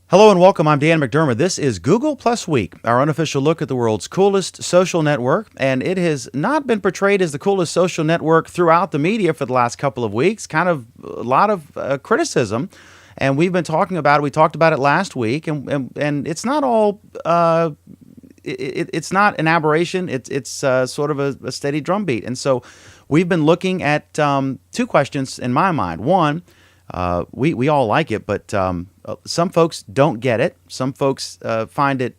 Hello and welcome. I'm Dan McDermott. This is Google Plus Week, our unofficial look at the world's coolest social network. And it has not been portrayed as the coolest social network throughout the media for the last couple of weeks. Kind of a lot of criticism. And we've been talking about it. We talked about it last week. And it's not all, it's not an aberration. It's sort of a steady drumbeat. And so we've been looking at two questions in my mind. One, we all like it, but some folks don't get it. Some folks find it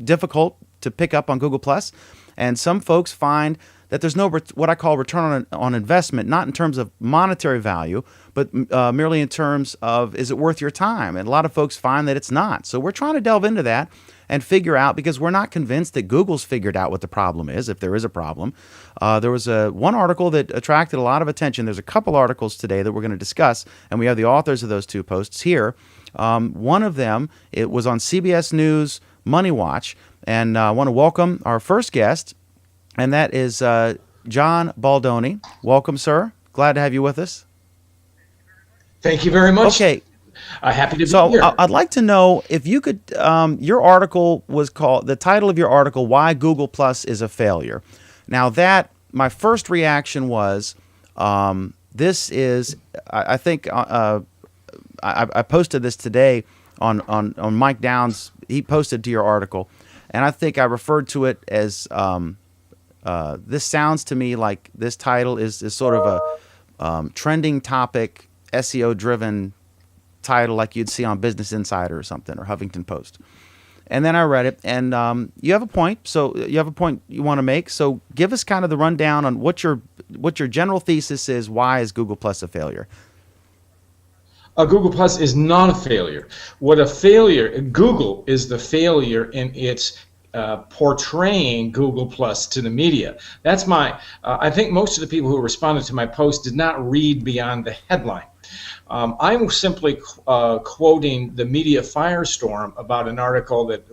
difficult to pick up on Google Plus, and some folks find that there's no what I call return on investment, not in terms of monetary value, but merely in terms of is it worth your time? And a lot of folks find that it's not. So we're trying to delve into that and figure out, because we're not convinced that Google's figured out what the problem is, if there is a problem. There was one article that attracted a lot of attention. There's a couple articles today that we're going to discuss, and we have the authors of those two posts here. One of them, it was on CBS News Money Watch, and I want to welcome our first guest, and that is John Baldoni. Welcome, sir. Glad to have you with us. Thank you very much. Okay. Happy to be So here. I'd like to know if you could, your article was called, the title of your article, Why Google Plus is a Failure. Now my first reaction was, this is, I think, I posted this today on Mike Downs. He posted to your article, and I think I referred to it as, this sounds to me like this title is sort of a trending topic, SEO-driven title like you'd see on Business Insider or something, or Huffington Post. And then I read it, and you have a point. So you have a point you want to make. So give us kind of the rundown on what your general thesis is. Why is Google Plus a failure? Google Plus is not a failure. Google is the failure in its portraying Google Plus to the media. That's I think most of the people who responded to my post did not read beyond the headline. I'm simply quoting the media firestorm about an article that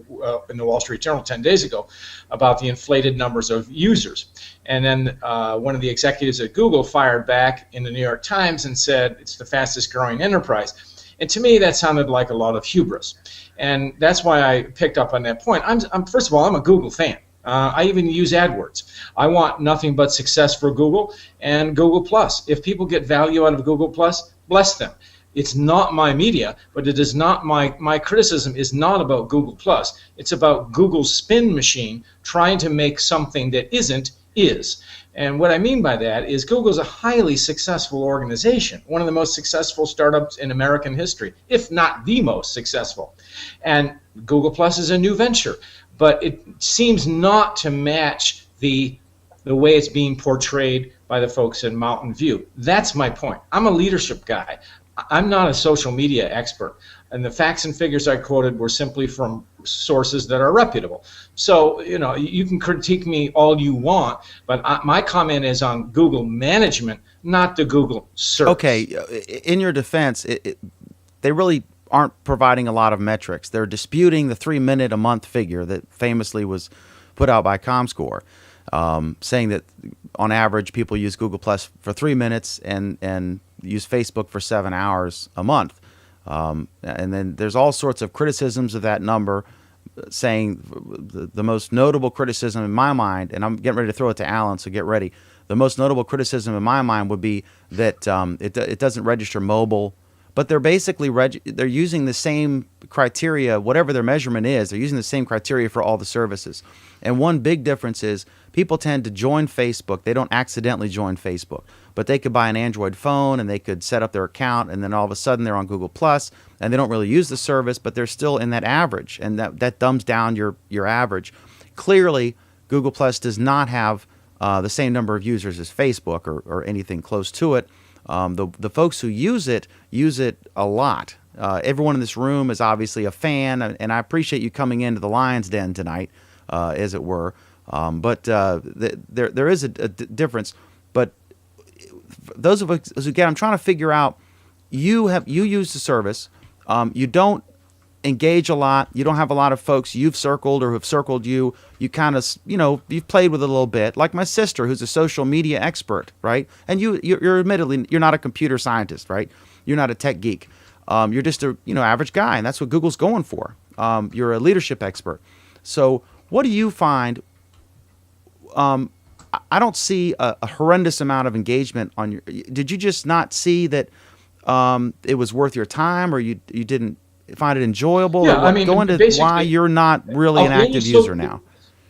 in the Wall Street Journal 10 days ago about the inflated numbers of users. And then one of the executives at Google fired back in the New York Times and said it's the fastest growing enterprise. And to me, that sounded like a lot of hubris. And that's why I picked up on that point. First of all, I'm a Google fan. I even use AdWords. I want nothing but success for Google and Google Plus. If people get value out of Google Plus, bless them. It's not my media, but it is not my criticism is not about Google Plus. It's about Google's spin machine trying to make something that isn't is. And what I mean by that is Google's a highly successful organization, one of the most successful startups in American history, if not the most successful. And Google Plus is a new venture, but it seems not to match the way it's being portrayed by the folks in Mountain View. That's my point. I'm a leadership guy. I'm not a social media expert. And the facts and figures I quoted were simply from sources that are reputable. So, you can critique me all you want, but my comment is on Google management, not the Google service. Okay, in your defense, they really aren't providing a lot of metrics. They're disputing the 3-minute a month figure that famously was put out by ComScore, saying that on average people use Google Plus for 3 minutes and use Facebook for 7 hours a month. And then there's all sorts of criticisms of that number, saying the most notable criticism in my mind, and I'm getting ready to throw it to Alan, so get ready. The most notable criticism in my mind would be that it doesn't register mobile, but they're basically they're using the same criteria, whatever their measurement is. They're using the same criteria for all the services. And one big difference is people tend to join Facebook. They don't accidentally join Facebook, but they could buy an Android phone and they could set up their account, and then all of a sudden they're on Google Plus and they don't really use the service, but they're still in that average, and that dumbs down your average. Clearly, Google Plus does not have the same number of users as Facebook or anything close to it. The folks who use it a lot. Everyone in this room is obviously a fan, and I appreciate you coming into the Lion's Den tonight, as it were. But there is a difference. But those of us who get, I'm trying to figure out. You use the service. You don't engage a lot. You don't have a lot of folks you've circled or who've circled you. You kind of, you've played with it a little bit. Like my sister, who's a social media expert, right? And you're admittedly, you're not a computer scientist, right? You're not a tech geek. You're just a average guy, and that's what Google's going for. You're a leadership expert. So what do you find? I don't see a horrendous amount of engagement on your. Did you just not see that it was worth your time, or you didn't find it enjoyable? Yeah, or what? I mean, Go into basically, why you're not really an active user now.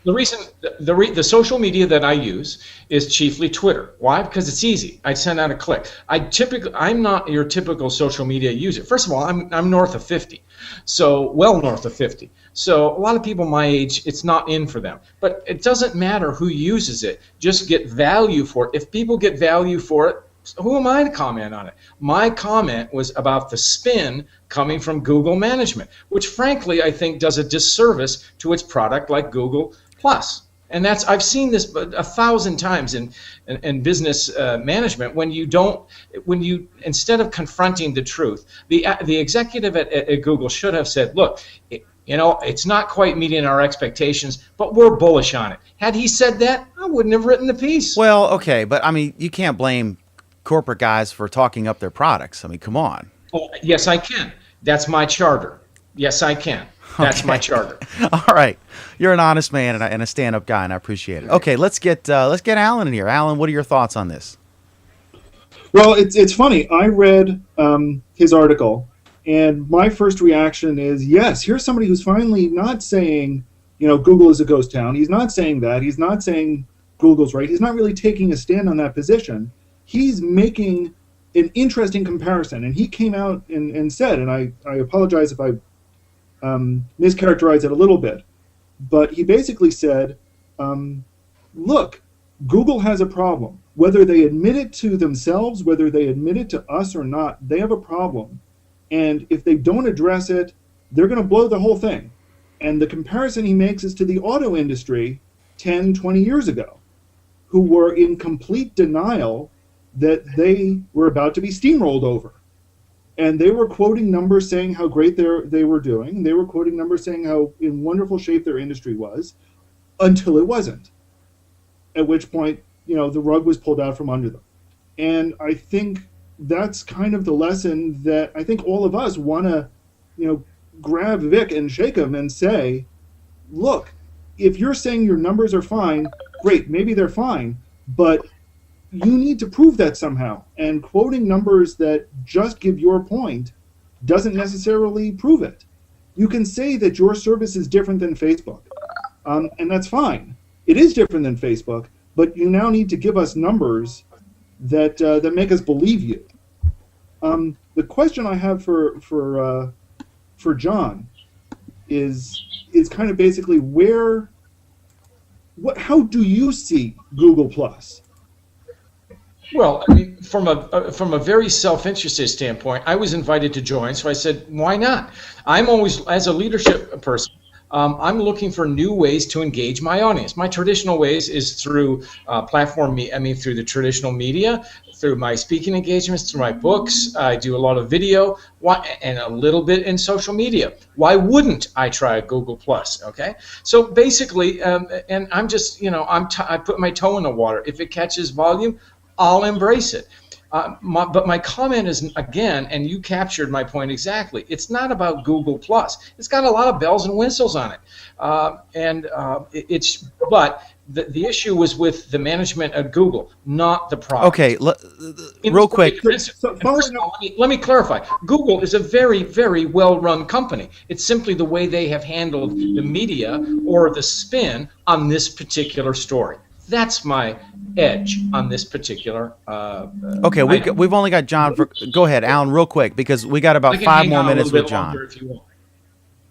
The reason, the social media that I use is chiefly Twitter. Why? Because it's easy. I send out a click. I'm not your typical social media user. First of all, I'm north of 50, so well north of 50. So a lot of people my age, it's not in for them. But it doesn't matter who uses it. Just get value for it. If people get value for it, who am I to comment on it? My comment was about the spin coming from Google management, which frankly I think does a disservice to its product like Google Plus. And I've seen this 1,000 times in business management. When you instead of confronting the truth, the executive at Google should have said, look, it's not quite meeting our expectations, but we're bullish on it. Had he said that, I wouldn't have written the piece. Well, okay, but I mean, you can't blame corporate guys for talking up their products. I mean, come on. Oh, yes, I can. That's my charter. Yes, I can. That's my charter. All right, you're an honest man and a stand-up guy, and I appreciate it. Okay, let's get Alan in here. Alan, what are your thoughts on this? Well, it's funny. I read his article, and my first reaction is, yes, here's somebody who's finally not saying, Google is a ghost town. He's not saying that. He's not saying Google's right. He's not really taking a stand on that position. He's making an interesting comparison, and he came out and said, and I apologize if I mischaracterize it a little bit, but he basically said, look, Google has a problem. Whether they admit it to themselves, whether they admit it to us or not, they have a problem. And if they don't address it, they're going to blow the whole thing. And the comparison he makes is to the auto industry 10, 20 years ago, who were in complete denial that they were about to be steamrolled over. And they were quoting numbers saying how great they were doing. They were quoting numbers saying how in wonderful shape their industry was, until it wasn't. At which point, the rug was pulled out from under them. And I think that's kind of the lesson that I think all of us want to, grab Vic and shake him and say, look, if you're saying your numbers are fine, great, maybe they're fine, but you need to prove that somehow. And quoting numbers that just give your point doesn't necessarily prove it. You can say that your service is different than Facebook, and that's fine. It is different than Facebook, but you now need to give us numbers that make us believe you. The question I have for John is kind of basically how do you see Google Plus? Well, I mean, from a very self-interested standpoint, I was invited to join, so I said, why not? I'm always, as a leadership person, I'm looking for new ways to engage my audience. My traditional ways is through through the traditional media, through my speaking engagements, through my books. I do a lot of video, and a little bit in social media. Why wouldn't I try Google Plus? Okay, so basically, and I'm just, I put my toe in the water. If it catches volume, I'll embrace it. But my comment is, again, and you captured my point exactly, it's not about Google Plus. It's got a lot of bells and whistles on it. But the issue was with the management at Google, not the product. Okay, real quick. First of all, let me clarify. Google is a very, very well-run company. It's simply the way they have handled the media or the spin on this particular story. That's my edge on this particular okay, item. we've only got John. Go ahead, Alan, real quick, because we got about 5 more minutes with John.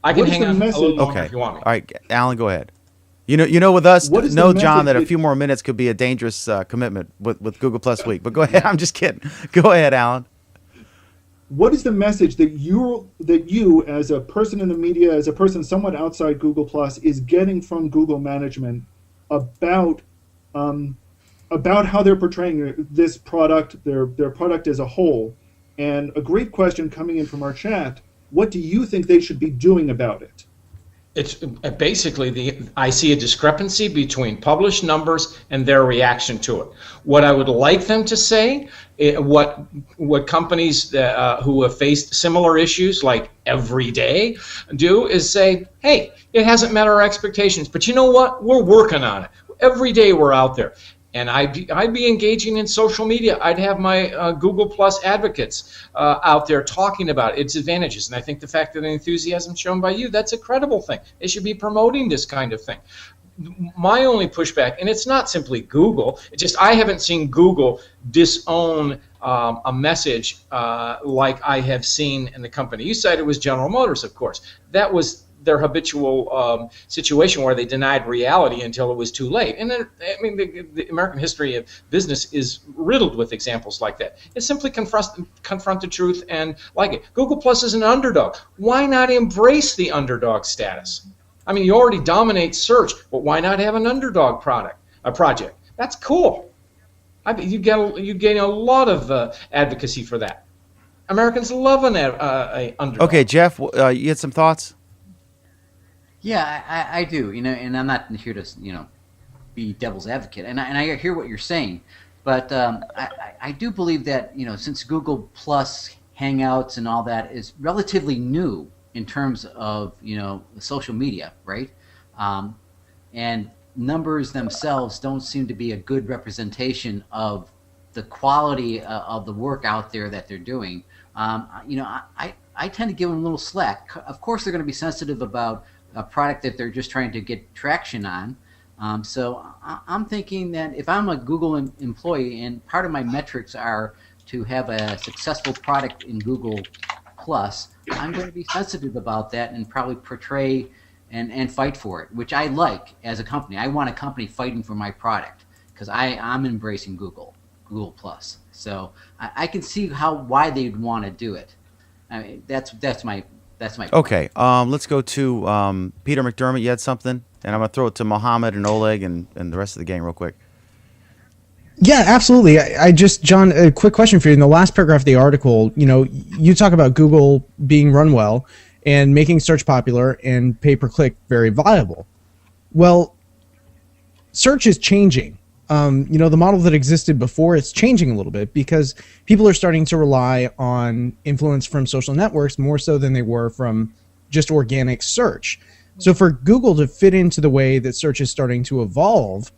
I can hang on a little longer Okay, if you want me. all right, Alan, go ahead. With us, the John, that a message few more minutes could be a dangerous commitment with Google Plus Week. But go ahead, I'm just kidding. Go ahead, Alan. What is the message that you as a person in the media, as a person somewhat outside Google Plus, is getting from Google management about how they're portraying this product, their product as a whole? And a great question coming in from our chat: what do you think they should be doing about it? It's basically I see a discrepancy between published numbers and their reaction to it. What I would like them to say, what companies who have faced similar issues like every day do, is say, hey, it hasn't met our expectations, but you know what? We're working on it. Every day we're out there. And I'd be engaging in social media. I'd have my Google Plus advocates out there talking about its advantages. And I think the fact that the enthusiasm shown by you, that's a credible thing. They should be promoting this kind of thing. My only pushback, and it's not simply Google, it's just I haven't seen Google disown a message like I have seen in the company. You cited it was General Motors, of course. That was their habitual situation where they denied reality until it was too late. And then, I mean, the American history of business is riddled with examples like that. It simply confront the truth and like it. Google Plus is an underdog. Why not embrace the underdog status? I mean, you already dominate search, but why not have an underdog project? That's cool. You gain a lot of advocacy for that. Americans love an underdog. Okay, Jeff, you had some thoughts? Yeah, I do. And I'm not here to, be devil's advocate. And I hear what you're saying, but I do believe that, since Google Plus Hangouts and all that is relatively new in terms of, social media, right? And numbers themselves don't seem to be a good representation of the quality of the work out there that they're doing. I tend to give them a little slack. Of course, they're going to be sensitive about a product that they're just trying to get traction on. So I'm thinking that if I'm a Google employee and part of my metrics are to have a successful product in Google Plus, I'm going to be sensitive about that and probably portray and fight for it, which I like as a company. I want a company fighting for my product because I'm embracing Google Plus. So I can see why they'd want to do it. I mean, that's my point. Okay, let's go to Peter McDermott. You had something? And I'm going to throw it to Mohammed and Oleg and the rest of the gang real quick. Yeah, absolutely. John, a quick question for you. In the last paragraph of the article, you talk about Google being run well and making search popular and pay-per-click very viable. Well, search is changing. The model that existed before, it's changing a little bit because people are starting to rely on influence from social networks more so than they were from just organic search. So for Google to fit into the way that search is starting to evolve,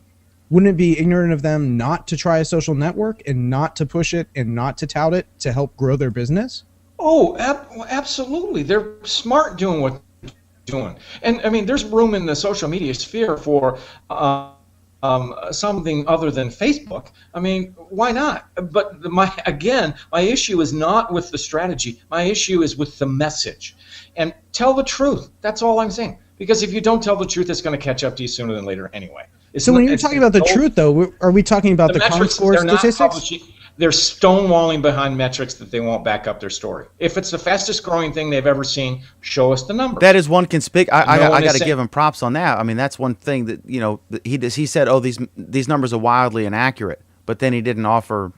wouldn't it be ignorant of them not to try a social network and not to push it and not to tout it to help grow their business? Oh, absolutely. They're smart doing what they're doing. And I mean, there's room in the social media sphere for something other than Facebook. I mean, why not? But my issue is not with the strategy. My issue is with the message. And tell the truth. That's all I'm saying. Because if you don't tell the truth, it's going to catch up to you sooner than later anyway. So when you're talking about the truth, though, are we talking about the ComScore statistics? They're stonewalling behind metrics that they won't back up their story. If it's the fastest growing thing they've ever seen, show us the numbers. That is one I got to give him props on that. I mean, that's one thing that he said, oh, these numbers are wildly inaccurate, but then he didn't offer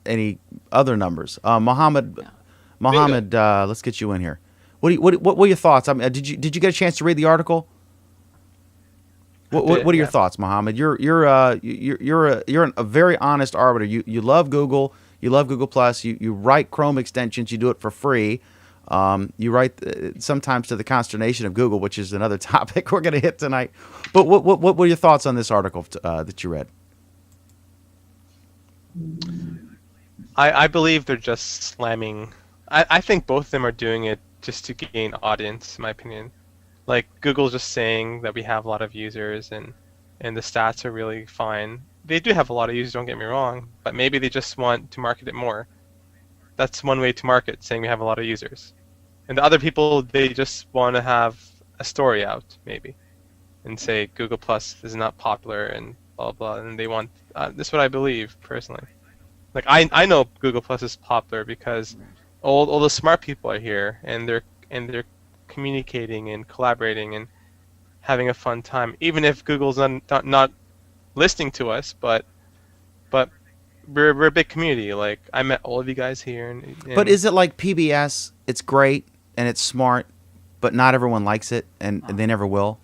any other numbers. Mohammed, let's get you in here. What were your thoughts? I mean, did you get a chance to read the article? What are your thoughts, Mohammed? You're a very honest arbiter. You love Google. You love Google Plus. You write Chrome extensions. You do it for free. You write sometimes to the consternation of Google, which is another topic we're going to hit tonight. But what were your thoughts on this article that you read? I believe they're just slamming. I think both of them are doing it just to gain audience, in my opinion. Like, Google's just saying that we have a lot of users and the stats are really fine. They do have a lot of users, don't get me wrong, but maybe they just want to market it more. That's one way to market, saying we have a lot of users. And the other people, they just want to have a story out, maybe, and say Google Plus is not popular and blah, blah, and they want, this is what I believe, personally. Like, I know Google Plus is popular because all the smart people are here, and they're communicating and collaborating and having a fun time, even if Google's not listening to us, but we're a big community. Like, I met all of you guys here. And but is it like PBS? It's great and it's smart, but not everyone likes it, and they never will.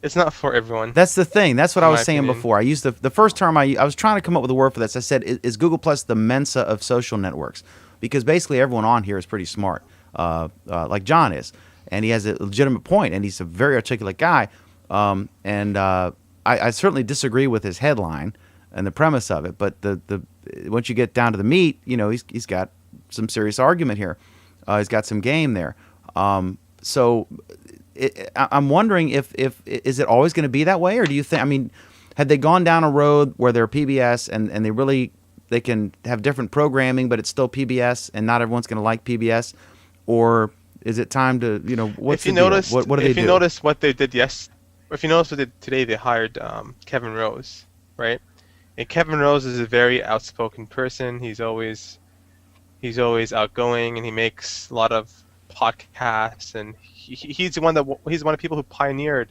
It's not for everyone. That's the thing. That's what I In was my saying opinion. before. I used the first term I was trying to come up with a word for this. I said, is Google Plus the Mensa of social networks? Because basically everyone on here is pretty smart, like John is, and he has a legitimate point, and he's a very articulate guy. I certainly disagree with his headline and the premise of it, but the once you get down to the meat, he's got some serious argument here. He's got some game there. So I'm wondering if is it always going to be that way, or do you think? I mean, had they gone down a road where they're PBS and they can have different programming, but it's still PBS, and not everyone's going to like PBS, or is it time to what's If you the deal? notice, What do they if do? you notice what they did if you notice what they did today, they hired Kevin Rose, right? And Kevin Rose is a very outspoken person. He's always outgoing, and he makes a lot of podcasts, and he's one of the people who pioneered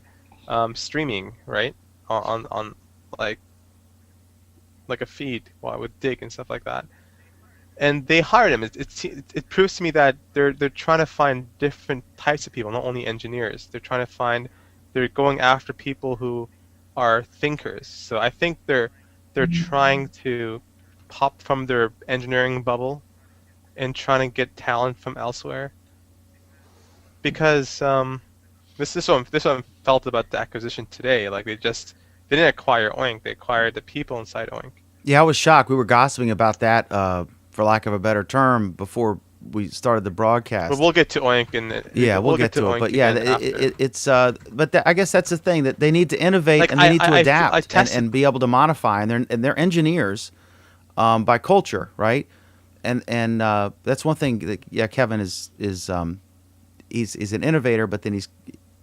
streaming, right? On like a feed with Dig and stuff like that. And they hired him. It proves to me that they're trying to find different types of people, not only engineers. They're going after people who are thinkers. So I think they're trying to pop from their engineering bubble and trying to get talent from elsewhere. Because this is what I felt about the acquisition today. Like they didn't acquire Oink; they acquired the people inside Oink. Yeah, I was shocked. We were gossiping about that, for lack of a better term, before we started the broadcast. But we'll get to Oink and we'll get to it. Oink But yeah, again after. it's I guess that's the thing, that they need to innovate, Like, and they need to I adapt tested- and be able to modify, and they're engineers by culture, right? And that's one thing that Kevin is he's an innovator, but then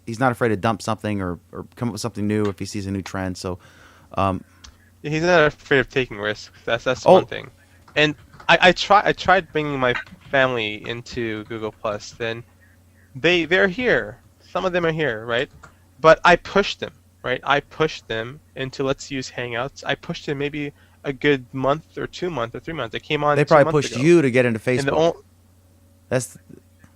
he's not afraid to dump something or come up with something new if he sees a new trend. So He's not afraid of taking risks. That's Oh. one thing. And I tried bringing my family into Google Plus. Then they're here. Some of them are here, right? But I pushed them, right? I pushed them into let's use Hangouts. I pushed them maybe a good month or 2 months or 3 months. They came on. they 2 probably months pushed ago. you to get into And Facebook. That's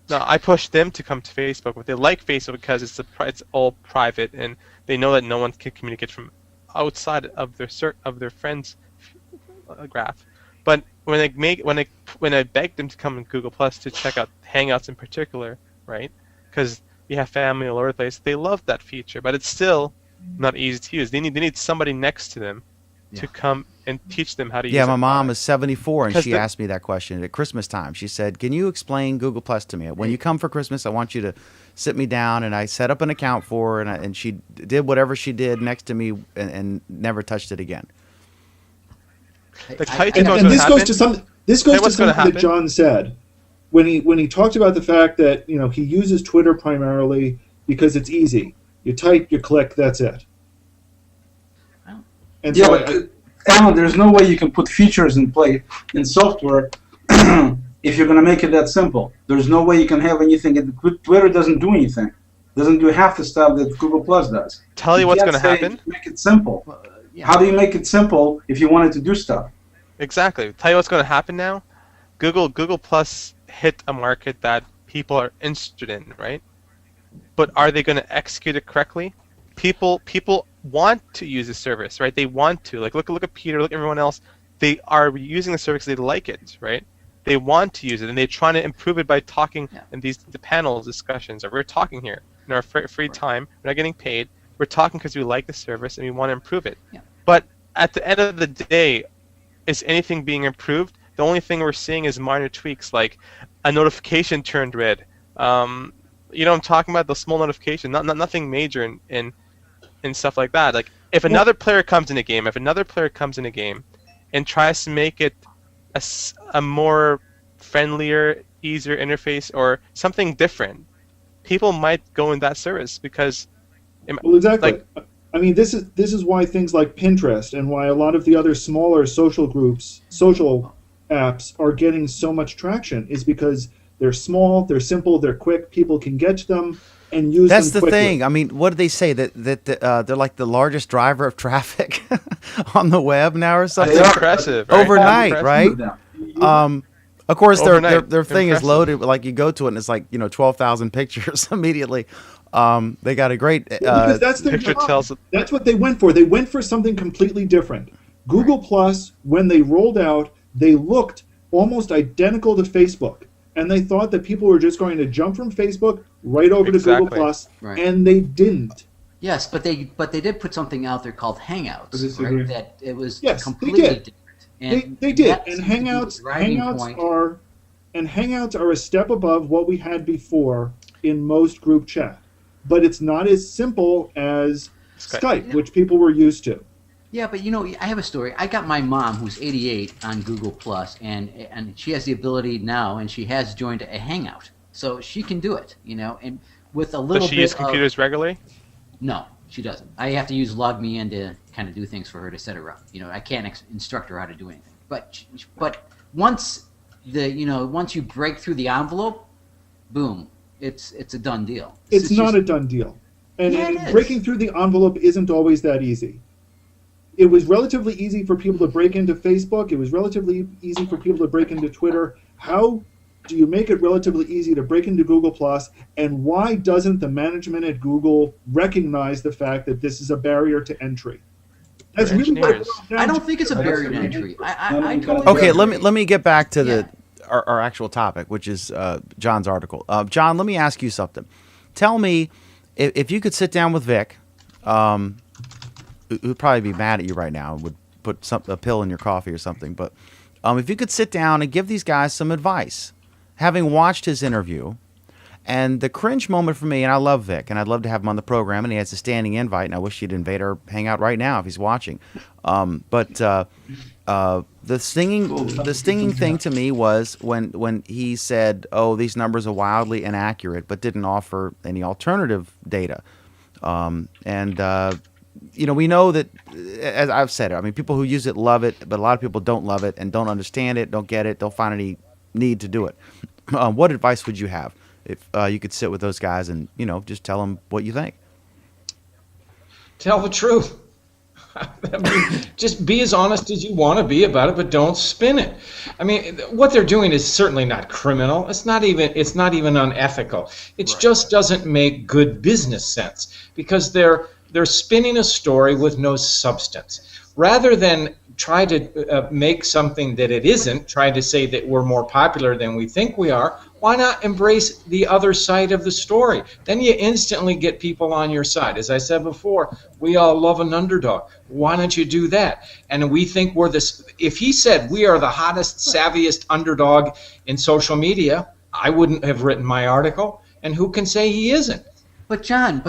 No, I pushed them to come to Facebook, but they like Facebook because it's all private, and they know that no one can communicate from outside of their friends' graph. But when I begged them to come in Google Plus to check out Hangouts in particular, right? Because you have family all over the place, they love that feature, but it's still not easy to use. They need somebody next to them to come and teach them how to use it. Yeah, my mom is 74, and Because she the- asked me that question at Christmas time. She said, "Can you explain Google Plus to me? When you come for Christmas, I want you to sit me down." And I set up an account for her, and she did whatever she did next to me, and never touched it again. Like, how do you And think what's gonna this goes happen? to something. This Tell goes you to what's gonna something that happen. John said when he talked about the fact that he uses Twitter primarily because it's easy. You type, you click, that's it. And Yeah, so but Alan, there's no way you can put features in play in software if you're going to make it that simple. There's no way you can have anything. Twitter doesn't do anything. Doesn't do half the stuff that Google Plus does. Tell you what's can't going to say happen. Make it simple. How do you make it simple if you wanted to do stuff? Exactly. Tell you what's going to happen now. Google Plus hit a market that people are interested in, right? But are they going to execute it correctly? People want to use the service, right? They want to. Like look at Peter, look at everyone else. They are using the service. They like it, right? They want to use it, and they're trying to improve it by talking in the panel discussions. Or we're talking here in our free time. We're not getting paid. We're talking because we like the service and we want to improve it. Yeah. But at the end of the day, is anything being improved? The only thing we're seeing is minor tweaks, like a notification turned red. You know what I'm talking about? The small notification, nothing major in stuff like that. Like if another player comes in a game, and tries to make it a more friendlier, easier interface or something different, people might go in that service because. well, exactly. Like, I mean, this is why things like Pinterest and why a lot of the other smaller social apps are getting so much traction, is because they're small, they're simple, they're quick. People can get to them and use That's them the quickly. thing. I mean, what did they say, that they're like the largest driver of traffic on the web now or something? That's impressive. Right? Overnight, That's right? impressive. Of course, Overnight. their thing is Impressive. loaded. Like you go to it, and it's like 12,000 pictures immediately. They got a great. Because that's their Picture job. tells it. That's what they went for. They went for something completely different. Google Plus, when they rolled out, they looked almost identical to Facebook, and they thought that people were just going to jump from Facebook right over to Google Exactly. Plus, Right. and they didn't. Yes, but they did put something out there called Hangouts, I disagree. right? That it was Yes, they completely did. different. And They did, that and seems to be the Hangouts driving Hangouts point. are and Hangouts are a step above what we had before in most group chat, but it's not as simple as Skype, which people were used to. Yeah, but I have a story. I got my mom, who's 88, on Google Plus, and she has the ability now, and she has joined a Hangout, so she can do it. And with a little Does she bit use of computers regularly? no, she doesn't. I have to use LogMeIn to kind of do things for her to set her up. I can't instruct her how to do anything. But once once you break through the envelope, boom, it's a done deal. It's not a done deal. And Yeah, it is. breaking through the envelope isn't always that easy. It was relatively easy for people to break into Facebook. It was relatively easy for people to break into Twitter. How do you make it relatively easy to break into Google Plus? And why doesn't the management at Google recognize the fact that this is a barrier to entry? That's They're really what it engineers. boils down I to. don't think it's a I barrier to disagree. entry. I No, totally Okay, agree. let me get back to Yeah. our actual topic, which is John's article. John, let me ask you something. Tell me if you could sit down with Vic, who'd probably be mad at you right now, would put a pill in your coffee or something. But if you could sit down and give these guys some advice, having watched his interview, and the cringe moment for me, and I love Vic, and I'd love to have him on the program, and he has a standing invite, and I wish he'd invade our hangout right now if he's watching. But the stinging thing to me was when he said, "Oh, these numbers are wildly inaccurate," but didn't offer any alternative data. We know that, as I've said it, I mean, people who use it love it, but a lot of people don't love it and don't understand it, don't get it, don't find any need to do it. What advice would you have if you could sit with those guys and just tell them what you think? Tell the truth. I mean, just be as honest as you want to be about it, but don't spin it. I mean, what they're doing is certainly not criminal. It's not even unethical. It just doesn't make good business sense because they're spinning a story with no substance. Rather than try to make something that it isn't, try to say that we're more popular than we think we are, why not embrace the other side of the story? Then you instantly get people on your side. As I said before, we all love an underdog. Why don't you do that? And we think we're this. If he said we are the hottest, savviest underdog in social media, I wouldn't have written my article. And who can say he isn't? But John,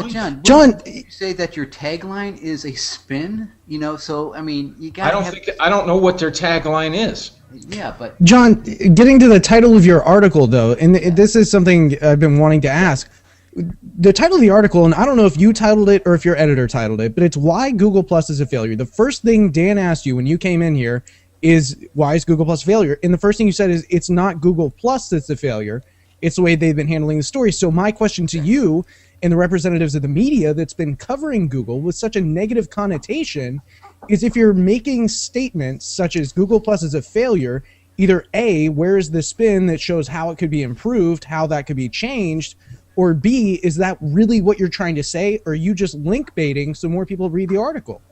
John, wouldn't you say that your tagline is a spin? So I mean, you got. I don't know what their tagline is. Yeah, but John, getting to the title of your article, though, and this is something I've been wanting to ask. The title of the article, and I don't know if you titled it or if your editor titled it, but it's Why Google Plus is a Failure. The first thing Dan asked you when you came in here is, why is Google Plus a failure? And the first thing you said is, it's not Google Plus that's a failure. It's the way they've been handling the story. So my question to you and the representatives of the media that's been covering Google with such a negative connotation is, if you're making statements such as Google Plus is a failure, either A, where's the spin that shows how it could be improved, how that could be changed, or B, is that really what you're trying to say, or are you just link baiting so more people read the article?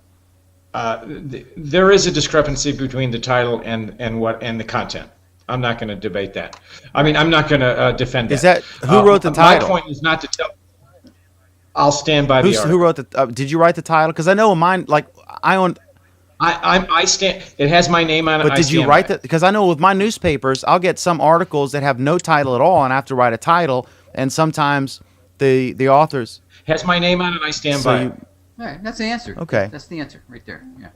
There is a discrepancy between the title and the content. I'm not going to debate that. I mean, I'm not going to defend that. Is that who wrote the title? My point is not to tell. I'll stand by the article. Who wrote the? Did you write the title? Because I know mine. Like I own. I stand. It has my name on it. But did you write that? Because I know with my newspapers, I'll get some articles that have no title at all, and I have to write a title. And sometimes the authors has my name on it. I stand by it. all right, that's the answer. Okay. That's the answer right there. Yeah.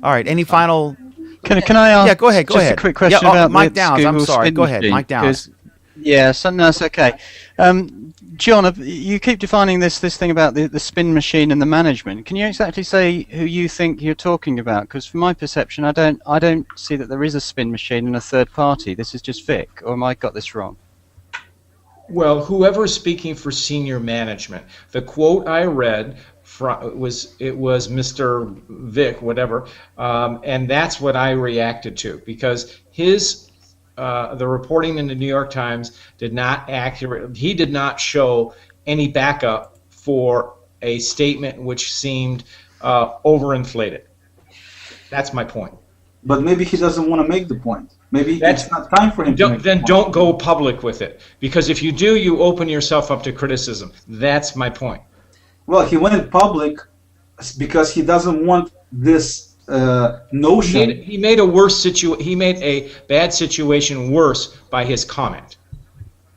All right. Any final? Can I ask? Yeah, go ahead. Go just ahead. a quick question Yeah, about Mike the Downs. I'm Google sorry. spin Go ahead, machine, Mike Downs. 'cause- Yeah, so, no, it's okay. John, you keep defining this thing about the spin machine and the management. Can you exactly say who you think you're talking about? Because from my perception, I don't see that there is a spin machine and a third party. This is just Vic, or am I got this wrong? Well, whoever's speaking for senior management, the quote I read was Mr. Vic, whatever, and that's what I reacted to, because his the reporting in the New York Times did not accurate. He did not show any backup for a statement which seemed overinflated. That's my point. But maybe he doesn't want to make the point. Maybe That's- it's not time for him to make Then the point. don't go public with it, because if you do, you open yourself up to criticism. That's my point. Well, he went public because he doesn't want this notion. He made a bad situation worse by his comment.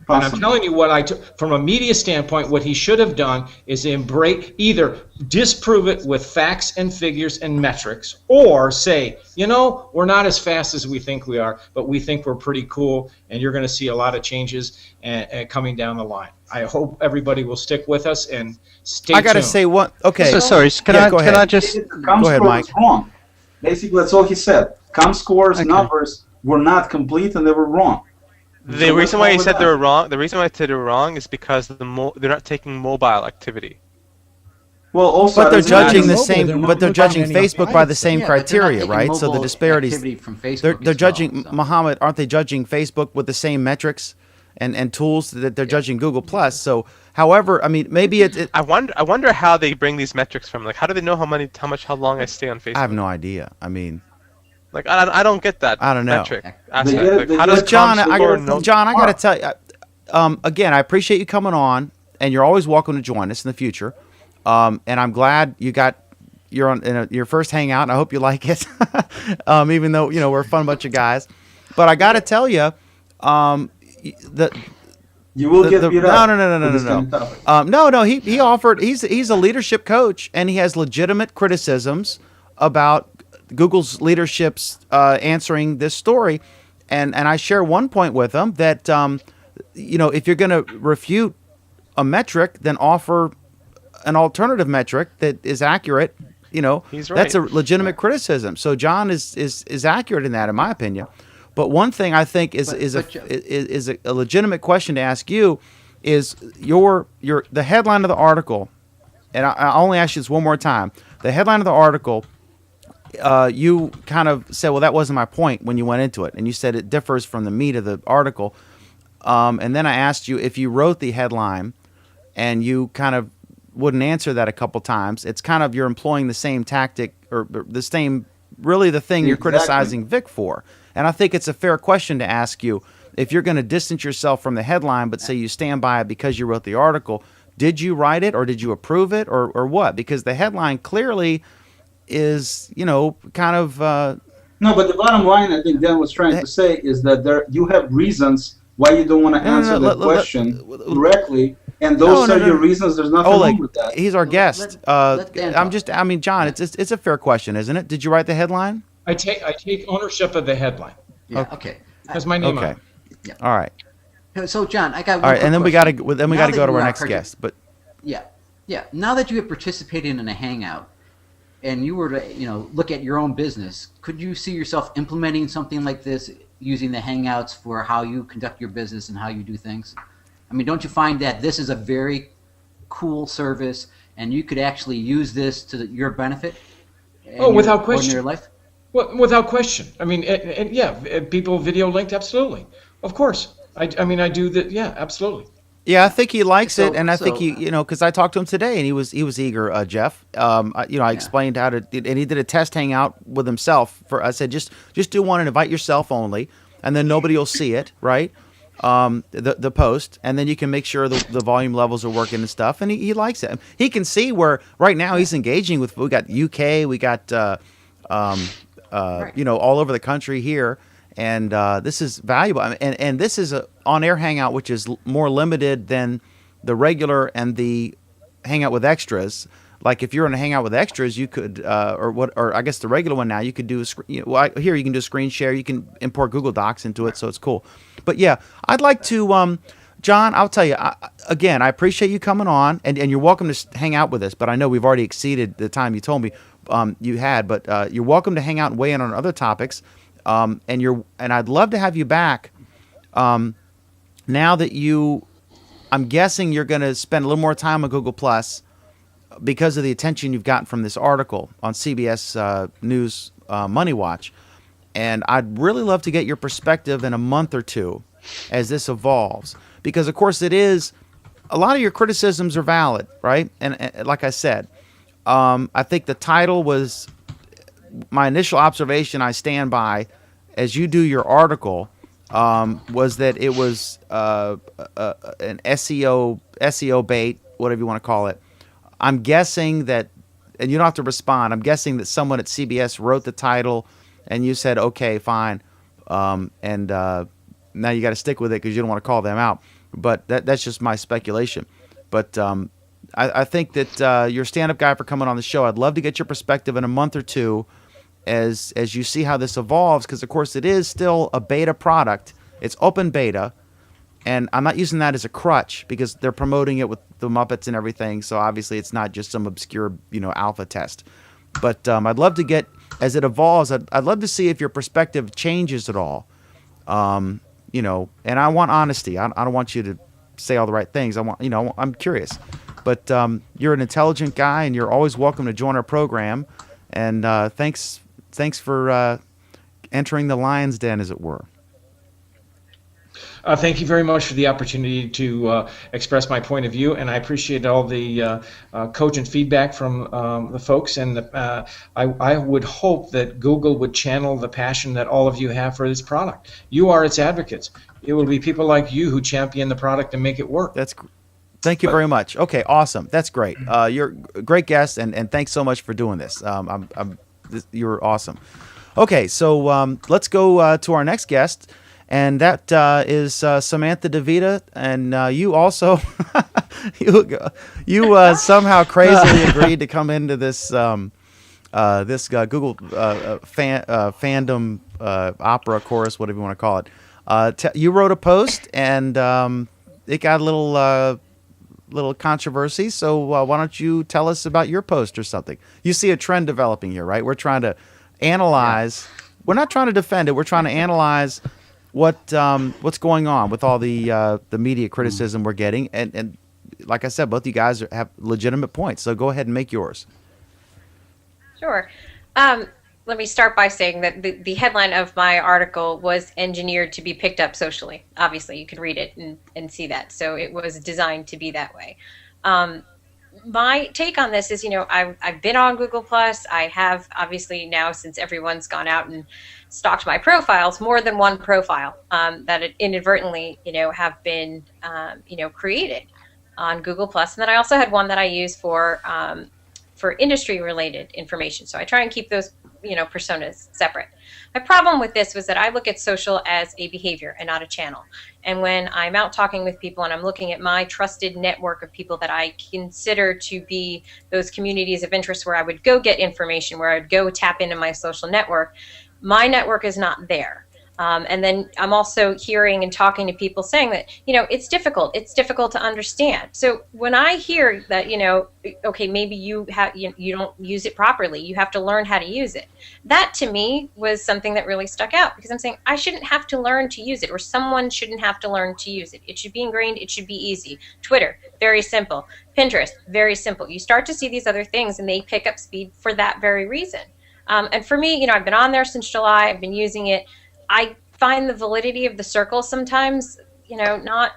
And I'm Possibly. telling you from a media standpoint, what he should have done is either disprove it with facts and figures and metrics, or say, we're not as fast as we think we are, but we think we're pretty cool, and you're going to see a lot of changes and coming down the line. I hope everybody will stick with us and stay I got to tuned. say one. Okay. So sorry, can Yeah, I go can ahead. I just ComScore Go ahead, Mike. was wrong. Basically, that's all he said. ComScore's Okay. numbers were not complete and they were wrong. The So reason what's why wrong he with said that? they were wrong. The reason why I said they were wrong is because they're not taking mobile activity. Well, also, But they're it doesn't matter. judging the mobile, same. they're not But they're looking at judging any Facebook by the private same Yeah, but they're not criteria, taking right? So the mobile disparities. activity from Facebook They're as well, judging so. Mohammed, aren't they judging Facebook with the same metrics and tools that they're judging Google Plus? So, however, I mean, maybe it I wonder how they bring these metrics from. Like, how do they know how long I stay on Facebook? I have no idea. I mean, Like, I don't get that. I don't know. Metric They aspect. get it- Like, they how get does it John, ComScore know? John, I got to tell you, again, I appreciate you coming on, and you're always welcome to join us in the future. And I'm glad you're on your first hangout, and I hope you like it. Even though we're a fun bunch of guys, but I got to tell you, the You will get beat up. no. with this kind of topic. no. He offered. He's a leadership coach, and he has legitimate criticisms about Google's leadership's answering this story, and I share one point with him that if you're going to refute a metric, then offer an alternative metric that is accurate. He's That's a right. legitimate criticism. So John is accurate in that, in my opinion. But one thing I think is a legitimate question to ask you is the headline of the article, and I only ask you this one more time. The headline of the article, you kind of said, well, that wasn't my point when you went into it, and you said it differs from the meat of the article. And then I asked you if you wrote the headline, and you kind of wouldn't answer that a couple times. It's kind of you're employing the same tactic or the same, really the thing you're Exactly. criticizing Vic for. And I think it's a fair question to ask you if you're going to distance yourself from the headline, but say you stand by it because you wrote the article. Did you write it or did you approve it or what? Because the headline clearly is, kind of. No, but the bottom line, I think Dan was trying to say, is that you have reasons why you don't want to answer that question directly, and those No, are no, your no. reasons. There's nothing Oleg, wrong with that. he's our guest. let Dan talk. John, it's a fair question, isn't it? Did you write the headline? I take ownership of the headline. Yeah, okay. Has my name on Okay. it. All right. So, John, I got one All right, quick and then we question. got to Now that go to you our are next partic- guest. But Yeah. Now that you have participated in a hangout, and you were to look at your own business, could you see yourself implementing something like this, using the hangouts for how you conduct your business and how you do things? I mean, don't you find that this is a very cool service, and you could actually use this to your benefit? in Oh, your without question. ordinary life? Well, without question. I mean, and yeah, people video linked, absolutely. Of course. I mean, I do that. Yeah, absolutely. yeah, I think he likes So- it, and I think so- he, because I talked to him today, and he was eager, Jeff. I explained how to, and he did a test hangout with himself. I said just do one and invite yourself only, and then nobody will see it, right? The post, and then you can make sure the volume levels are working and stuff, and he likes it. He can see where right now he's engaging with. We got UK, we got all over the country here, and this is valuable. I mean, and this is a on-air hangout, which is more limited than the regular and the hangout with extras. Like if you're in a hangout with extras, you could, or I guess the regular one now, you could do here you can do a screen share. You can import Google Docs into it, so it's cool. But yeah, I'd like to, John. I'll tell you again. I appreciate you coming on, and you're welcome to hang out with us. But I know we've already exceeded the time you told me you had. But you're welcome to hang out and weigh in on other topics. And I'd love to have you back. Now that I'm guessing you're going to spend a little more time on Google Plus because of the attention you've gotten from this article on CBS News Money Watch. And I'd really love to get your perspective in a month or two as this evolves. Because, of course, it is, a lot of your criticisms are valid, right? And like I said, I think the title was, my initial observation I stand by, as you do your article, was that it was an SEO bait, whatever you want to call it. I'm guessing that, and you don't have to respond, I'm guessing that someone at CBS wrote the title and you said, okay, fine. And now you got to stick with it because you don't want to call them out. But that's just my speculation. But I think that you're a stand-up guy for coming on the show. I'd love to get your perspective in a month or two as you see how this evolves, because, of course, it is still a beta product. It's open beta, and I'm not using that as a crutch because they're promoting it with the Muppets and everything, so obviously it's not just some obscure, alpha test. But I'd love to get, as it evolves, I'd love to see if your perspective changes at all. And I want honesty. I don't want you to say all the right things. I'm curious. But you're an intelligent guy, and you're always welcome to join our program. And thanks for entering the lion's den, as it were. Thank you very much for the opportunity to express my point of view, and I appreciate all the cogent feedback from the folks. And I would hope that Google would channel the passion that all of you have for this product. You are its advocates. It will be people like you who champion the product and make it work. Thank you very much. Okay, awesome. That's great. You're a great guest, and thanks so much for doing this. You're awesome. Okay, so let's go to our next guest. And that is Samantha DeVita, and you also you somehow crazily agreed to come into this Google fandom opera chorus, whatever you want to call it. You wrote a post, and it got a little controversy. So why don't you tell us about your post or something? You see a trend developing here, right? We're trying to analyze. Yeah. We're not trying to defend it. We're trying to analyze what's going on with all the media criticism we're getting, and like I said, both you guys have legitimate points. So go ahead and make yours. Sure. Let me start by saying that the headline of my article was engineered to be picked up socially. Obviously, you can read it and see that. So it was designed to be that way. My take on this is, I've been on Google+. I have, obviously, now, since everyone's gone out and stalked my profiles, more than one profile that inadvertently, have been, created on Google+. And then I also had one that I use for industry-related information. So I try and keep those, personas separate. My problem with this was that I look at social as a behavior and not a channel. And when I'm out talking with people and I'm looking at my trusted network of people that I consider to be those communities of interest where I would go get information, where I would go tap into my social network, my network is not there. And then I'm also hearing and talking to people saying that, it's difficult to understand. So when I hear that, okay, maybe you don't use it properly, you have to learn how to use it. That to me was something that really stuck out, because I'm saying I shouldn't have to learn to use it, or someone shouldn't have to learn to use it. It should be ingrained. It should be easy. Twitter, very simple. Pinterest, very simple. You start to see these other things and they pick up speed for that very reason. And for me, I've been on there since July. I've been using it. I find the validity of the circle sometimes, not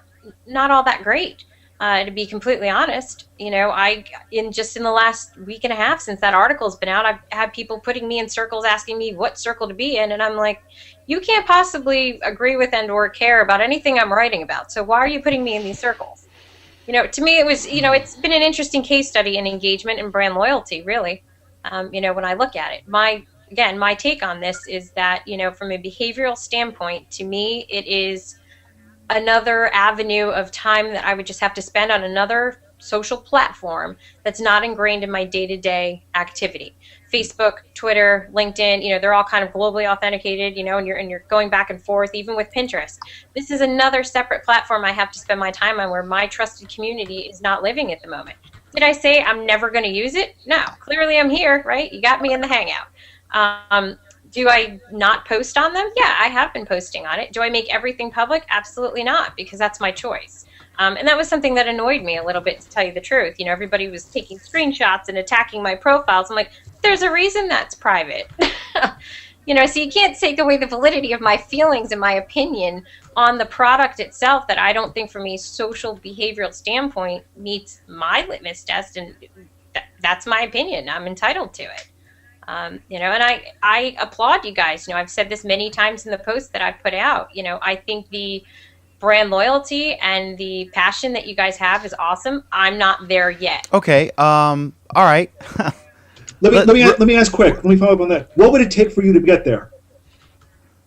all that great, to be completely honest. In the last week and a half since that article's been out, I've had people putting me in circles, asking me what circle to be in, and I'm like, you can't possibly agree with and or care about anything I'm writing about, so why are you putting me in these circles? To me it was, it's been an interesting case study in engagement and brand loyalty, really, when I look at it. My take on this is that, from a behavioral standpoint, to me, it is another avenue of time that I would just have to spend on another social platform that's not ingrained in my day-to-day activity. Facebook, Twitter, LinkedIn, they're all kind of globally authenticated, and you're going back and forth, even with Pinterest. This is another separate platform I have to spend my time on, where my trusted community is not living at the moment. Did I say I'm never going to use it? No, clearly I'm here, right? You got me in the Hangout. Do I not post on them? Yeah, I have been posting on it. Do I make everything public? Absolutely not, because that's my choice. And that was something that annoyed me a little bit, to tell you the truth. Everybody was taking screenshots and attacking my profiles. I'm like, there's a reason that's private. So you can't take away the validity of my feelings and my opinion on the product itself that I don't think from a social behavioral standpoint meets my litmus test, and that's my opinion. I'm entitled to it. And I applaud you guys. I've said this many times in the posts that I've put out. I think the brand loyalty and the passion that you guys have is awesome. I'm not there yet. Okay. All right. Let me ask quick. Let me follow up on that. What would it take for you to get there?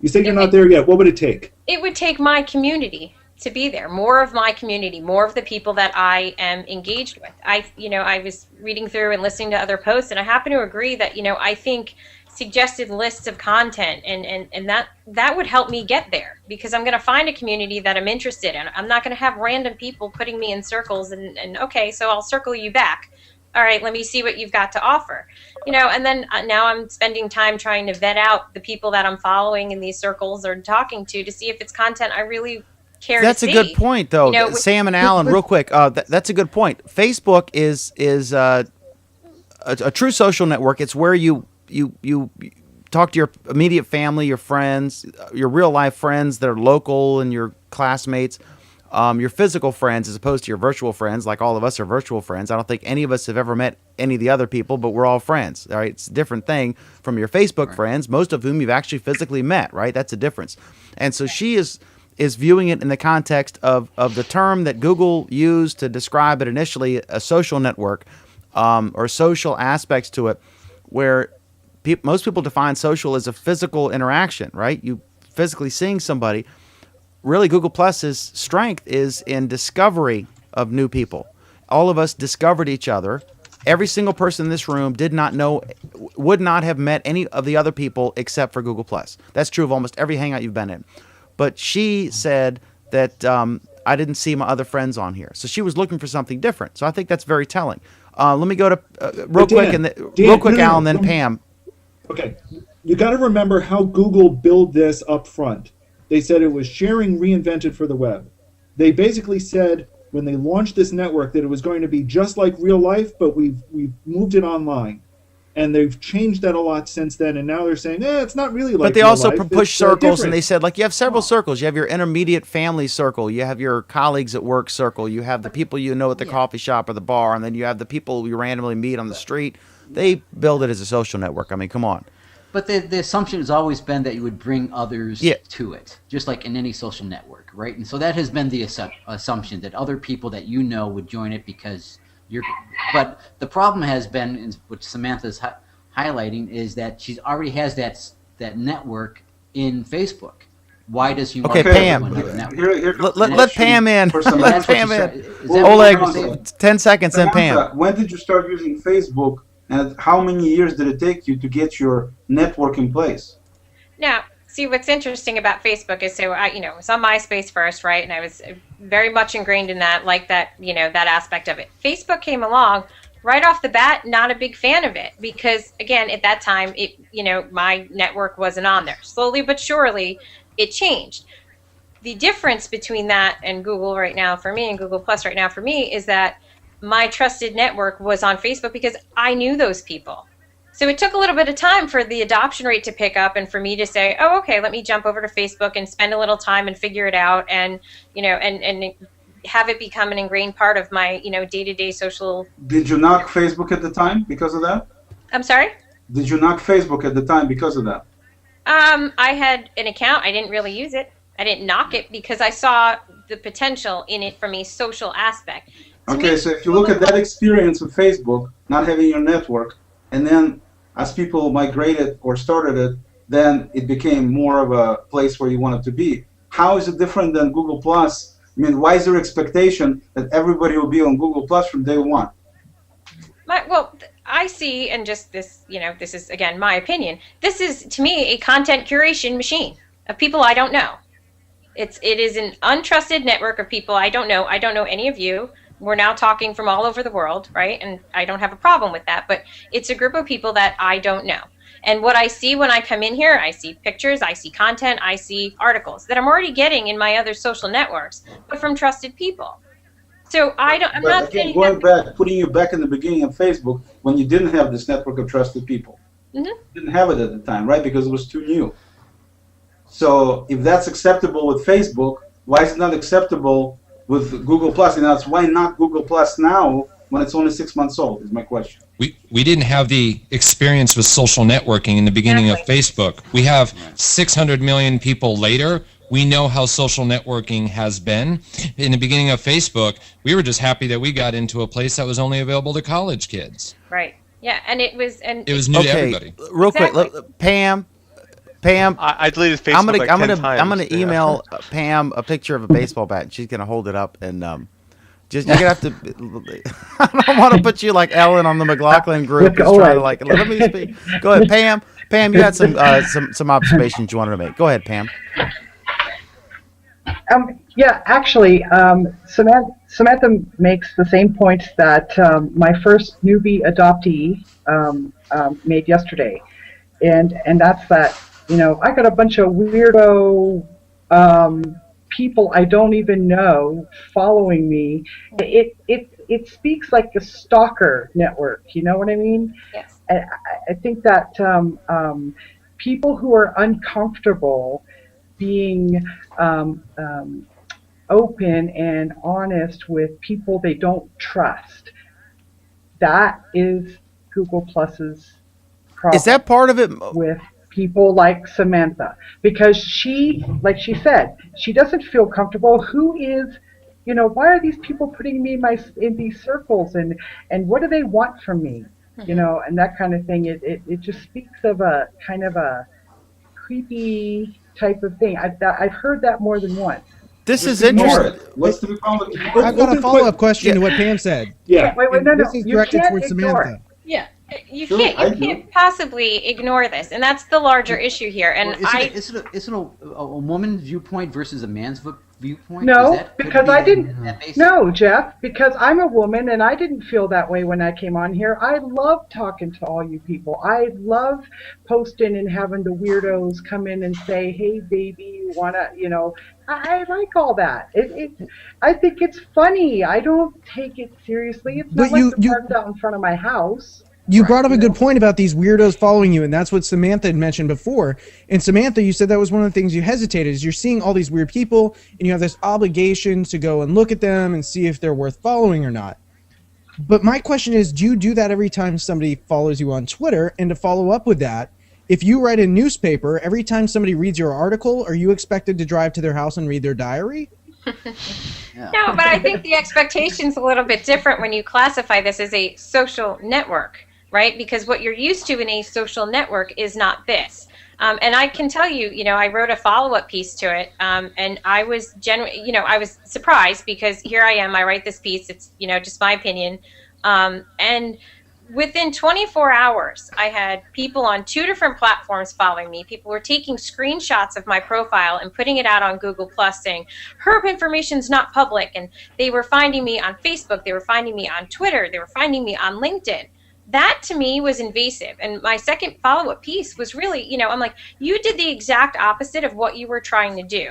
You say you're not there yet. What would it take? It would take my community to be there. More of my community, more of the people that I am engaged with. I was reading through and listening to other posts, and I happen to agree that, I think suggested lists of content and that would help me get there, because I'm going to find a community that I'm interested in. I'm not going to have random people putting me in circles and okay, so I'll circle you back. All right, let me see what you've got to offer. And then now I'm spending time trying to vet out the people that I'm following in these circles or talking to see if it's content I really care That's to a see. good point, though. Sam and Alan, real quick. That's a good point. Facebook is a true social network. It's where you talk to your immediate family, your friends, your real life friends that are local, and your classmates. Your physical friends as opposed to your virtual friends, like all of us are virtual friends. I don't think any of us have ever met any of the other people, but we're all friends. All right, it's a different thing from your Facebook friends, most of whom you've actually physically met. Right, that's a difference. And so she is viewing it in the context of the term that Google used to describe it initially, a social network, or social aspects to it, where most people define social as a physical interaction. Right, you physically seeing somebody. Really, Google Plus's strength is in discovery of new people. All of us discovered each other. Every single person in this room would not have met any of the other people except for Google Plus. That's true of almost every hangout you've been in. But she said that I didn't see my other friends on here. So she was looking for something different. So I think that's very telling. Let me go to Alan, then Pam. Okay, you got to remember how Google built this up front. They said it was sharing reinvented for the web. They basically said when they launched this network that it was going to be just like real life, but we've moved it online. And they've changed that a lot since then, and now they're saying, it's not really like But they real also life. push It's, circles, different. and they said, like, you have several circles. You have your intermediate family circle. You have your colleagues at work circle. You have the people you know at the coffee shop or the bar, and then you have the people you randomly meet on the street. They build it as a social network. I mean, come on. But the assumption has always been that you would bring others to it, just like in any social network, right? And so that has been the assumption that other people that you know would join it because you're. But the problem has been, which Samantha's highlighting, is that she already has that network in Facebook. Why does she? Okay, Pam. Let Pam in. Let Pam in. Oleg, 10 seconds, then Pam. When did you start using Facebook? And how many years did it take you to get your network in place? Now, see, what's interesting about Facebook is, so I was on MySpace first, right? And I was very much ingrained in that, like that, that aspect of it. Facebook came along right off the bat, not a big fan of it because, again, at that time, my network wasn't on there. Slowly but surely, it changed. The difference between that and Google right now for me and Google Plus right now for me is that my trusted network was on Facebook because I knew those people. So it took a little bit of time for the adoption rate to pick up and for me to say, oh, okay, let me jump over to Facebook and spend a little time and figure it out and, and have it become an ingrained part of my, day-to-day social. Did you knock Facebook at the time because of that? I'm sorry? Did you knock Facebook at the time because of that? I had an account. I didn't really use it. I didn't knock it because I saw the potential in it from a social aspect. Okay, so if you look at that experience with Facebook, not having your network, and then as people migrated or started it, then it became more of a place where you want it to be. How is it different than Google Plus? I mean, why is there expectation that everybody will be on Google Plus from day one? I see, and just this, this is, again, my opinion. This is, to me, a content curation machine of people I don't know. It is an untrusted network of people I don't know. I don't know any of you. We're now talking from all over the world, right? And I don't have a problem with that, but it's a group of people that I don't know. And what I see when I come in here, I see pictures, I see content, I see articles that I'm already getting in my other social networks, but from trusted people. So I'm not saying going back, putting you back in the beginning of Facebook when you didn't have this network of trusted people. Didn't have it at the time, right? Because it was too new. So if that's acceptable with Facebook, why is it not acceptable with Google Plus? And that's why not Google Plus now when it's only 6 months old, is my question. We didn't have the experience with social networking in the beginning of Facebook. We have 600 million people later. We know how social networking has been. In the beginning of Facebook, we were just happy that we got into a place that was only available to college kids. Right. Yeah, and it was new to everybody. Real quick, Pam, I deleted Facebook I'm gonna like 10 times. I'm gonna email Pam a picture of a baseball bat. And she's gonna hold it up and just you're gonna have to. I don't want to put you like Ellen on the McLaughlin group. Just trying to like let me speak. Go ahead, Pam. Pam, you had some observations you wanted to make. Go ahead, Pam. Yeah, actually, Samantha makes the same points that my first newbie adoptee made yesterday, and that's that. You know, I got a bunch of weirdo people I don't even know following me. It speaks like a stalker network. You know what I mean? Yes. I think that people who are uncomfortable being open and honest with people they don't trust, that is Google Plus's problem. Is that part of it? With people like Samantha, because she, like she said, she doesn't feel comfortable. Who is, you know, why are these people putting me in these circles, and what do they want from me, you know, and that kind of thing. It just speaks of a kind of a creepy type of thing. I've heard that more than once. This is interesting. What's the problem? I've got a follow-up question to what Pam said. Yeah. Wait, no. This is directed towards Samantha. Yeah. You Sure, can't possibly ignore this, and that's the larger issue here. And Well, is it a woman's viewpoint versus a man's viewpoint? No, because I didn't. that basis? No, Jeff, because I'm a woman and I didn't feel that way when I came on here. I love talking to all you people. I love posting and having the weirdos come in and say, "Hey, baby, you wanna," you know. I like all that. I think it's funny. I don't take it seriously. It's not But like the parked out in front of my house. You brought up a good point about these weirdos following you, and that's what Samantha had mentioned before. And Samantha, you said that was one of the things you hesitated, is you're seeing all these weird people, and you have this obligation to go and look at them and see if they're worth following or not. But my question is, do you do that every time somebody follows you on Twitter? And to follow up with that, if you write a newspaper, every time somebody reads your article, are you expected to drive to their house and read their diary? No, but I think the expectation's a little bit different when you classify this as a social network, right? Because what you're used to in a social network is not this. And I can tell you, you know, I wrote a follow-up piece to it, and I was I was surprised because here I am, I write this piece, it's, you know, just my opinion, and within 24 hours, I had people on 2 different platforms following me. People were taking screenshots of my profile and putting it out on Google Plus saying, her information's not public. And they were finding me on Facebook. They were finding me on Twitter. They were finding me on LinkedIn. That to me was invasive. And my second follow-up piece was really, you know, I'm like, you did the exact opposite of what you were trying to do.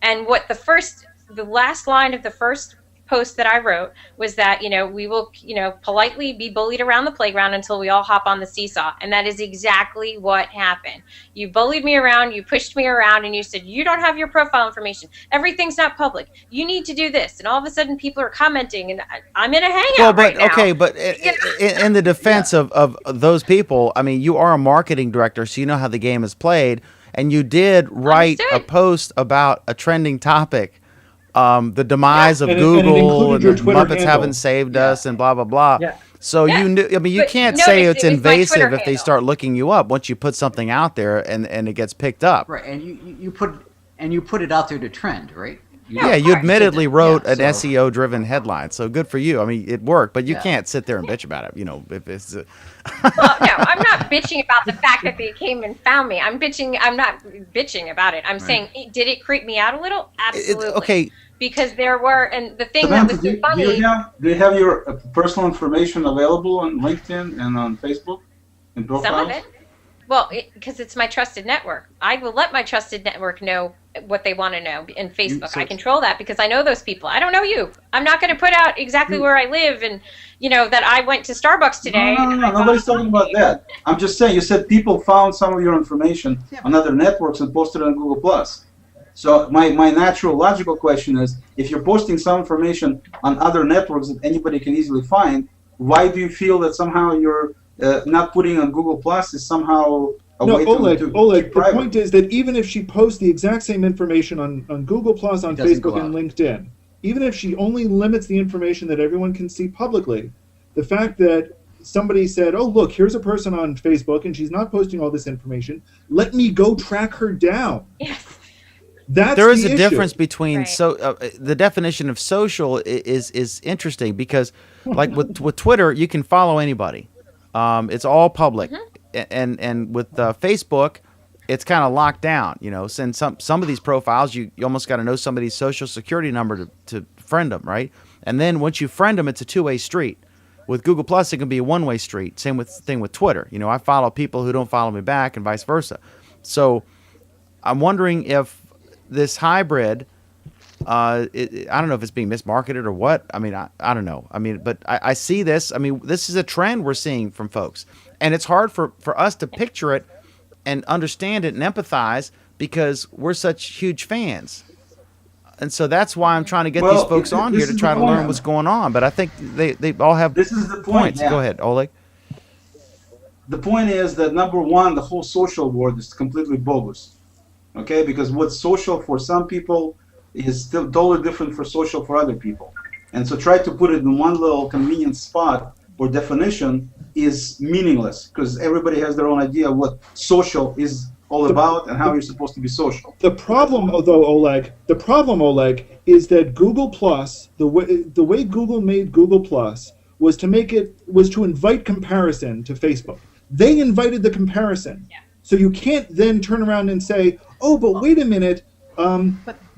And what the last line of the first post that I wrote was that, you know, we will, you know, politely be bullied around the playground until we all hop on the seesaw. And that is exactly what happened. You bullied me around, you pushed me around, and you said, you don't have your profile information. Everything's not public. You need to do this. And all of a sudden people are commenting, and I'm in a hangout right now. Okay, but in the defense of those people, I mean, you are a marketing director, so you know how the game is played. And you did write a post about a trending topic. The demise of Google and the Muppets haven't saved us and blah, blah, blah. Yeah. So you knew, I mean, you can't say it's invasive if they start looking you up once you put something out there and it gets picked up. Right, and you put it out there to trend, right? You admittedly wrote an SEO-driven headline, so good for you. I mean, it worked, but you can't sit there and bitch about it. You know, if it's. Well, no, I'm not bitching about the fact that they came and found me. I'm not bitching about it. I'm saying, did it creep me out a little? Absolutely. Okay. Because there were, and the thing Samantha, that was so funny. Do you have your personal information available on LinkedIn and on Facebook? And profiles? Some of it. Well, because it's my trusted network. I will let my trusted network know what they want to know in Facebook. So- I control that because I know those people. I don't know you. I'm not going to put out exactly where I live and, you know, that I went to Starbucks today. No, nobody's talking about that. I'm just saying, you said people found some of your information on other networks and posted it on Google+. So my natural logical question is, if you're posting some information on other networks that anybody can easily find, why do you feel that somehow you're not putting on Google+ is somehow a No, way Oleg, to Oleg, keep the private? point is that even if she posts the exact same information on Google+, on It doesn't go Facebook, and out. LinkedIn, even if she only limits the information that everyone can see publicly, the fact that somebody said, oh, look, here's a person on Facebook and she's not posting all this information, let me go track her down. Yes. That's There is the a issue. difference between Right. the definition of social is interesting because, like with Twitter, you can follow anybody. It's all public, and with Facebook, it's kind of locked down. You know, since some of these profiles, you almost got to know somebody's social security number to friend them, right? And then once you friend them, it's a two-way street. With Google Plus, it can be a one-way street. Same thing with Twitter. You know, I follow people who don't follow me back, and vice versa. So, I'm wondering if this hybrid, I don't know if it's being mismarketed or what. I mean, I don't know. I mean, but I see this. I mean, this is a trend we're seeing from folks. And it's hard for us to picture it and understand it and empathize because we're such huge fans. And so that's why I'm trying to get Well, these folks on this here to is try the to learn point. what's going on. But I think they all have This is the point. points. Yeah. Go ahead, Oleg. The point is that, number one, the whole social world is completely bogus. Okay, because what's social for some people is still totally different for social for other people. And so try to put it in one little convenient spot or definition is meaningless because everybody has their own idea of what social is all about and how you're supposed to be social. The problem, Oleg, is that Google Plus, the way Google made Google Plus was to invite comparison to Facebook. They invited the comparison. Yeah. So you can't then turn around and say, oh, but wait a minute,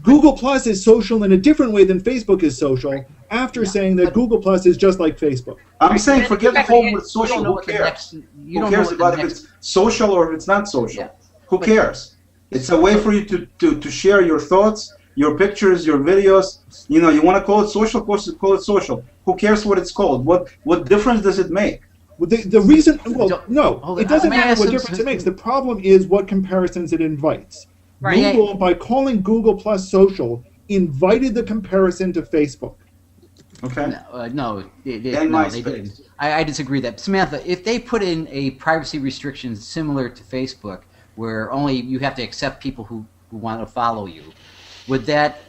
Google Plus is social in a different way than Facebook is social, after saying that Google Plus is just like Facebook. I'm saying But forget the you whole don't word know social. Who what the cares? next- you Who don't know cares what the about if next- it's social or if it's not social? Yeah. Who cares? It's a way for you to share your thoughts, your pictures, your videos. You know, you want to call it social, call it social. Who cares what it's called? What difference does it make? Well, the reason, well, no, Hold it on. doesn't May I matter ask what some- difference it makes. The problem is what comparisons it invites. Right. Google, by calling Google Plus social, invited the comparison to Facebook. Okay. No, And they MySpace. didn't. I disagree that Samantha, if they put in a privacy restriction similar to Facebook, where only you have to accept people who want to follow you, would that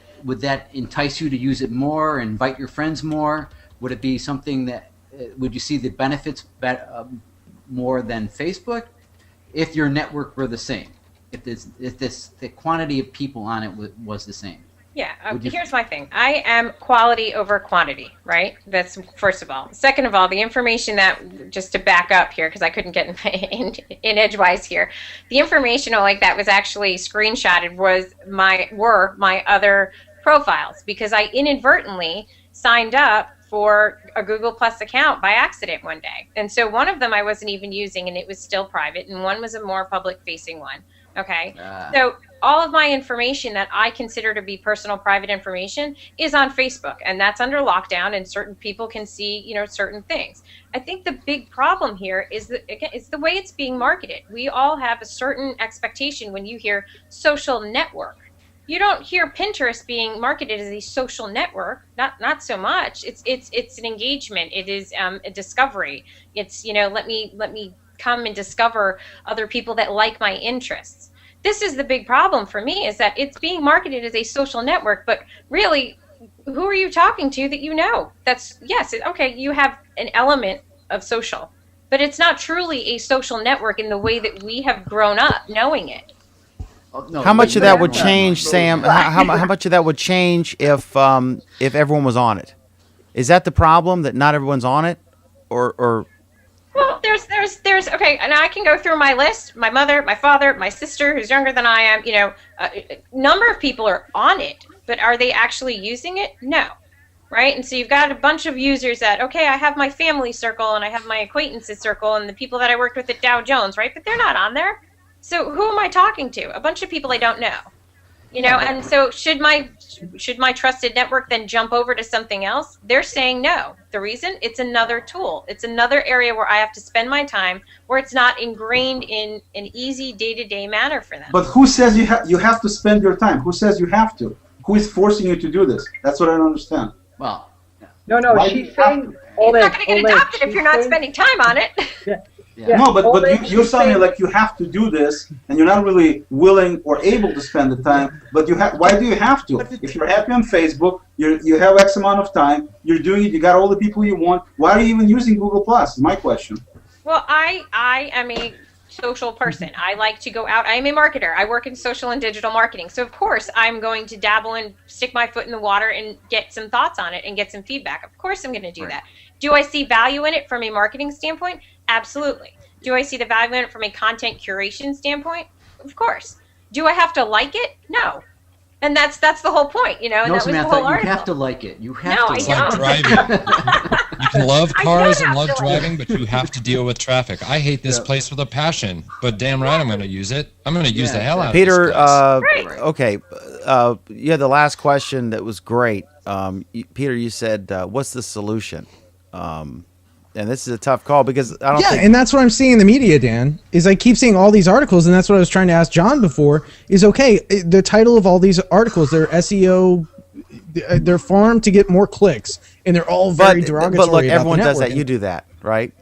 entice you to use it more, invite your friends more? Would it be something that would you see the benefits more than Facebook if your network were the same? If the quantity of people on it was the same? Yeah, Would you- here's my thing. I am quality over quantity, right? That's first of all. Second of all, the information that, just to back up here, because I couldn't get in edgewise here, the information like that was actually screenshotted were my other profiles because I inadvertently signed up for a Google Plus account by accident one day. And so one of them I wasn't even using and it was still private, and one was a more public facing one. Okay. So all of my information that I consider to be personal private information is on Facebook, and that's under lockdown, and certain people can see, you know, certain things. I think the big problem here is that, again, it's the way it's being marketed. We all have a certain expectation when you hear social network. You don't hear Pinterest being marketed as a social network. Not so much. It's an engagement. It is a discovery. It's, you know, let me come and discover other people that like my interests. This is the big problem for me, is that it's being marketed as a social network, but really, who are you talking to that you know? That's, yes, okay, you have an element of social, but it's not truly a social network in the way that we have grown up knowing it. How much of that would change, Sam? How much of that would change if everyone was on it? Is that the problem, that not everyone's on it, or? Well, there's okay, and I can go through my list. My mother, my father, my sister, who's younger than I am. You know, a number of people are on it, but are they actually using it? No, right? And so you've got a bunch of users that, okay, I have my family circle and I have my acquaintances circle and the people that I worked with at Dow Jones, right? But they're not on there. So who am I talking to? A bunch of people I don't know. You know, and so should my trusted network then jump over to something else? They're saying no. The reason? It's another tool. It's another area where I have to spend my time, where it's not ingrained in an easy day-to-day manner for them. But who says you have to spend your time? Who says you have to? Who is forcing you to do this? That's what I don't understand. Well, No, Why she's do you saying. It's not going to get adopted if you're not spending time on it. Yeah. No, but Oleg, you're she's telling me saying- like you have to do this, and you're not really willing or able to spend the time. But you have. Why do you have to? If you're happy on Facebook, you have X amount of time. You're doing it. You got all the people you want. Why are you even using Google Plus? My question. Well, I am a social person. I like to go out. I am a marketer. I work in social and digital marketing. So, of course, I'm going to dabble and stick my foot in the water and get some thoughts on it and get some feedback. Of course, I'm going to do that. Do I see value in it from a marketing standpoint? Absolutely. Do I see the value in it from a content curation standpoint? Of course. Do I have to like it? No. And that's the whole point, you know. And no, that was the Samantha, whole you article. have to like it. You have No, to I It's like like don't. driving. You can love I cars don't and have love to like driving, but you have to deal with traffic. I hate this place with a passion, but damn right I'm going to use it. I'm going to use the hell out of Peter, this place. Right. okay, you had the last question that was great. Peter, you said, "What's the solution?" And this is a tough call because I don't Yeah, think. and that's what I'm seeing in the media, Dan. Is I keep seeing all these articles, and that's what I was trying to ask John before. Is okay, the title of all these articles, they're SEO, they're formed to get more clicks, and they're all very derogatory. But look, about the everyone does that. networking. You do that, right?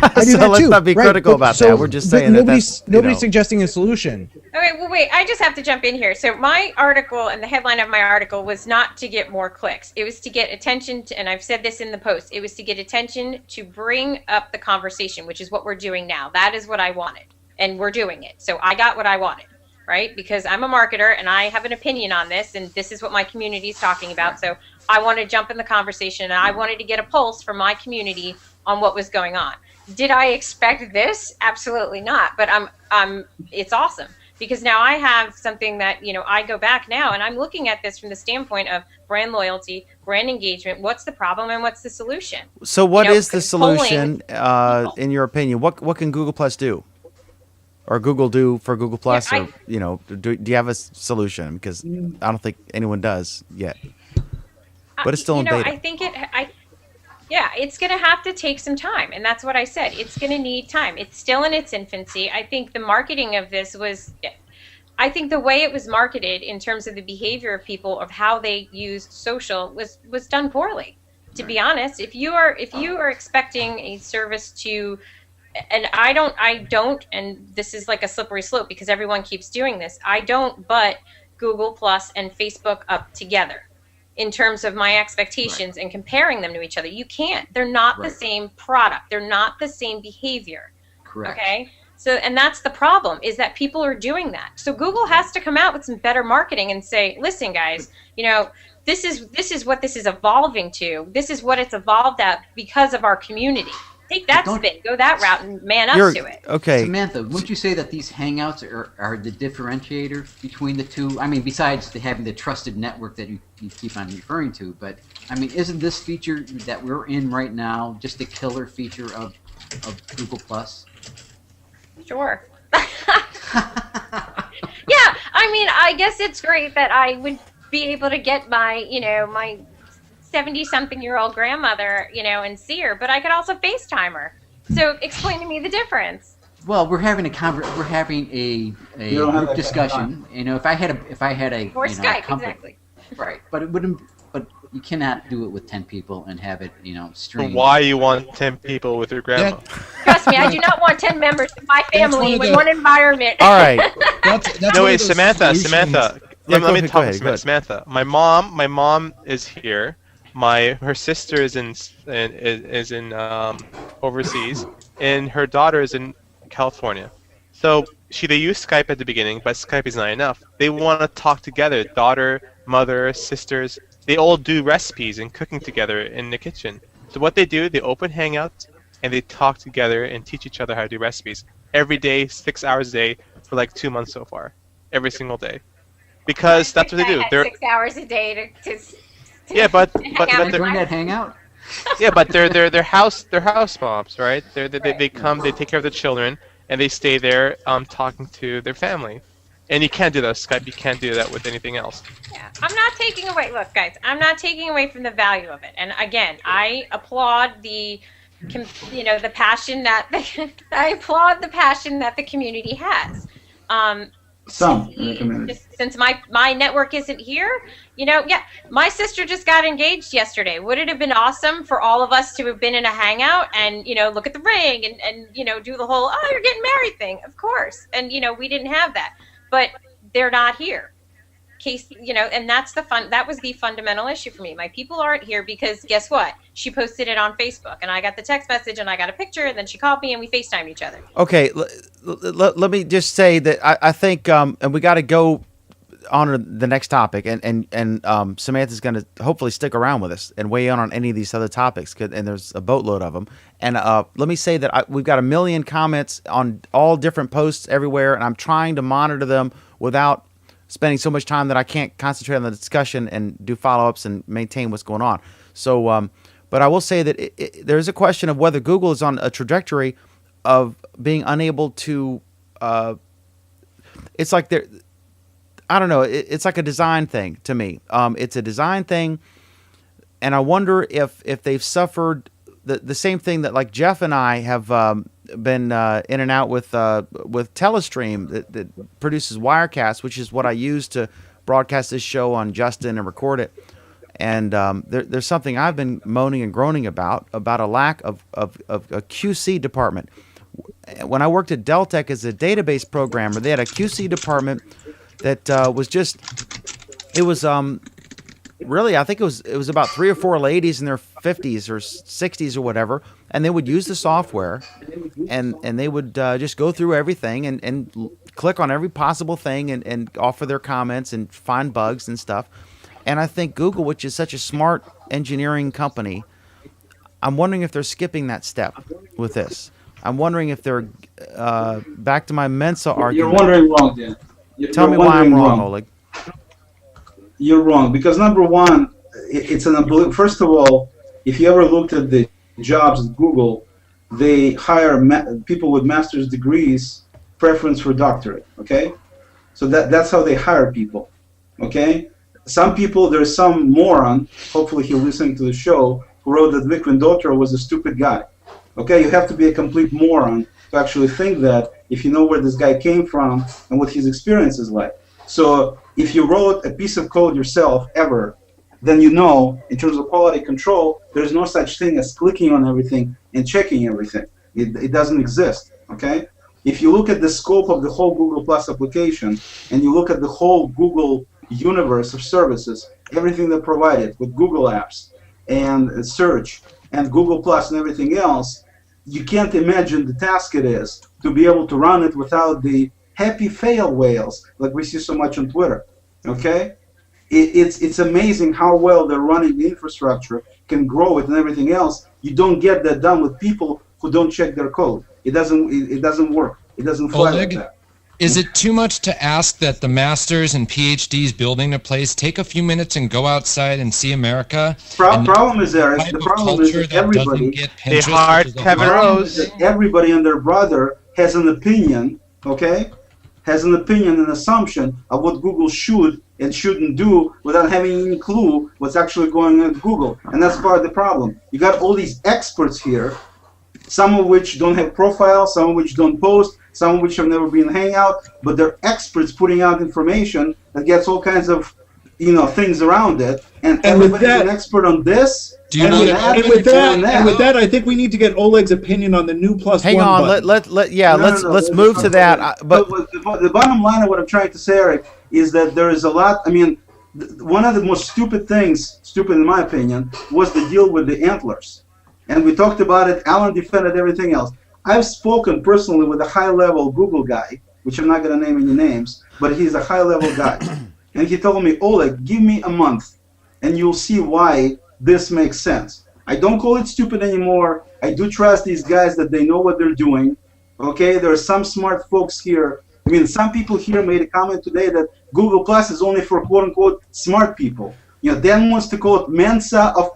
I do So that let's too, not be right, critical but about so- that. We're just but saying that nobody's that's, nobody's suggesting a solution. Okay, well, wait, I just have to jump in here. So my article and the headline of my article was not to get more clicks. It was to get attention, and I've said this in the post, it was to get attention to bring up the conversation, which is what we're doing now. That is what I wanted, and we're doing it. So I got what I wanted, right? Because I'm a marketer, and I have an opinion on this, and this is what my community is talking about. So I want to jump in the conversation, and I wanted to get a pulse from my community on what was going on. Did I expect this? Absolutely not. But it's awesome because now I have something that, you know, I go back now and I'm looking at this from the standpoint of brand loyalty, brand engagement. What's the problem and what's the solution? So what You know, is the solution, in your opinion? What can Google Plus do, or Google do for Google Plus, Yeah, or you know, do you have a solution? Because I don't think anyone does yet. But it's still in beta. I think it's going to have to take some time. And that's what I said. It's going to need time. It's still in its infancy. I think the marketing of this I think the way it was marketed in terms of the behavior of people, of how they use social, was done poorly. To be honest, if you are expecting a service to, and I don't, and this is like a slippery slope because everyone keeps doing this. I don't but Google Plus and Facebook up together in terms of my expectations and comparing them to each other. You can't. They're not the same product. They're not the same behavior. Correct. Okay? So, and that's the problem, is that people are doing that. So Google has to come out with some better marketing and say, listen, guys, you know, this is what this is evolving to. This is what it's evolved at because of our community. Take that spin, go that route, and man up to it. Okay. Samantha, wouldn't you say that these Hangouts are the differentiator between the two? I mean, besides having the trusted network that you keep on referring to, but I mean, isn't this feature that we're in right now just a killer feature of Google Plus? Sure. Yeah, I mean, I guess it's great that I would be able to get my 70-something-year-old grandmother, you know, and see her, but I could also FaceTime her. So explain to me the difference. Well, we're having a group discussion. You know, if I had a Or you know, Skype, company, exactly. right? But it wouldn't. But you cannot do it with 10 people and have it, you know, So streamed. why you want 10 people with your grandma? Trust me, I do not want 10 members of my family one of in the- one environment. All right. That's No, one of wait, those Samantha. solutions- Yeah, Let me go talk ahead, to go ahead. Samantha. My mom is here. Her sister is in overseas, and her daughter is in California. So they use Skype at the beginning, but Skype is not enough. They want to talk together. Daughter, mother, sisters. They all do recipes and cooking together in the kitchen. So what they do, they open Hangouts and they talk together and teach each other how to do recipes every day, 6 hours a day for like 2 months so far, every single day, because that's what they do. I had 6 hours a day to Yeah, but hang out Can I with join my- that Hangout? yeah, but they're house moms, right? They come, they take care of the children, and they stay there talking to their family. And you can't do that with Skype. You can't do that with anything else. Yeah, I'm not taking away. Look, guys, I'm not taking away from the value of it. And again, I applaud the passion that the community has. Some in the community. Since my network isn't here, my sister just got engaged yesterday. Would it have been awesome for all of us to have been in a hangout and look at the ring and do the whole you're getting married thing? Of course. And we didn't have that, but they're not here. And that was the fundamental issue for me. My people aren't here because guess what? She posted it on Facebook and I got the text message and I got a picture and then she called me and we FaceTimed each other. Okay, let me just say that I think, and we got to go on to the next topic, and Samantha's going to hopefully stick around with us and weigh in on any of these other topics, and there's a boatload of them. And let me say that we've got 1 million comments on all different posts everywhere, and I'm trying to monitor them without spending so much time that I can't concentrate on the discussion and do follow-ups and maintain what's going on. So, but I will say that there's a question of whether Google is on a trajectory of being unable to. It's like I don't know. It's like a design thing to me. It's a design thing, and I wonder if they've suffered the same thing that like Jeff and I have been in and out with Telestream that produces Wirecast, which is what I use to broadcast this show on Justin and record it. And there's something I've been moaning and groaning about a lack of a QC department. When I worked at Deltek as a database programmer, they had a QC department that was just, it was really, I think it was about 3 or 4 ladies in their 50s or 60s or whatever, and they would use the software, and they would just go through everything and click on every possible thing and offer their comments and find bugs and stuff. And I think Google, which is such a smart engineering company, I'm wondering if they're skipping that step with this. I'm wondering if they're back to my Mensa argument. You're wondering wrong, Dan. Tell me why I'm wrong, Oleg. You're wrong because number one, it's an ability. First of all, if you ever looked at the jobs at Google, they hire people with master's degrees, preference for doctorate. Okay, so that's how they hire people. Okay, some people, there's some moron. Hopefully, he's listening to the show who wrote that Vic Vendotra was a stupid guy. Okay, you have to be a complete moron to actually think that if you know where this guy came from and what his experience is like. So if you wrote a piece of code yourself ever, then you know, in terms of quality control, there's no such thing as clicking on everything and checking everything. It doesn't exist, okay? If you look at the scope of the whole Google Plus application and you look at the whole Google universe of services, everything they provided with Google Apps and search and Google Plus and everything else, you can't imagine the task it is to be able to run it without the happy fail whales like we see so much on Twitter. Okay, it's amazing how well they're running the infrastructure, can grow it and everything else. You don't get that done with people who don't check their code. It doesn't work. It doesn't fly like that. Is it too much to ask that the masters and PhDs building a place take a few minutes and go outside and see America? Problem is, Eric, the problem is that everybody and their brother has an opinion, okay? Has an opinion, an assumption of what Google should and shouldn't do without having any clue what's actually going on at Google. And that's part of the problem. You got all these experts here, some of which don't have profiles, some of which don't post, some of which have never been in Hangout, but they're experts putting out information that gets all kinds of, things around it. And everybody's an expert on this. With that, I think we need to get Oleg's opinion on the new +1 Hang on, button. let's move to that. But the bottom line of what I'm trying to say, Eric, is that there is a lot. I mean, one of the most stupid in my opinion, was the deal with the antlers. And we talked about it. Alan defended everything else. I've spoken personally with a high-level Google guy, which I'm not going to name any names, but he's a high-level guy. And he told me, Oleg, give me a month, and you'll see why this makes sense. I don't call it stupid anymore. I do trust these guys that they know what they're doing. Okay, there are some smart folks here. I mean, some people here made a comment today that Google Plus is only for quote-unquote smart people. Dan wants to call it Mensa of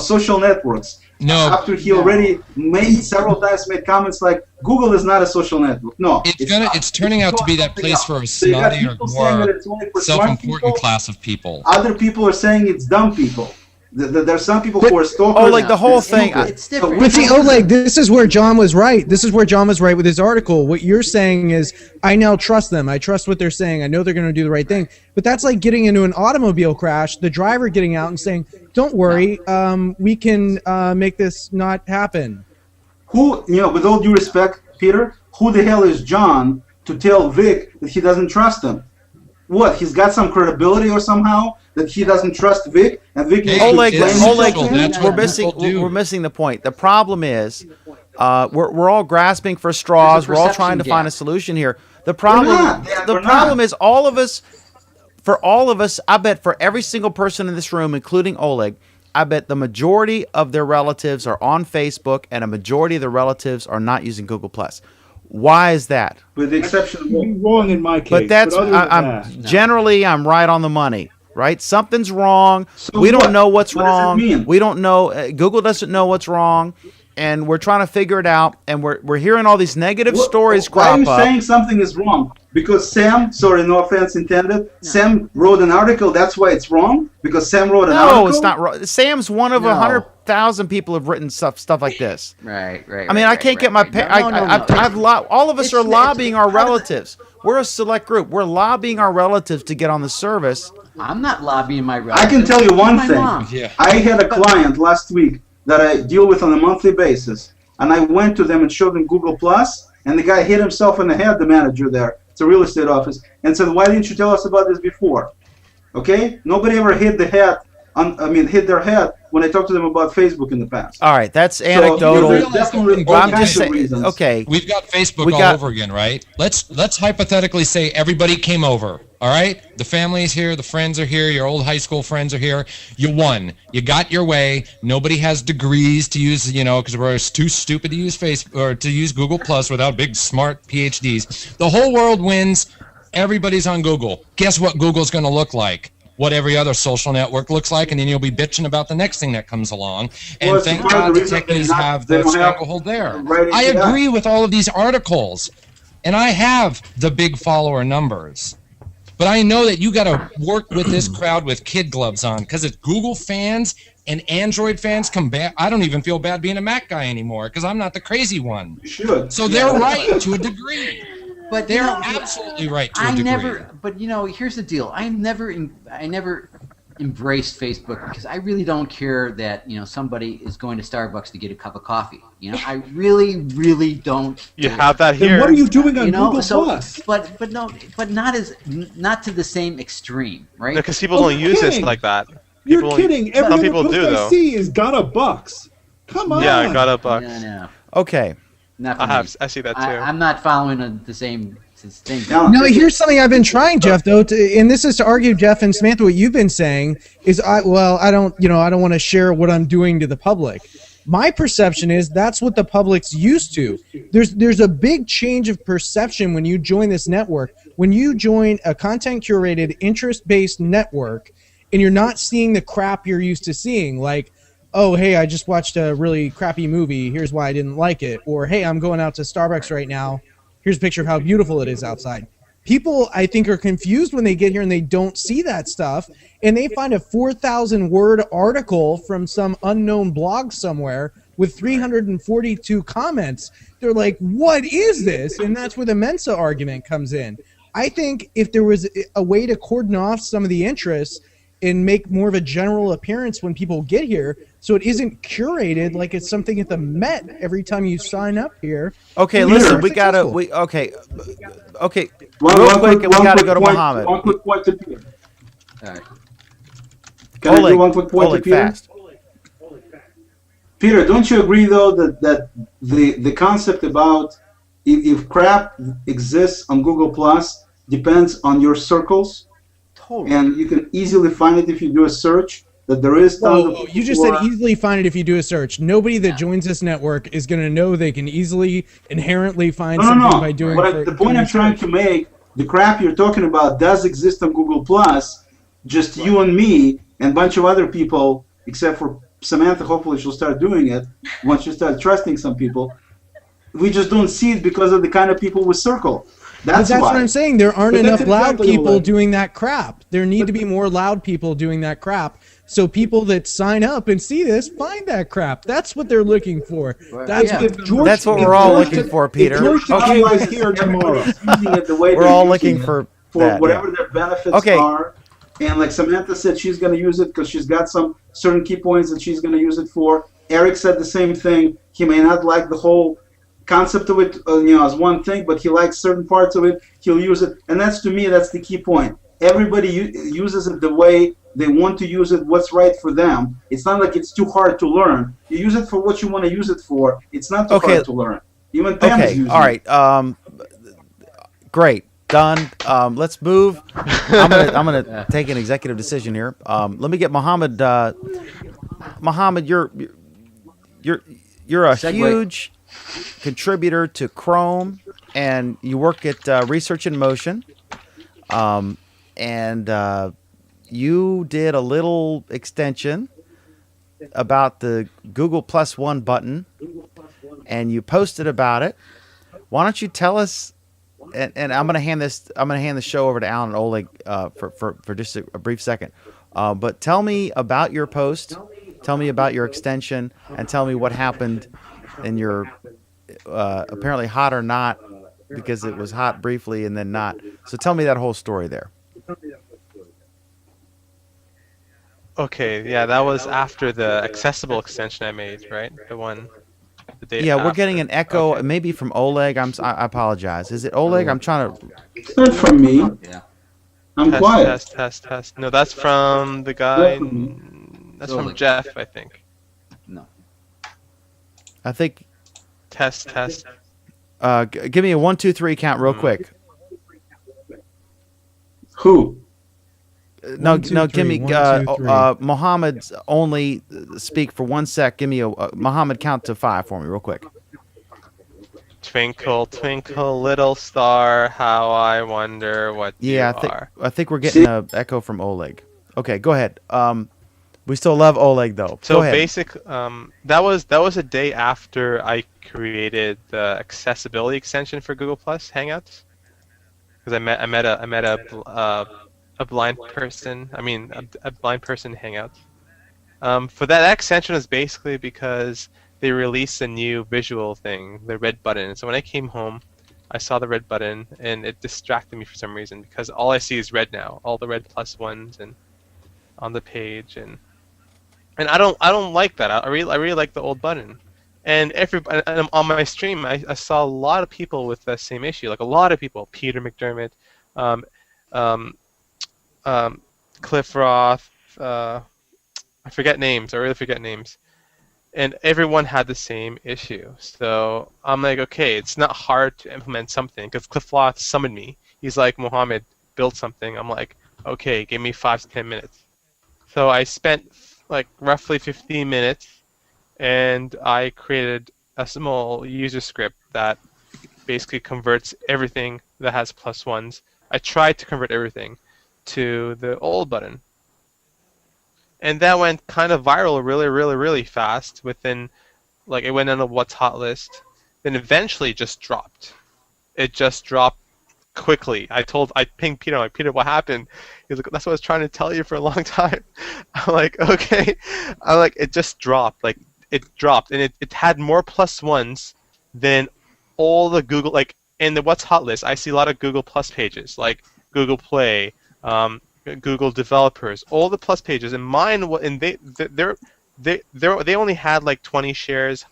social networks. No. After he already made several times made comments like Google is not a social network. No, It's turning out to be that place for a So you got snotty or people saying that more it's only for smart self-important people. class of people. Other people are saying it's dumb people. There are some people who are stalkers. Oh, like the whole thing. It's different. But see, Oleg, this is where John was right. This is where John was right with his article. What you're saying is, I now trust them. I trust what they're saying. I know they're going to do the right thing. But that's like getting into an automobile crash, the driver getting out and saying, don't worry, we can make this not happen. Who, with all due respect, Peter, who the hell is John to tell Vic that he doesn't trust him? What, he's got some credibility or somehow that he doesn't trust Vic, and Vic needs to Oleg, explain himself to him? we're missing the point. The problem is, we're all grasping for straws. We're all trying to find a solution here. The problem is all of us. For all of us, I bet for every single person in this room, including Oleg, I bet the majority of their relatives are on Facebook, and a majority of their relatives are not using Google+. Why is that? With the exception of You'd be wrong in my case. But that's other than I'm that, generally I'm right on the money, right? Something's wrong. So we don't what? know what's What does it wrong. mean? We don't know. Google doesn't know what's wrong, and we're trying to figure it out. And we're hearing all these negative stories Why are crop you up. saying something is wrong? Because Sam, sorry, no offense intended, Sam wrote an article, that's why it's wrong? Because Sam wrote an article? No, it's not wrong. Sam's one of No. 100,000 people who've written stuff like this. Right. I mean, I can't get my. All of us are lobbying our relatives. We're a select group. We're lobbying our relatives to get on the service. I'm not lobbying my relatives. I can tell you one My thing. mom. Yeah. I had a client last week that I deal with on a monthly basis, and I went to them and showed them Google+, and the guy hit himself in the head, the manager there, it's a real estate office, and said, why didn't you tell us about this before? Okay? Nobody ever hit their head when I talked to them about Facebook in the past. All right, that's anecdotal. there's definitely all I'm kinds just of saying. reasons. Okay, We've got Facebook We all got- over again, right? Let's hypothetically say everybody came over. All right, the family's here, the friends are here, your old high school friends are here. You won. You got your way. Nobody has degrees to use, because we're too stupid to use Facebook or to use Google Plus without big smart PhDs. The whole world wins. Everybody's on Google. Guess what Google's going to look like? What every other social network looks like, and then you'll be bitching about the next thing that comes along. And Well, it's thank part of God the the reason techies they're not- have they the don't have stranglehold there. right I into that. agree with all of these articles, and I have the big follower numbers. But I know that you got to work with this crowd with kid gloves on, because it's Google fans and Android fans come back. I don't even feel bad being a Mac guy anymore, because I'm not the crazy one. You should. So they're right to a degree. But They're absolutely right to a degree. But here's the deal. I never embraced Facebook because I really don't care that somebody is going to Starbucks to get a cup of coffee. I really, really don't. You care. have that then here. what are you doing on You know, Google so Plus? but not to the same extreme, right? Because people Oh, don't use this kidding. like that. You're People- kidding. Every Some other people post do I though. see is got a bucks. Come on. Yeah, I got a buck. No, okay. not for I me. see that too. I'm not following the same thing. No, here's something I've been trying, Jeff. Though, and this is to argue, Jeff and Samantha, what you've been saying is, I don't want to share what I'm doing to the public. My perception is that's what the public's used to. There's a big change of perception when you join this network. When you join a content curated, interest-based network, and you're not seeing the crap you're used to seeing, like, oh, hey, I just watched a really crappy movie. Here's why I didn't like it. Or, hey, I'm going out to Starbucks right now. Here's a picture of how beautiful it is outside. People, I think, are confused when they get here and they don't see that stuff, and they find a 4,000-word article from some unknown blog somewhere with 342 comments. They're like, what is this? And that's where the Mensa argument comes in. I think if there was a way to cordon off some of the interests and make more of a general appearance when people get here, so it isn't curated like it's something at the Met every time you sign up here. Okay, Peter. listen, we gotta. Okay. Real quick, we gotta go to Muhammad. One quick point to Peter. All right. Can I do Oleg, one quick point to Oleg, Peter? fast. Peter, don't you agree though that the concept about if crap exists on Google Plus depends on your circles, Totally. and you can easily find it if you do a search. That there is tons of Whoa, you just people said who are- easily find it if you do a search. Nobody that joins this network is going to know they can easily, inherently find something by doing The point I'm trying to make, the crap you're talking about does exist on Google Plus. Just you and me and a bunch of other people, except for Samantha, hopefully she'll start doing it once you start trusting some people. We just don't see it because of the kind of people we circle. That's But that's why. what I'm saying. There aren't But that's enough loud exactly people what- doing that crap. There need to be more loud people doing that crap. So people that sign up and see this find that crap. That's what they're looking for. That's Yeah. what If George, That's what if we're all George looking Ta- for, if Peter. George Okay. Takei was here tomorrow. Everybody's using it the way We're they're all using looking it for for that, whatever yeah. their benefits Okay. are. And like Samantha said, she's going to use it because she's got some certain key points that she's going to use it for. Eric said the same thing. He may not like the whole concept of it, as one thing, but he likes certain parts of it. He'll use it, and that's to me, that's the key point. Everybody uses it the way they want to use it. What's right for them. It's not like it's too hard to learn. You use it for what you want to use it for. It's not too Okay. hard to learn. Even Pam's Okay, using all right. Great, done. Let's move. I'm gonna take an executive decision here. Let me get Mohammed. Mohammed, you're a Segue. huge contributor to Chrome, and you work at Research in Motion. And you did a little extension about the Google +1 button, and you posted about it. Why don't you tell us? And I'm gonna hand the show over to Alan and Oleg for just a brief second. But tell me about your post. Tell me about your extension, and tell me what happened in your apparently hot or not, because it was hot briefly and then not. So tell me that whole story there. Okay, yeah, that was after the accessible extension I made, right? The day Yeah, we're after. getting an echo, Okay. maybe from Oleg. I apologize. Is it Oleg? I'm trying to. It's not from me. Yeah. I'm Test, quiet. test. No, that's from the guy. That's from Oleg. Jeff, I think. No. I think. Test. Give me a 1, 2, 3 count real quick. Who? No, One, two, no. three. Give me 1, 2, 3. Mohammed's only speak for 1 sec. Give me a Mohammed count to 5 for me real quick. Twinkle, twinkle, little star, how I wonder what Yeah, you are. I think we're getting a echo from Oleg. Okay, go ahead. We still love Oleg though. So go ahead. that was a day after I created the accessibility extension for Google Plus Hangouts, because I met a blind person. I mean, a blind person Hangouts. For that extension is basically because they released a new visual thing, the red button. So when I came home, I saw the red button, and it distracted me for some reason, because all I see is red now, all the red +1s and on the page, and I don't like that. I really like the old button. And on my stream, I saw a lot of people with the same issue, like a lot of people. Peter McDermott, Cliff Roth, I forget names. I really forget names. And everyone had the same issue. So I'm like, okay, it's not hard to implement something, because Cliff Roth summoned me. He's like, Mohammed, build something. I'm like, okay, give me 5 to 10 minutes. So I spent like roughly 15 minutes, and I created a small user script that basically converts everything that has +1s. I tried to convert everything to the old button. And that went kind of viral really fast. Within, like, it went on a What's Hot list. Then eventually it just dropped. It just dropped quickly. I pinged Peter. I'm like, Peter, what happened? He's like, that's what I was trying to tell you for a long time. I'm like, okay. I'm like, it just dropped. Like, it dropped, and it had more +1s than all the Google, like, in the What's Hot list. I see a lot of Google Plus pages, like Google Play, Google Developers, all the Plus pages, and mine. And they only had like 20 shares,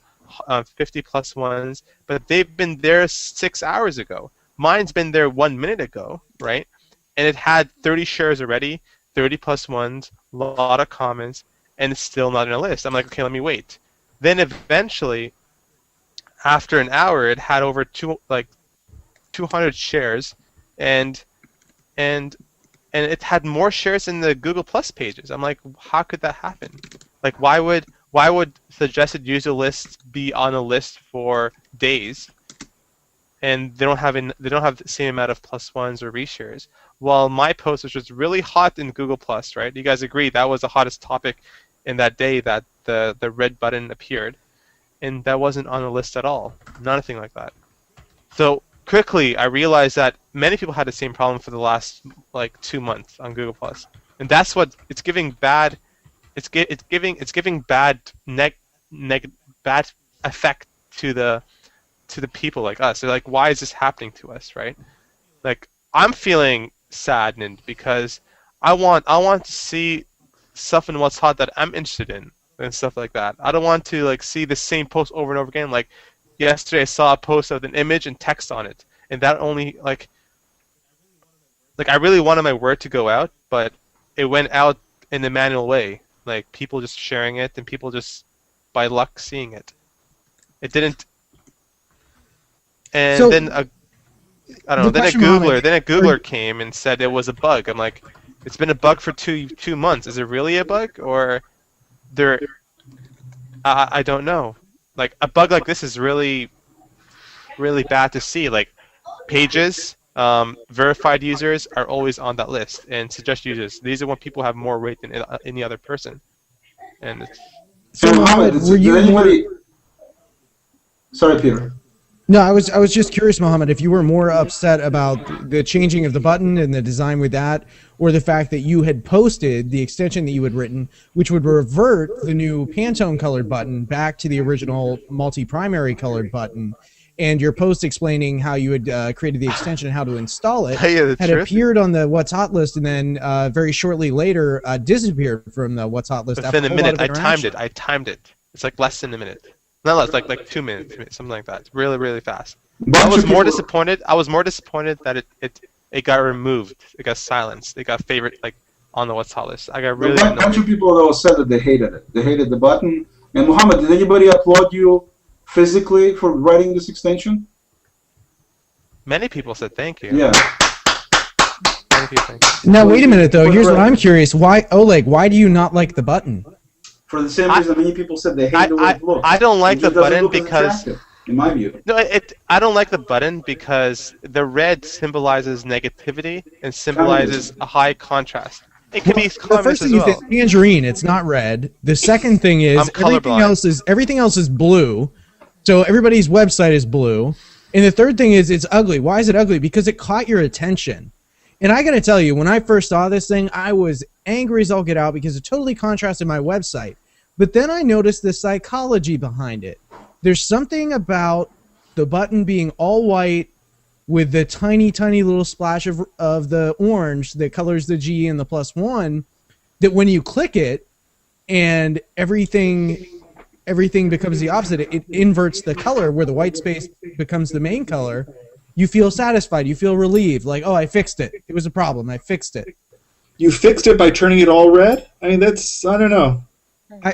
50 +1s, but they've been there 6 hours ago. Mine's been there 1 minute ago, right? And it had 30 shares already, 30 +1s, a lot of comments, and it's still not in a list. I'm like, okay, let me wait. Then eventually, after an hour, it had over 200 shares, and it had more shares in the Google Plus pages. I'm like, how could that happen? Like, why would suggested user lists be on a list for days, and they don't have the same amount of +1s or reshares? While my post, which was really hot in Google Plus, right? You guys agree that was the hottest topic in that day, that the red button appeared, and that wasn't on the list at all. Nothing like that. So quickly, I realized that many people had the same problem for the last like 2 months on Google Plus, and that's what it's giving bad. It's giving bad bad effect to the people like us. They're like, why is this happening to us, right? Like, I'm feeling saddened because I want to see stuff in What's Hot that I'm interested in and stuff like that. I don't want to like see the same post over and over again. Like yesterday, I saw a post with an image and text on it, and that only like I really wanted my word to go out, but it went out in a manual way. Like people just sharing it and people just by luck seeing it. It didn't. And So, then I don't know. the Then a question, Googler, Mohammed, came and said it was a bug. I'm like, it's been a bug for two months. Is it really a bug, or there? I don't know. Like a bug like this is really, really bad to see. Like pages, verified users are always on that list, and suggest users. These are when people have more rate than any other person. And it's, So, Mohammed, were you? anybody? Sorry, Peter. No, I was just curious, Mohammed, if you were more upset about the changing of the button and the design with that, or the fact that you had posted the extension that you had written, which would revert the new Pantone colored button back to the original multi-primary colored button, and your post explaining how you had created the extension and how to install it Yeah, had appeared on the What's Hot list, and then very shortly later disappeared from the What's Hot list. within a after whole lot minute, of I interaction. timed it. It's like less than a minute. Not less, like 2 minutes, something like that. It's really, really fast. I was more disappointed. I was more disappointed that it got removed. It got silenced. It got favorite like on the What's Hot list. I got really A annoyed. bunch of people though said that they hated it. They hated the button. And Mohammed, did anybody applaud you physically for writing this extension? Many people said thank you. Yeah. Many people thank you. Now, wait a minute, though. Here's what I'm curious. Why, Oleg, why do you not like the button? For the same reason many people said they hate the way it looks. I don't like It the just doesn't button look as because attractive, in my view. no, I don't like the button because the red symbolizes negativity and symbolizes a high contrast. It could be The colorless first as thing is well. it's tangerine. It's not red. The second thing is I'm colorblind. everything else is blue. So everybody's website is blue. And the third thing is it's ugly. Why is it ugly? Because it caught your attention. And I got to tell you, when I first saw this thing, I was angry as all get out because it totally contrasted my website. But then I noticed the psychology behind it. There's something about the button being all white with the tiny, tiny little splash of the orange that colors the G and the +1, that when you click it and everything becomes the opposite, it inverts the color where the white space becomes the main color. You feel satisfied. You feel relieved. Like, oh, I fixed it. It was a problem. I fixed it. You fixed it by turning it all red? I mean, that's, I don't know.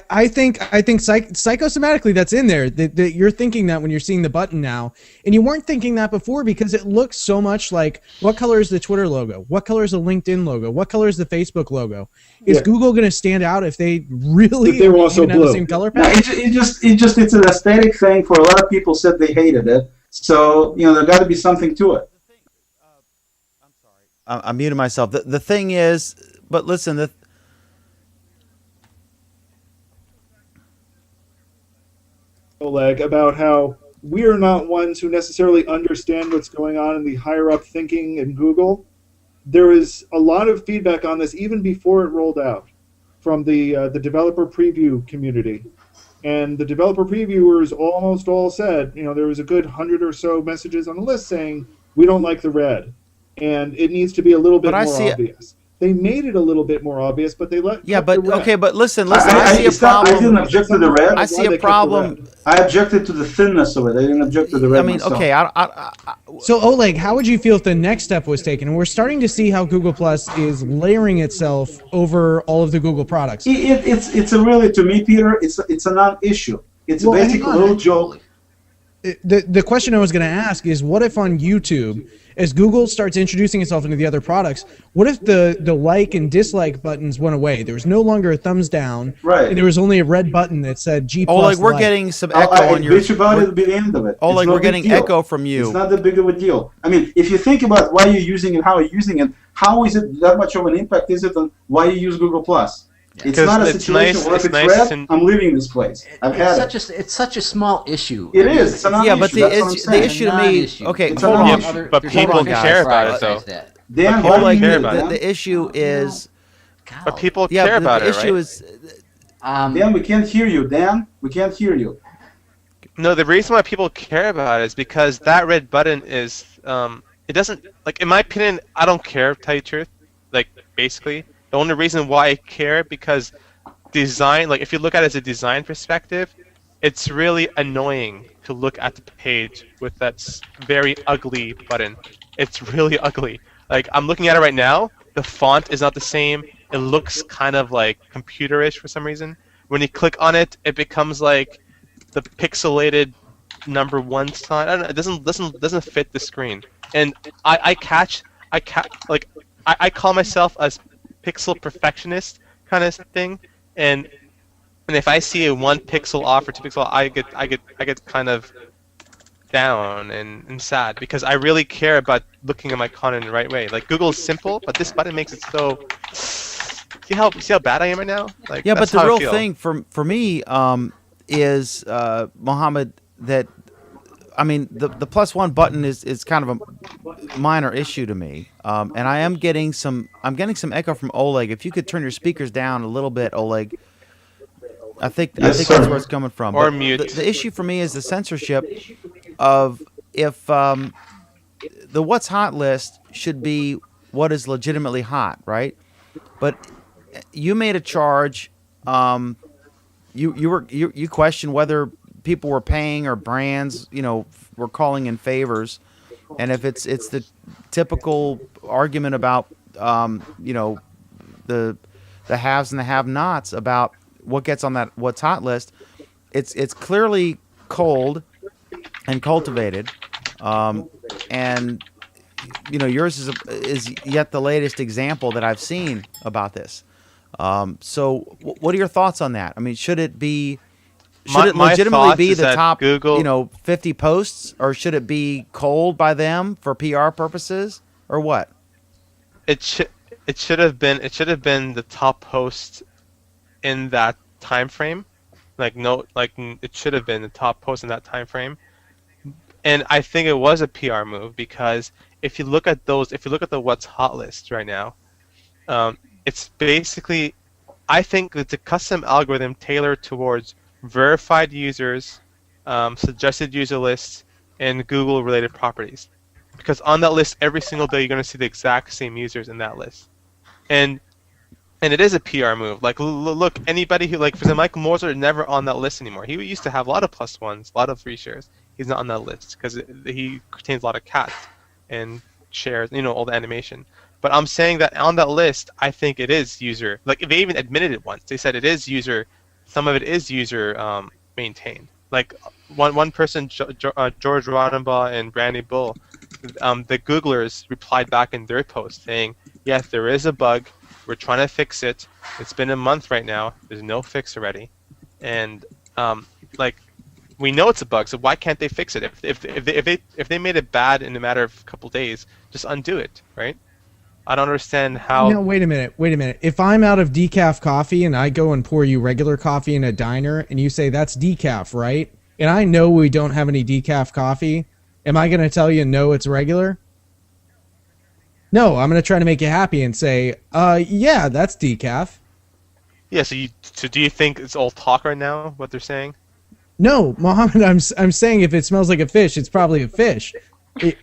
I think psychosomatically that's in there. That you're thinking that when you're seeing the button now, and you weren't thinking that before because it looks so much like, what color is the Twitter logo? What color is the LinkedIn logo? What color is the Facebook logo? Is Yeah. Google going to stand out if they really If they were also even have the blue. same color No, palette? it's an aesthetic thing. For a lot of people said they hated it. So, there got to be something to it. I muted myself. The thing is, but listen, Oleg, about how we're not ones who necessarily understand what's going on in the higher up thinking in Google. There is a lot of feedback on this even before it rolled out from the developer preview community. And the developer previewers almost all said, there was a good 100 or so messages on the list saying, we don't like the red. And it needs to be a little bit But I more see it- obvious. They made it a little bit more obvious, but they let yeah, kept the but red. okay, but listen. I I see a it's not- I didn't problem. object to the red. I see Why they a kept the problem. red. I objected to the thinness of it. I didn't object to the red I mean, myself. okay, So Oleg, how would you feel if the next step was taken? And we're starting to see how Google Plus is layering itself over all of the Google products. It's a really, to me, Peter, it's a non-issue. It's Well, a hang basic on. little joke. The question I was going to ask is, what if on YouTube, as Google starts introducing itself into the other products, what if the like and dislike buttons went away? There was no longer a thumbs down, Right. and there was only a red button that said G+. Oleg, we're like. getting some I echo on your. bitch about it at the end of it. Oleg, It's no we're big getting deal. echo from you. It's not that big of a deal. I mean, if you think about why you're using it, how you're using it, how is it that much of an impact is it on why you use Google Plus? It's not a It's situation nice- where it's if it's nice red, and- I'm leaving this place. I've had it. It's such a small issue. It is. It's a non-issue. Yeah, but the, That's what I'm the saying. issue to me. Non-issue. Okay, It's hold a on. non-issue. But Hold people on, guys. care about it, Right, though. says that. Dan, People what do Oleg, you care mean, about Dan? the issue is. But people Yeah, care about the it, issue right? is. Dan, we can't hear you. Dan, we can't hear you. No, the reason why people care about it is because that red button is, it doesn't, like, in my opinion, I don't care, to tell you the truth. Like, basically. The only reason why I care, because design, like, if you look at it as a design perspective, it's really annoying to look at the page with that very ugly button. It's really ugly. Like, I'm looking at it right now, the font is not the same. It looks kind of like computerish for some reason. When you click on it, it becomes like the pixelated number 1 sign. I don't know, it doesn't fit the screen. And I call myself a pixel perfectionist kind of thing, and if I see a 1 pixel off or 2 pixel, I get kind of down and sad, because I really care about looking at my content in the right way. Like, Google's simple, but this button makes it so. See how bad I am right now? Like, Yeah, but that's the how I real feel. thing for me is Mohammed, that I mean the +1 button is kind of a minor issue to me, and I'm getting some echo from Oleg. If you could turn your speakers down a little bit, Oleg. I think that's where it's coming from. Or But mute. The issue for me is the censorship of if the what's hot list should be what is legitimately hot, right? But you made a charge. You questioned whether people were paying or brands, were calling in favors, and if it's the typical argument about the haves and the have-nots about what gets on that what's hot list. It's clearly cold and cultivated, and yours is yet the latest example that I've seen about this. So what are your thoughts on that? I mean, should it My legitimately thoughts be is the that top Google- 50 posts, or should it be cold by them for PR purposes, or what? It should have been the top post in that time frame. It should have been the top post in that time frame. And I think it was a PR move, because if you look at the what's hot list right now, it's basically, I think it's a custom algorithm tailored towards verified users, suggested user lists, and Google related properties. Because on that list, every single day, you're going to see the exact same users in that list. And it is a PR move. Like, look, anybody who, like, for example, Michael Moser is never on that list anymore. He used to have a lot of +1s, a lot of free shares. He's not on that list because he contains a lot of cats and shares, all the animation. But I'm saying that on that list, I think it is user. Like, they even admitted it once. They said it is user. Some of it is user maintained. Like, one person, George Rodenbaugh and Brandy Bull, the Googlers replied back in their post saying, yes, there is a bug. We're trying to fix it. It's been a month right now. There's no fix already, and we know it's a bug. So why can't they fix it? If they made it bad in a matter of a couple days, just undo it, right? I don't understand how. No, wait a minute. If I'm out of decaf coffee and I go and pour you regular coffee in a diner and you say that's decaf, right? And I know we don't have any decaf coffee, am I going to tell you no, it's regular? No, I'm going to try to make you happy and say, yeah, that's decaf. Yeah. So do you think it's all talk right now? What they're saying? No, Mohammed, I'm saying if it smells like a fish, it's probably a fish.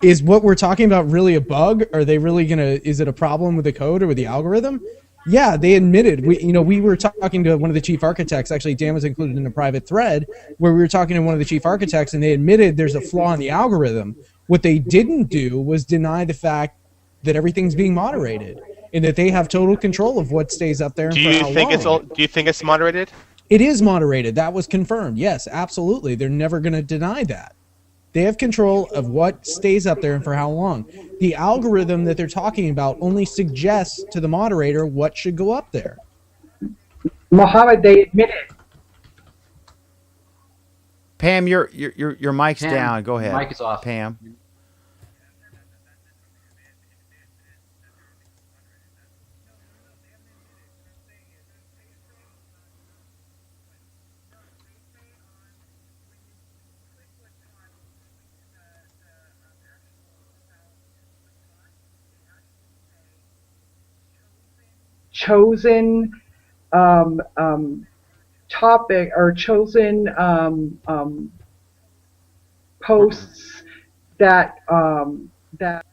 Is what we're talking about really a bug? Are they really is it a problem with the code or with the algorithm? Yeah, they admitted. We were talking to one of the chief architects. Actually, Dan was included in a private thread where we were talking to one of the chief architects, and they admitted there's a flaw in the algorithm. What they didn't do was deny the fact that everything's being moderated and that they have total control of what stays up there and for how long. Do you think it's moderated? It is moderated. That was confirmed. Yes, absolutely. They're never going to deny that. They have control of what stays up there and for how long. The algorithm that they're talking about only suggests to the moderator what should go up there. Mohammed, they admit it. Pam, your mic's Pam, down. Go ahead. mic is off. Pam. chosen topic or chosen posts that that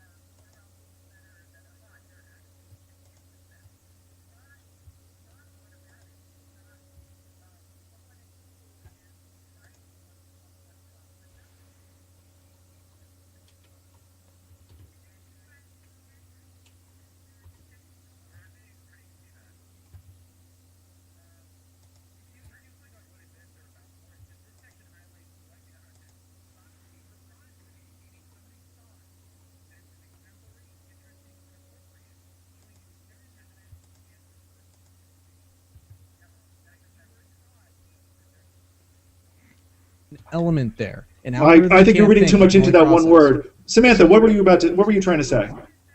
element there. I think you're reading too much into that one word. Samantha, what were you trying to say?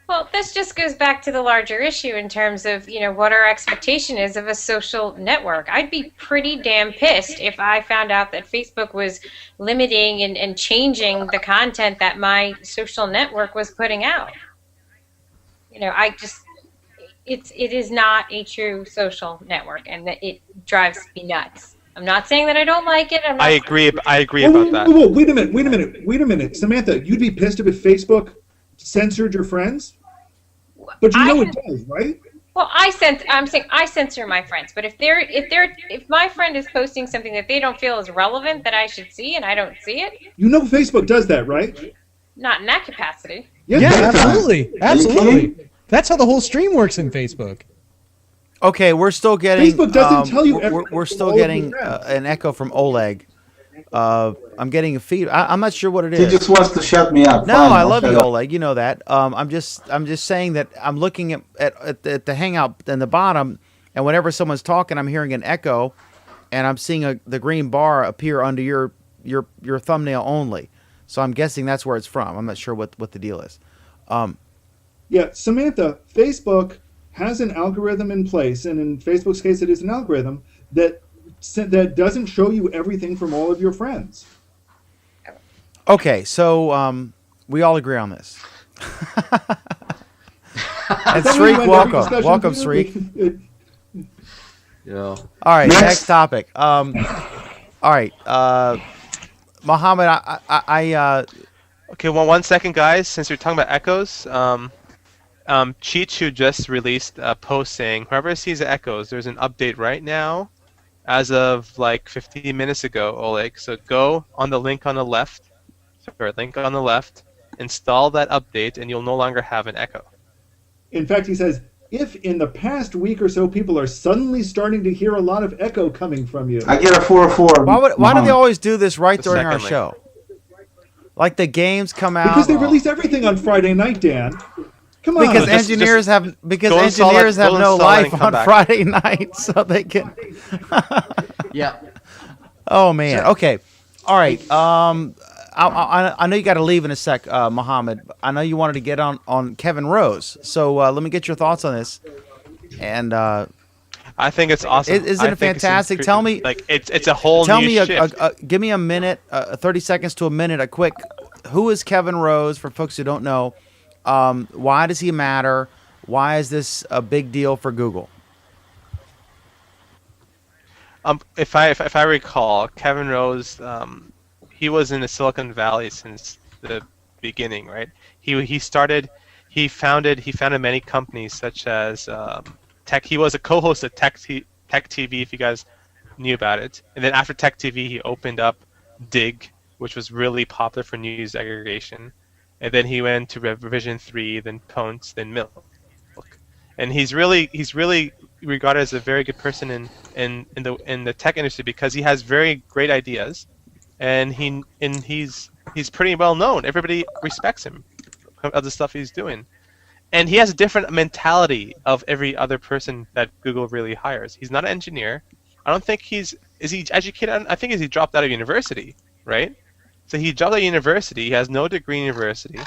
Well, this just goes back to the larger issue in terms of, what our expectation is of a social network. I'd be pretty damn pissed if I found out that Facebook was limiting and changing the content that my social network was putting out. It is not a true social network, and that it drives me nuts. I'm not saying that I don't like it. I agree about that. Whoa, wait a minute. Samantha, you'd be pissed if Facebook censored your friends? But it does, right? Well, I'm saying I censor my friends, but if my friend is posting something that they don't feel is relevant that I should see and I don't see it, Facebook does that, right? not in that capacity. Yeah, absolutely. That's how the whole stream works in Facebook. Okay, we're still getting. Facebook doesn't tell you we're still getting an echo from Oleg. I'm getting a feed. I'm not sure what it is. He just wants to shut me up. No, Fine, I I'll love shut you, up. Oleg. You know that. I'm just saying that I'm looking at the Hangout in the bottom, and whenever someone's talking, I'm hearing an echo, and I'm seeing the green bar appear under your thumbnail only. So I'm guessing that's where it's from. I'm not sure what the deal is. Yeah, Samantha, Facebook has an algorithm in place, and in Facebook's case, it is an algorithm that doesn't show you everything from all of your friends. Okay, so we all agree on this. And Sreek, welcome, Sreek. Yeah. All right, next topic. All right, Mohammed, Okay, well, 1 second, guys. Since you're talking about echoes, Cheech just released a post saying, whoever sees the echoes, there's an update right now, as of like 15 minutes ago, Oleg. So go on the link on the left, install that update, and you'll no longer have an echo. In fact, he says, if in the past week or so people are suddenly starting to hear a lot of echo coming from you. I get a 404. Why do they always do this right during our second show? Like the games come out. Because they release everything on Friday night, Dan. Come on. Because engineers have no life on Friday night, so they can. Yeah. Oh man. Okay. All right. I know you got to leave in a sec, Mohammed. I know you wanted to get on Kevin Rose, so let me get your thoughts on this. And I think it's awesome. Isn't it fantastic? Tell me, like it's a whole tell new me, shift. give me a minute, 30 seconds to a minute, a quick. Who is Kevin Rose for folks who don't know? Why does he matter? Why is this a big deal for Google? If I recall, Kevin Rose, he was in the Silicon Valley since the beginning, right? He founded many companies such as Tech. He was a co-host of Tech TV, if you guys knew about it. And then after Tech TV, he opened up Dig, which was really popular for news aggregation. And then he went to Revision 3, then Ponce, then Milk. And he's really regarded as a very good person in the tech industry because he has very great ideas, and he's pretty well known. Everybody respects him of the stuff he's doing, and he has a different mentality of every other person that Google really hires. He's not an engineer. I don't think is he educated? I think he dropped out of university, right? So he dropped out of university. He has no degree in university,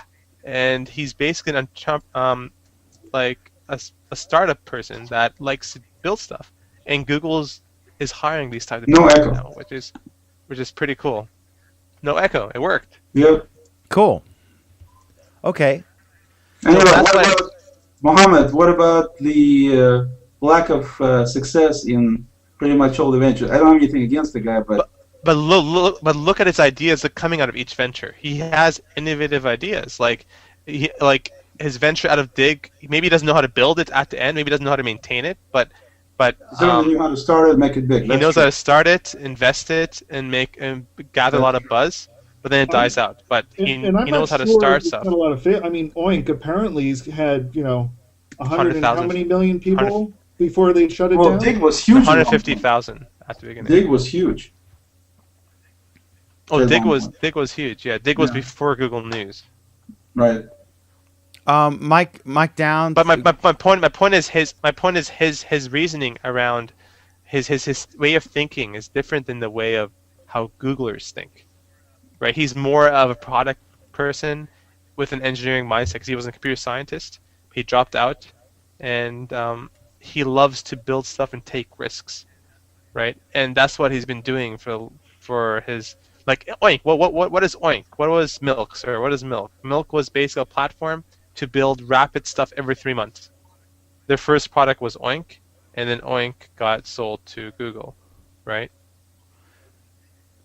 and he's basically like a startup person that likes to build stuff. And Google's is hiring these types of people now, which is pretty cool. No echo. It worked. Yep. Cool. Okay. And Mohammed, what about the lack of success in pretty much all the ventures. I don't have anything against the guy, but look at his ideas that coming out of each venture. He has innovative ideas, like his venture out of Dig. Maybe he doesn't know how to build it at the end. Maybe he doesn't know how to maintain it, but certainly knew how to start it, make it big. He knows how to start it, invest it, and gather a lot of buzz. But then it dies out. But he knows how to start stuff. A lot of I mean, Oink apparently has had 100 and how many million people before they shut it down? Dig was huge. 150,000 at the beginning. Dig was huge. Oh, Dig was huge. Yeah, Dig was before Google News. Right. Mike Downs. But my point is his reasoning around his way of thinking is different than the way of how Googlers think. Right? He's more of a product person with an engineering mindset because he was a computer scientist. He dropped out, and he loves to build stuff and take risks, right? And that's what he's been doing for his Oink. What is Oink? What was Milk, sir? What is Milk? Milk was basically a platform to build rapid stuff every 3 months. Their first product was Oink, and then Oink got sold to Google, right?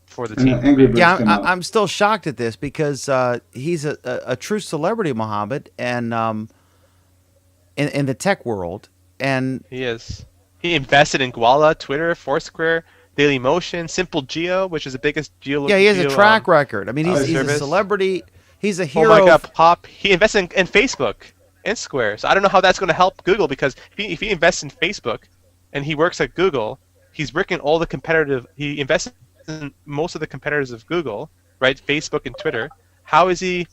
For the team. Yeah, I'm still shocked at this because he's a true celebrity, Mohammed, and in the tech world, and he is. He invested in Gowalla, Twitter, Foursquare, Dailymotion, Simple Geo, which is the biggest geo. Yeah, he has a track record. I mean, he's a celebrity. He's a hero. Oh my God, Pop! He invested in Facebook and Square. So I don't know how that's going to help Google because if he invests in Facebook, and he works at Google, he's working all the competitive. He invested in most of the competitors of Google, right? Facebook and Twitter. How is he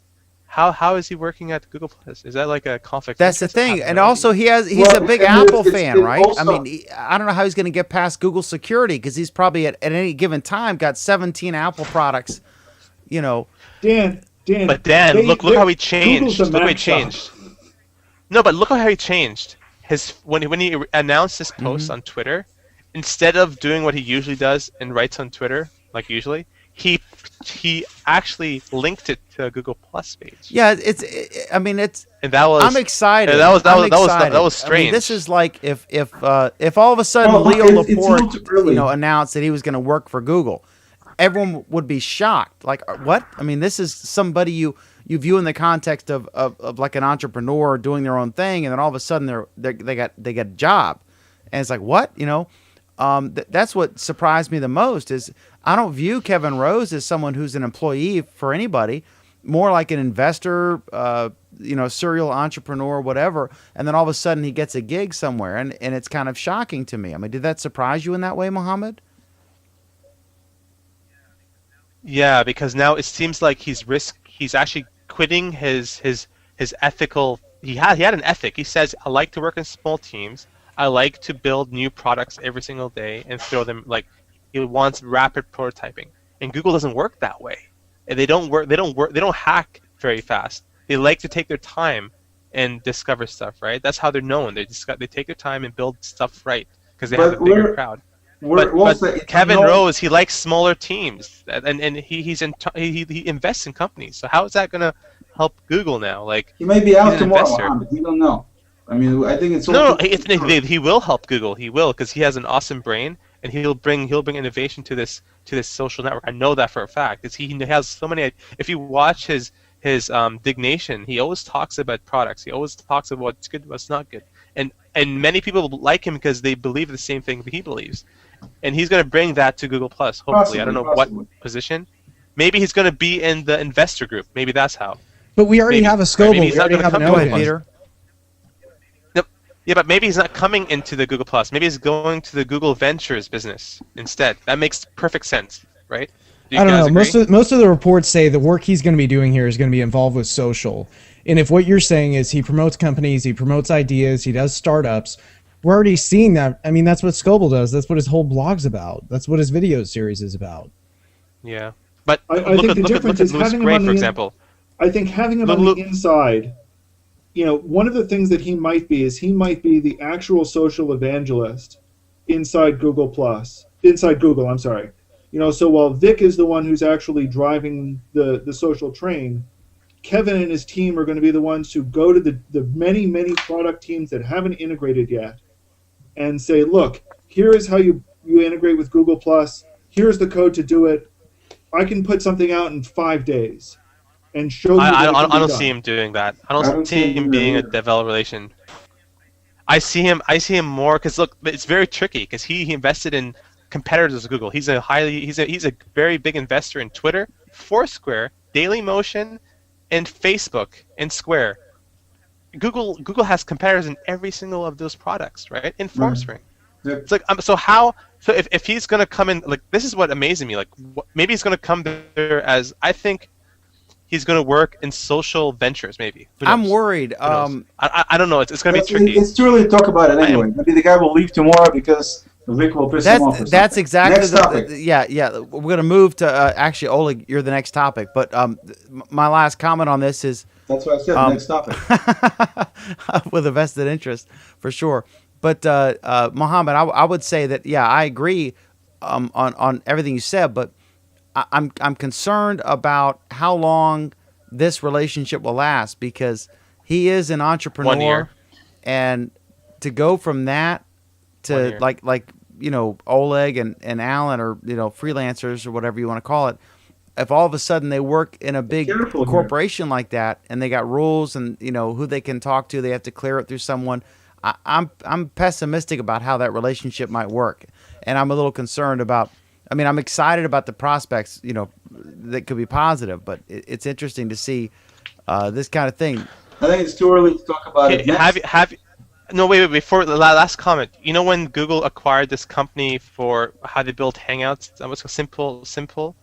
working at Google Plus? Is that like a conflict? That's the thing, and also he's a big Apple fan, right? I mean, I don't know how he's going to get past Google security because he's probably at any given time got 17 Apple products. Dan. But Dan, look how he changed. Look how he changed. No, but look how he changed. When he announced his post on Twitter, instead of doing what he usually does and writes on Twitter, like usually, he actually linked it to a Google Plus page. Yeah, and that was. I'm excited. That was strange. I mean, this is like if all of a sudden Leo Laporte announced that he was going to work for Google, everyone would be shocked. Like, what? I mean, this is somebody you view in the context of like an entrepreneur doing their own thing, and then all of a sudden they get a job, and it's like, what? That's what surprised me the most is I don't view Kevin Rose as someone who's an employee for anybody, more like an investor, serial entrepreneur, whatever. And then all of a sudden he gets a gig somewhere, and it's kind of shocking to me. I mean, did that surprise you in that way, Mohammed? Yeah, because now it seems like he's actually quitting his ethical. He had an ethic. He says, I like to work in small teams. I like to build new products every single day and throw them he wants rapid prototyping. And Google doesn't work that way. And they don't hack very fast. They like to take their time and discover stuff, right? That's how they're known. They take their time and build stuff right because they have a bigger crowd. But Kevin Rose, he likes smaller teams, and he invests in companies. So how is that going to help Google now? He may be out tomorrow, Mohammed. We don't know. I mean, I think it's he will help Google. He will because he has an awesome brain, and he'll bring innovation to this social network. I know that for a fact. He has so many. If you watch his Dignation, he always talks about products. He always talks about what's good, what's not good, and many people like him because they believe the same thing that he believes, and he's going to bring that to Google Plus. Hopefully, I don't know what position. Maybe he's going to be in the investor group. Maybe that's how. But we already have a Scoble. We already have an Owen. Peter. Yeah, but maybe he's not coming into the Google Plus. Maybe he's going to the Google Ventures business instead. That makes perfect sense, right? I don't know. Most of the reports say the work he's going to be doing here is going to be involved with social. And if what you're saying is he promotes companies, he promotes ideas, he does startups, we're already seeing that. I mean, that's what Scoble does. That's what his whole blog's about. That's what his video series is about. Yeah, but I think the difference is having him on for example. I think having him on the inside. One of the things that he might be the actual social evangelist inside Google Plus, inside Google, I'm sorry. So while Vic is the one who's actually driving the social train, Kevin and his team are going to be the ones who go to the many, many product teams that haven't integrated yet and say, look, here is how you integrate with Google Plus. Here's the code to do it. I can put something out in 5 days and show you. I that don't see him doing that. I don't see him being a developer relation. I see him more because look, it's very tricky because he invested in competitors of Google. He's a very big investor in Twitter, Foursquare, Dailymotion, and Facebook and Square. Google has competitors in every single of those products, right? In Foursquare. Yep. It's like so if he's gonna come in, like, this is what amazes me, like maybe he's gonna come there as, I think he's gonna work in social ventures, maybe. Who knows? I'm worried. I don't know. It's gonna be tricky. It's too early to talk about it anyway. Maybe the guy will leave tomorrow because Vic will piss him off. Or That's something. exactly Next topic. yeah. We're gonna move to actually, Oleg, you're the next topic. But my last comment on this is, that's what I said. Next topic. with a vested interest for sure. But Mohammed, I would say that, yeah, I agree on everything you said, but I'm concerned about how long this relationship will last, because he is an entrepreneur, 1 year. and to go from that to like Oleg and Alan, or freelancers or whatever you want to call it, if all of a sudden they work in a big corporation like that and they got rules and who they can talk to, they have to clear it through someone. I'm pessimistic about how that relationship might work, and I'm a little concerned about. I mean, I'm excited about the prospects, that could be positive, but it's interesting to see this kind of thing. I think it's too early to talk about it. No, wait, before the last comment. When Google acquired this company for how they build Hangouts, that was Simple.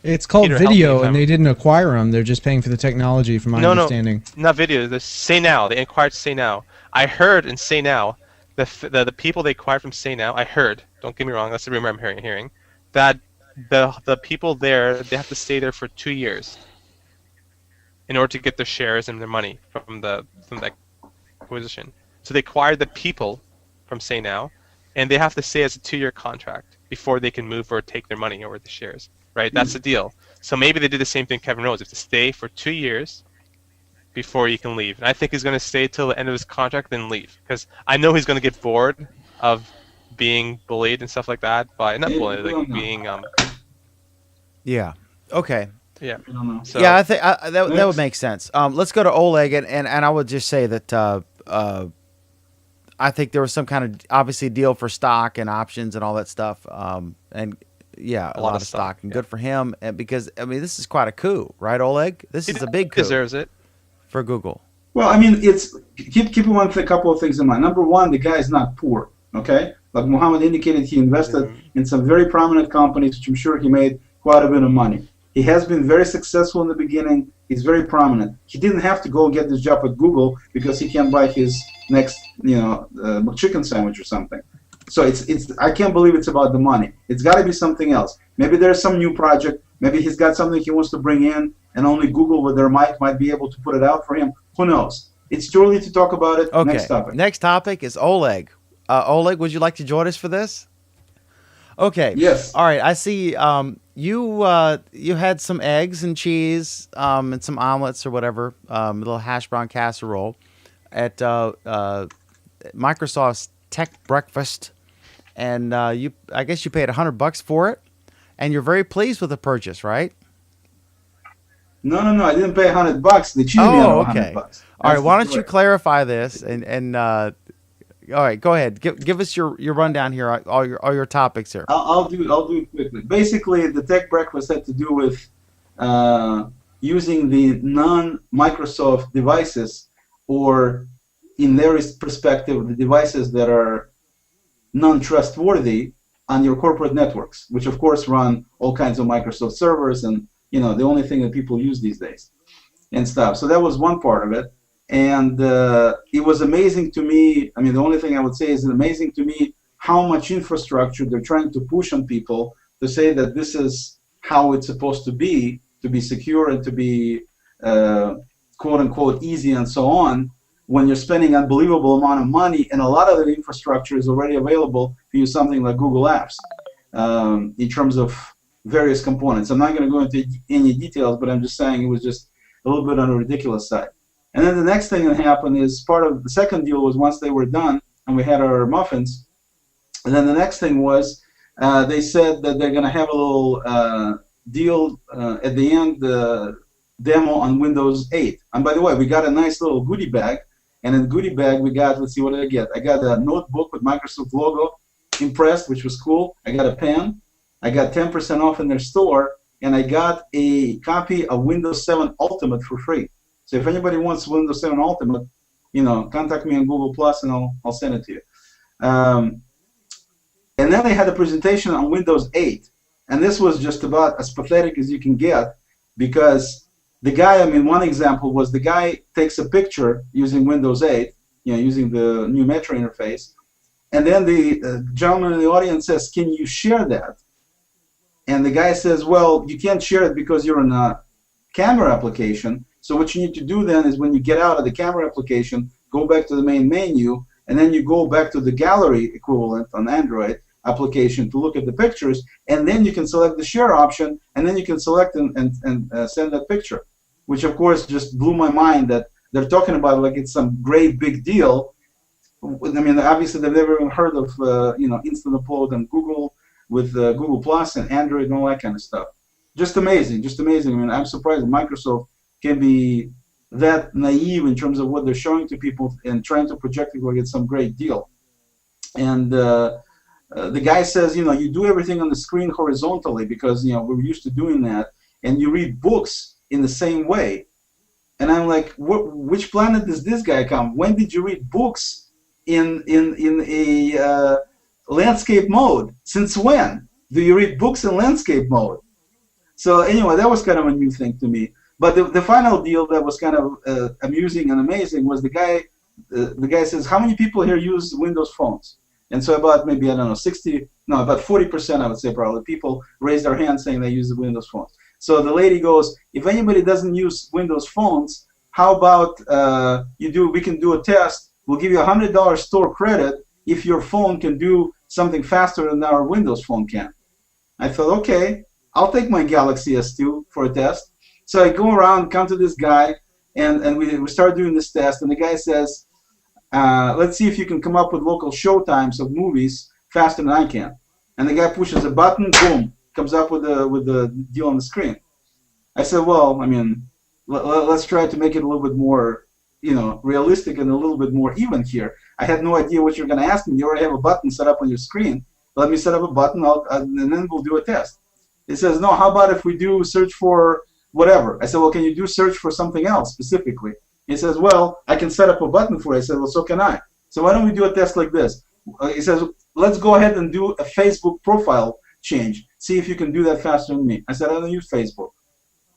It's called Peter, help me Video, if and I'm- they didn't acquire them. They're just paying for the technology, from my understanding. No, not Video. The Say Now. They acquired Say Now. I heard in Say Now, the people they acquired from Say Now, I heard, don't get me wrong, that's the rumor I'm hearing, that the people there, they have to stay there for 2 years in order to get their shares and their money from that acquisition. So they acquired the people from Say Now, and they have to stay as a 2-year contract before they can move or take their money or the shares. Right? That's the deal. So maybe they did the same thing Kevin Rose. You have to stay for 2 years before you can leave. And I think he's going to stay till the end of his contract, then leave. Because I know he's going to get bored of being bullied and stuff like that. But not bullied, like being... Yeah. Okay. Yeah. I don't know. So, Yeah, I think that would make sense. Let's go to Oleg, and I would just say that I think there was some kind of, obviously, deal for stock and options and all that stuff. And yeah, a lot of stock, and good for him. And because this is quite a coup, right, Oleg? This is a big coup. Deserves it for Google. Well, it's keep a couple of things in mind. Number one, the guy is not poor. Okay, like Mohammed indicated, he invested in some very prominent companies, which I'm sure he made quite a bit of money. He has been very successful in the beginning. He's very prominent. He didn't have to go get this job at Google because he can't buy his next, chicken sandwich or something. So I can't believe it's about the money. It's got to be something else. Maybe there's some new project. Maybe he's got something he wants to bring in, and only Google with their might be able to put it out for him. Who knows? It's too early to talk about it. Okay. Next topic. Next topic is Oleg. Oleg, would you like to join us for this? Okay. Yes. All right. I see. You had some eggs and cheese and some omelets or whatever, a little hash brown casserole at Microsoft's Tech Breakfast, and I guess you paid $100 for it, and you're very pleased with the purchase, right? No. I didn't pay $100. They cheated me out of okay. $100. All right. Why don't you clarify this and all right, go ahead. Give us your rundown here, all your topics here. I'll do it quickly. Basically, the Tech Breakfast had to do with using the non-Microsoft devices, or in their perspective, the devices that are non-trustworthy on your corporate networks, which of course run all kinds of Microsoft servers and the only thing that people use these days and stuff. So that was one part of it. And it was amazing to me. The only thing I would say is amazing to me how much infrastructure they're trying to push on people to say that this is how it's supposed to be secure and to be quote unquote easy and so on, when you're spending an unbelievable amount of money, and a lot of the infrastructure is already available to use something like Google Apps in terms of various components. I'm not going to go into any details, but I'm just saying it was just a little bit on the ridiculous side. And then the next thing that happened is part of the second deal was, once they were done, and we had our muffins. And then the next thing was they said that they're going to have a little deal at the end, demo on Windows 8. And by the way, we got a nice little goodie bag. And in the goodie bag, we got, let's see what did I get. I got a notebook with Microsoft logo impressed, which was cool. I got a pen. I got 10% off in their store. And I got a copy of Windows 7 Ultimate for free. So if anybody wants Windows 7 Ultimate, you know, contact me on Google Plus and I'll send it to you. And then they had a presentation on Windows 8. And this was just about as pathetic as you can get, because the guy, I mean, one example was the guy takes a picture using Windows 8, you know, using the new Metro interface, and then the gentleman in the audience says, "Can you share that?" And the guy says, "Well, you can't share it because you're in a camera application. So what you need to do then is when you get out of the camera application, go back to the main menu, and then you go back to the gallery equivalent on Android application to look at the pictures, and then you can select the share option, and then you can select and send that picture." Which of course just blew my mind that they're talking about like it's some great big deal. I mean, obviously they've never even heard of you know, instant upload on Google with Google Plus and Android and all that kind of stuff. Just amazing, just amazing. I mean, I'm surprised that Microsoft can be that naive in terms of what they're showing to people and trying to project it like it's some great deal. And the guy says, you know, you do everything on the screen horizontally because, you know, we're used to doing that, and you read books in the same way. And I'm like, which planet does this guy come? When did you read books in a landscape mode? Since when do you read books in landscape mode? So anyway, that was kind of a new thing to me. But the final deal that was kind of amusing and amazing was the guy says, how many people here use Windows phones? And so about maybe, I don't know, about 40%, I would say probably, people raised their hands saying they use the Windows phones. So the lady goes, if anybody doesn't use Windows phones, how about we can do a test. We'll give you $100 store credit if your phone can do something faster than our Windows phone can. I thought, okay, I'll take my Galaxy S2 for a test. So I go around, come to this guy, and we start doing this test, and the guy says, let's see if you can come up with local show times of movies faster than I can. And the guy pushes a button, boom, comes up with the deal on the screen. I said, well, I mean, let's try to make it a little bit more, you know, realistic and a little bit more even here. I had no idea what you're going to ask me. You already have a button set up on your screen. Let me set up a button, and then we'll do a test. He says, no, how about if we do search for whatever? I said, well, can you do search for something else specifically? He says, well, I can set up a button for it. I said, well, so can I. So why don't we do a test like this? He says, let's go ahead and do a Facebook profile change. See if you can do that faster than me. I said, I don't use Facebook.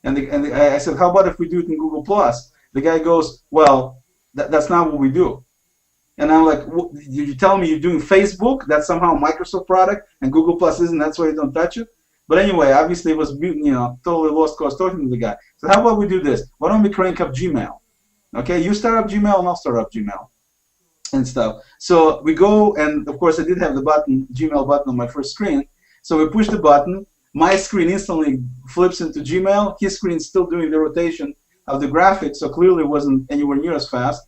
And I said, how about if we do it in Google Plus? The guy goes, well, that's not what we do. And I'm like, you tell me you're doing Facebook? That's somehow a Microsoft product, and Google Plus isn't. That's why you don't touch it. But anyway, obviously it was, you know, totally lost cause talking to the guy. So how about we do this? Why don't we crank up Gmail? Okay, you start up Gmail and I'll start up Gmail and stuff. So we go, and of course I did have the button, Gmail button on my first screen. So we push the button. My screen instantly flips into Gmail. His screen's still doing the rotation of the graphics, so clearly it wasn't anywhere near as fast.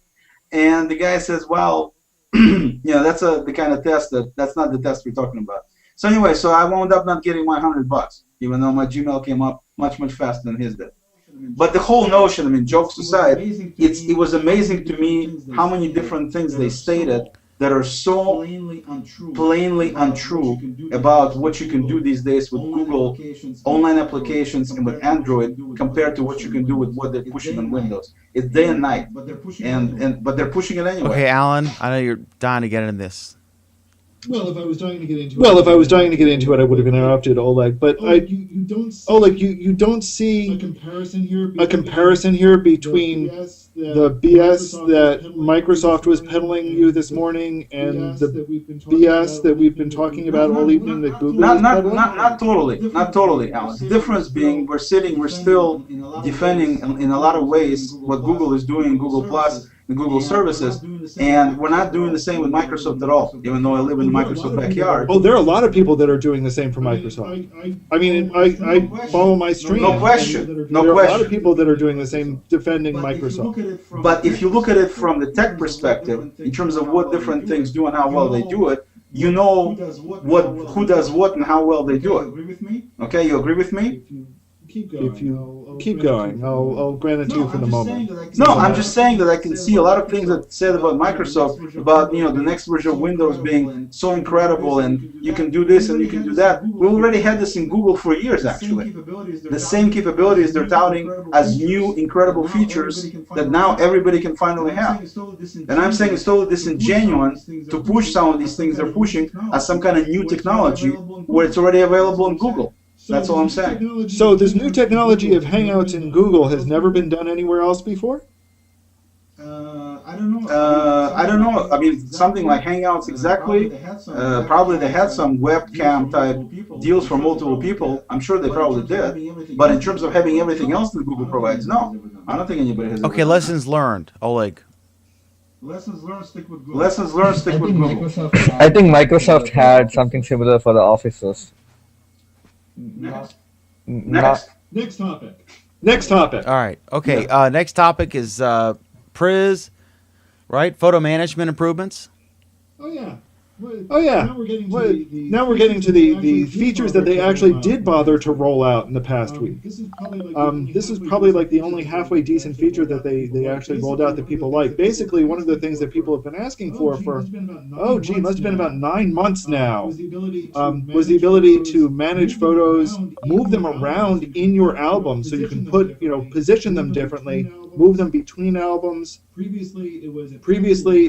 And the guy says, well, you know, that's the kind of test that's not the test we're talking about. So anyway, so I wound up not getting my $100, even though my Gmail came up much, much faster than his did. But the whole notion, I mean, jokes aside, it was amazing to me how many different things they stated that are so plainly untrue about what you can do these days with Google online applications and with Android compared to what you can do with what they're pushing on Windows. It's day and night, but they're pushing it anyway. Okay, Alan, I know you're dying to get into this. Well, if I was dying to get into it, I would have interrupted Oleg. But you don't see a comparison here between the BS that Microsoft was peddling you this morning and the BS that we've been talking about all evening that Google is peddling? Not totally, Alan. The difference being we're still defending in a lot of ways what Google is doing in Google Plus and Google services, and we're not doing the same with Microsoft at all, even though I live in the Microsoft backyard. Oh, there are a lot of people that are doing the same for Microsoft. I mean, I follow my stream. No question. There are a lot of people that are doing the same, defending Microsoft. But if you look at it from the tech perspective, in terms of what different things do and how well they do it, you know who does what and how well they do it. Okay, you agree with me? If you keep going, I'll grant it to you for the moment. No, I'm just saying that I can see a lot of things that said about Microsoft, about the next version of Windows being so incredible, and you can do this and you can do that. We already had this in Google for years, actually. The same capabilities they're touting as new, incredible features that now everybody can finally have. And I'm saying it's totally disingenuous to push some of these things they're pushing as some kind of new technology where it's already available in Google. That's all I'm saying. So this new technology of Hangouts in Google has never been done anywhere else before? I don't know. I mean, something like Hangouts exactly. Probably they had some webcam type deals for multiple people. I'm sure they probably did. But in terms of having everything else that Google provides, no. I don't think anybody has. Okay, lessons learned, Oleg. Lessons learned, stick with Google. Lessons learned, stick with Google. I think Microsoft had something similar for the offices. Next. Next topic. Next topic. All right. Okay. Next topic is Priz, right? Photo management improvements. Oh yeah. Now we're getting to the features that they actually did bother to roll out in the past week. This is probably like the only halfway decent feature that they actually rolled out that people like. Basically, one of the things that people have been asking for it must have been about 9 months now, was the ability to manage photos, move them around in your album so you can position them differently, move them between albums. Previously,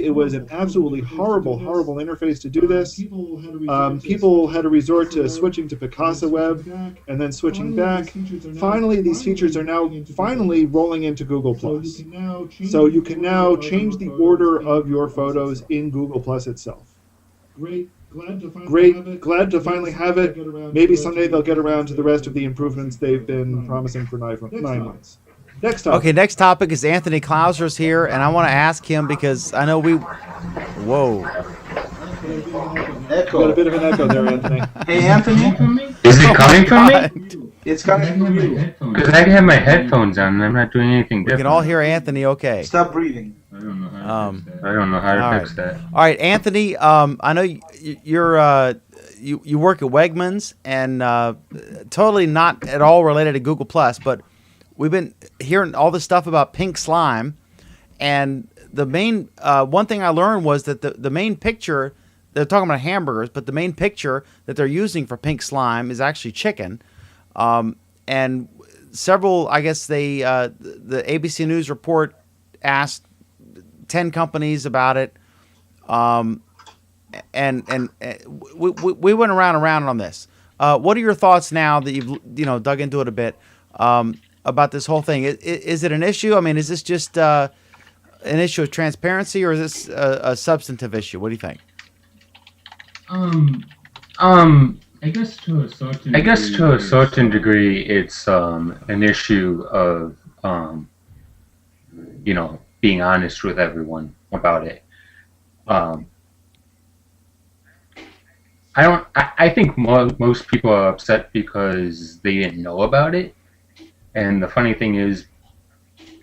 it was an absolutely horrible interface to do this. People had to resort to switching to Picasa Web and then switching back. Finally, these features are now finally rolling into Google+. So you can now change the order of your photos in Google+ itself. Great. Glad to finally have it. Maybe someday they'll get around to the rest of the improvements they've been promising for 9 months. Next topic. Okay, next topic is Anthony Klauser's here, and I want to ask him because I know Whoa. Echo. Got a bit of an echo there, Anthony. Hey, Anthony. Is it coming from me? It's coming from you. Because I have my headphones on and I'm not doing anything We different. can all hear Anthony okay. Stop breathing. I don't know how to fix that. All right, Anthony, I know you work at Wegmans and totally not at all related to Google+, but we've been hearing all this stuff about pink slime, and the main one thing I learned was that the main picture, they're talking about hamburgers, but the main picture that they're using for pink slime is actually chicken. And several, I guess the ABC News report asked 10 companies about it, and we went around on this. What are your thoughts now that you've dug into it a bit about this whole thing? Is it an issue? I mean, is this just an issue of transparency, or is this a substantive issue? What do you think? I guess to a certain degree, it's an issue of being honest with everyone about it. I think most people are upset because they didn't know about it, and the funny thing is,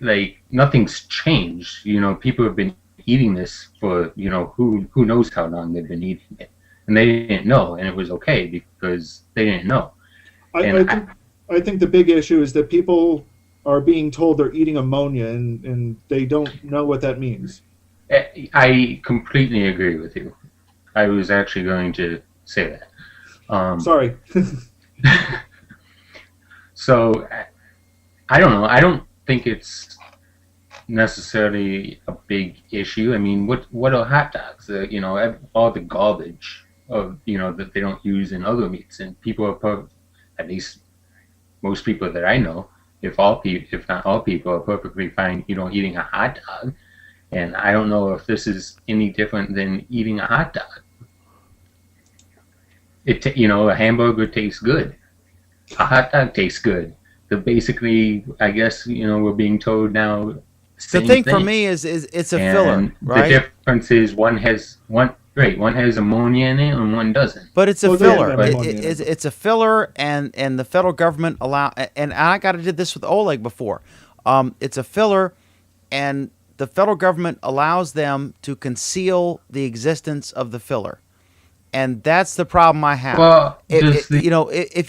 like, nothing's changed. People have been eating this for who knows how long they've been eating it. And they didn't know, and it was okay because they didn't know. I think the big issue is that people are being told they're eating ammonia, and they don't know what that means. I completely agree with you. I was actually going to say that. Sorry. So, I don't know. I don't think it's necessarily a big issue. I mean, what are hot dogs? All the garbage of that they don't use in other meats, and people are at least most people that I know, if not all people, are perfectly fine eating a hot dog, and I don't know if this is any different than eating a hot dog. A hamburger tastes good, a hot dog tastes good. So basically, I guess we're being told now The thing for me is it's a filler, right? The difference is one has ammonia in it and one doesn't. But it's a filler. It's a filler, and the federal government and I did this with Oleg before. It's a filler, and the federal government allows them to conceal the existence of the filler. And that's the problem I have. Well, if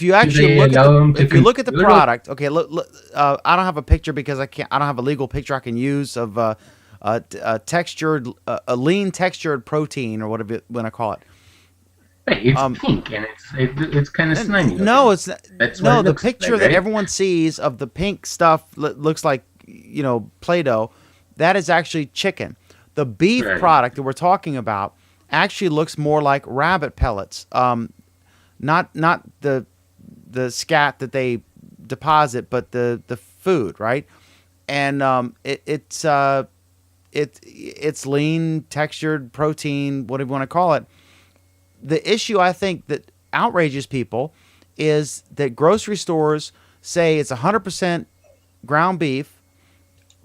you actually look at the product, okay, look, I don't have a picture because I don't have a legal picture I can use of a lean textured protein or whatever you want to call it. It's pink and it's kind of slimy. No, it's That's no. what it The looks picture like, that right? everyone sees of the pink stuff looks like Play-Doh. That is actually chicken. The beef Right. product that we're talking about actually looks more like rabbit pellets. Not the scat that they deposit, but the food, right? And it's lean textured protein, whatever you want to call it. The issue I think that outrages people is that grocery stores say it's 100% ground beef,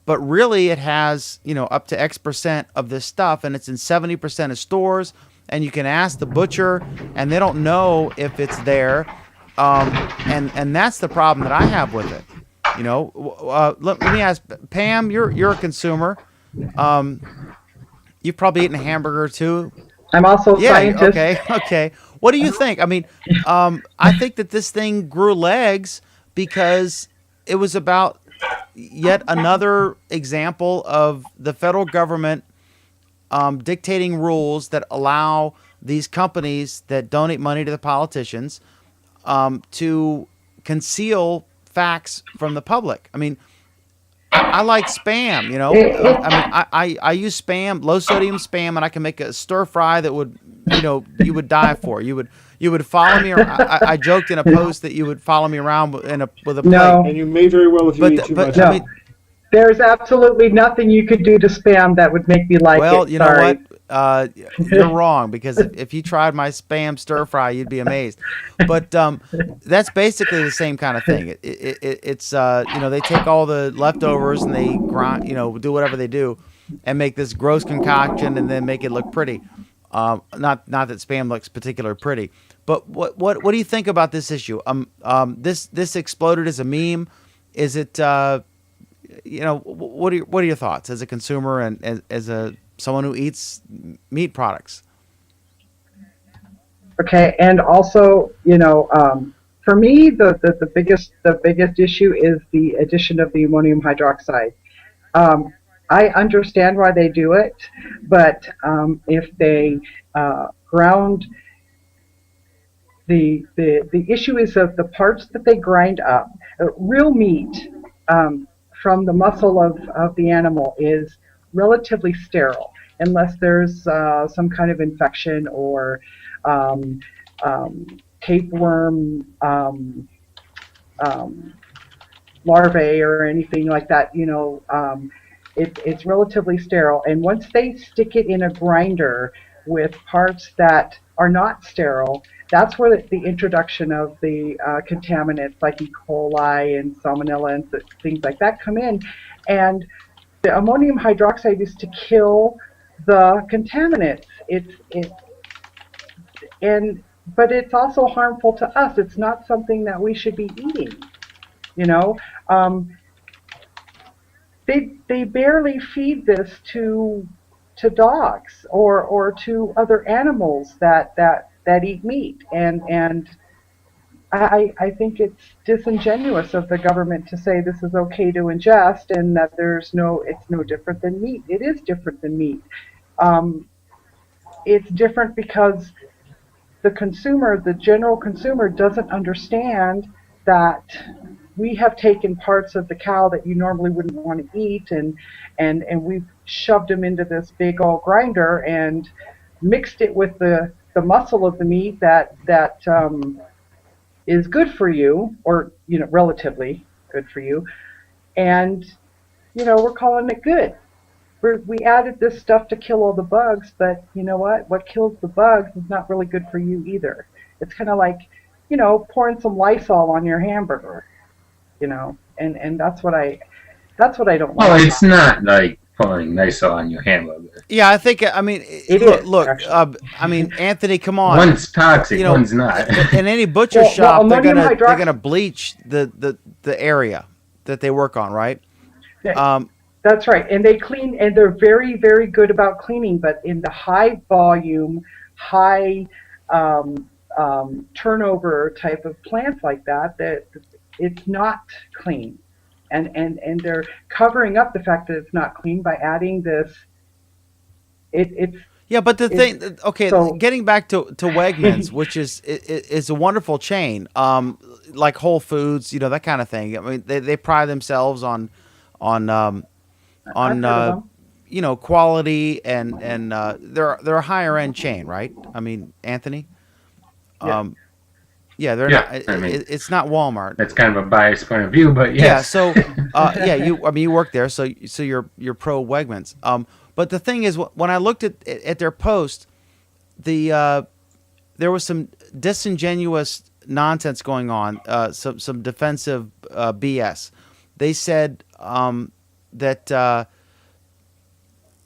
but really it has, up to X percent of this stuff, and it's in 70% of stores, and you can ask the butcher, and they don't know if it's there, and that's the problem that I have with it. Let me ask Pam. You're a consumer. You've probably eaten a hamburger too. I'm also a scientist. Okay. What do you think? I mean, I think that this thing grew legs because it was about yet another example of the federal government dictating rules that allow these companies that donate money to the politicians to conceal facts from the public. I mean, I like Spam, I use Spam, low sodium Spam, and I can make a stir fry that would, you would die for. You would follow me. I joked in a post that you would follow me around with a plate. No. And you may very well if you eat too much. No. There's absolutely nothing you could do to Spam that would make me like it. Well, you know Sorry. what? You're wrong, because if you tried my Spam stir fry, you'd be amazed. But that's basically the same kind of thing. It's they take all the leftovers and they grind, do whatever they do, and make this gross concoction and then make it look pretty. Not that Spam looks particularly pretty, but what do you think about this issue? This exploded as a meme. Is it? What are your thoughts as a consumer and as someone who eats meat products? Okay, and also, for me, the biggest issue is the addition of the ammonium hydroxide. I understand why they do it, but if they ground the issue is of the parts that they grind up. Real meat from the muscle of the animal is relatively sterile, unless there's some kind of infection or tapeworm larvae or anything like that. It's relatively sterile, and once they stick it in a grinder with parts that are not sterile, that's where the introduction of the contaminants like E. coli and salmonella and things like that come in. And the ammonium hydroxide is to kill the contaminants. But it's also harmful to us. It's not something that we should be eating. They barely feed this to dogs or to other animals that eat meat, and I think it's disingenuous of the government to say this is okay to ingest and that it's no different than meat. It is different than meat. It's different because the general consumer doesn't understand that we have taken parts of the cow that you normally wouldn't want to eat and we've shoved them into this big old grinder and mixed it with the muscle of the meat that is good for you, or relatively good for you, and we're calling it good. We added this stuff to kill all the bugs, but you know what kills the bugs is not really good for you either. It's kind of like pouring some Lysol on your hamburger, and that's what I don't like. Well, it's not like pouring Lysol on your hamburger. Yeah, I think. I mean, look. Anthony, come on. One's toxic, one's not. In any butcher shop, they're gonna bleach the area that they work on, right? That's right, and they clean, and they're very, very good about cleaning. But in the high volume, high turnover type of plants like that, that it's not clean, and they're covering up the fact that it's not clean by adding this. It's Yeah, but the thing, okay, so- getting back to Wegmans, which is a wonderful chain, like Whole Foods, that kind of thing. I mean, they pride themselves on quality and they're a higher end chain, right? I mean, Anthony. Yeah, they're Yeah, not. I mean, It's not Walmart. That's kind of a biased point of view, but yes. Yeah. So, you work there, so you're pro Wegmans. But the thing is, when I looked at their post, there was some disingenuous nonsense going on, some defensive BS. They said that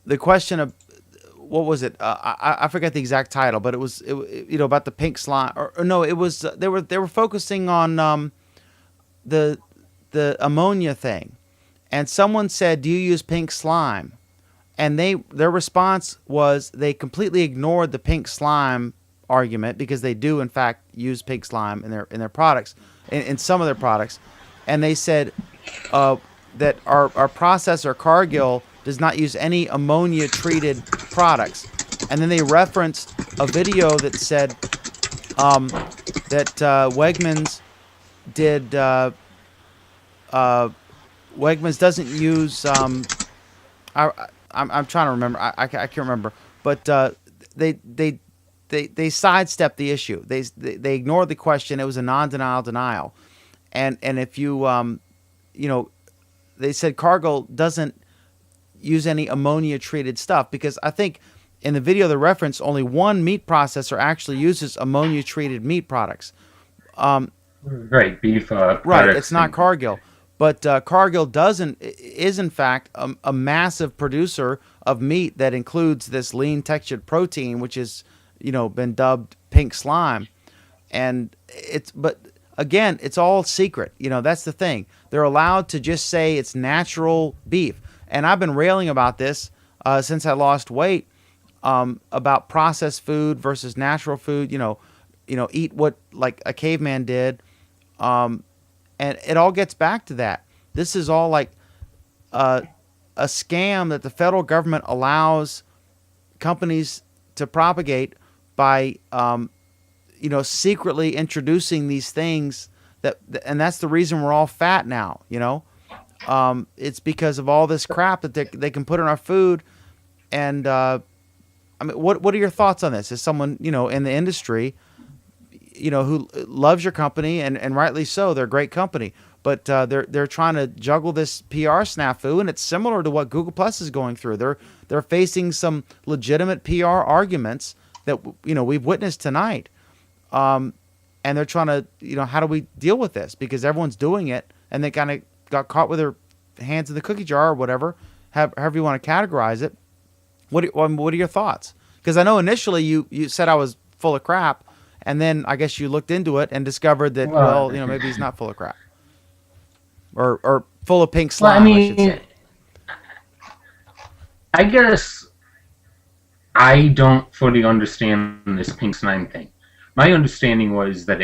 the question of what was it? I forget the exact title, but it was about the pink slime. Or no, it was they were focusing on the ammonia thing, and someone said, "Do you use pink slime?" And their response was they completely ignored the pink slime argument because they do in fact use pink slime in their products, in some of their products, and they said that our processor Cargill does not use any ammonia treated products, and then they referenced a video that said that Wegmans did Wegmans doesn't use I'm trying to remember. I can't remember. But they sidestepped the issue. They ignored the question. It was a non-denial denial, and if you they said Cargill doesn't use any ammonia treated stuff, because I think in the video the reference only one meat processor actually uses ammonia treated meat products. Right, beef. Right, products it's not and- Cargill. But Cargill is in fact a massive producer of meat that includes this lean textured protein, which is been dubbed pink slime, but again, it's all secret. That's the thing. They're allowed to just say it's natural beef, and I've been railing about this since I lost weight, about processed food versus natural food. Eat what like a caveman did. And it all gets back to that. This is all like a scam that the federal government allows companies to propagate by, secretly introducing these things and that's the reason we're all fat now. It's because of all this crap that they can put in our food. And I mean, what are your thoughts on this? As someone in the industry, who loves your company, and rightly so, they're a great company, but they're trying to juggle this PR snafu, and it's similar to what Google Plus is going through. They're facing some legitimate PR arguments that we've witnessed tonight, and they're trying to how do we deal with this, because everyone's doing it, and they kind of got caught with their hands in the cookie jar or whatever, however you want to categorize it. What are your thoughts? Because I know initially you said I was full of crap. And then I guess you looked into it and discovered that, maybe he's not full of crap. Or full of pink slime, Well, I should say. I guess I don't fully understand this pink slime thing. My understanding was that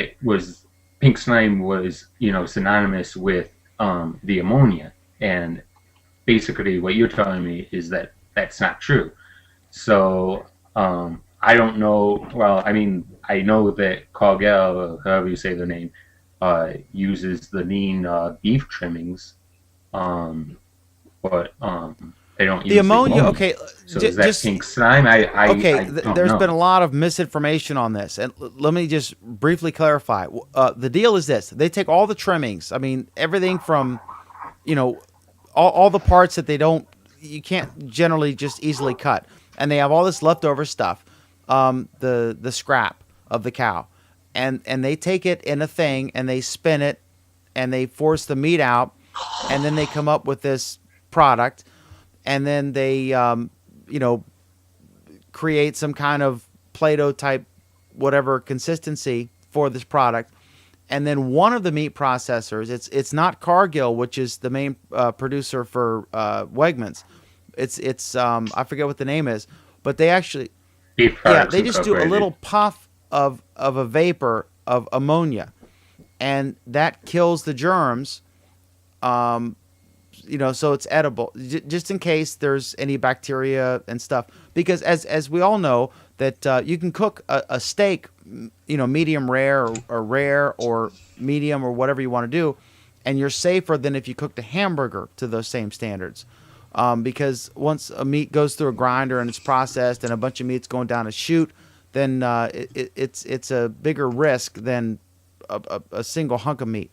pink slime was, synonymous with the ammonia. And basically what you're telling me is that that's not true. So, I don't know. Well, I mean, I know that Cargill, or however you say the name, uses the lean beef trimmings, but they don't use The ammonia, okay. So is that pink slime? I don't there's know. been a lot of misinformation on this, and let me just briefly clarify. The deal is this: they take all the trimmings. I mean, everything from, all the parts that you can't generally just easily cut, and they have all this leftover stuff. The scrap of the cow, and they take it in a thing and they spin it and they force the meat out, and then they come up with this product, and then they create some kind of Play-Doh type whatever consistency for this product, and then one of the meat processors, it's not Cargill, which is the main producer for Wegmans. It's I forget what the name is, but they actually they just do a little puff of a vapor of ammonia, and that kills the germs. So it's edible, just in case there's any bacteria and stuff. Because as we all know, that you can cook a steak, medium rare or rare or medium or whatever you want to do, and you're safer than if you cooked a hamburger to those same standards. Because once a meat goes through a grinder and it's processed and a bunch of meat's going down a chute, then it's a bigger risk than a single hunk of meat.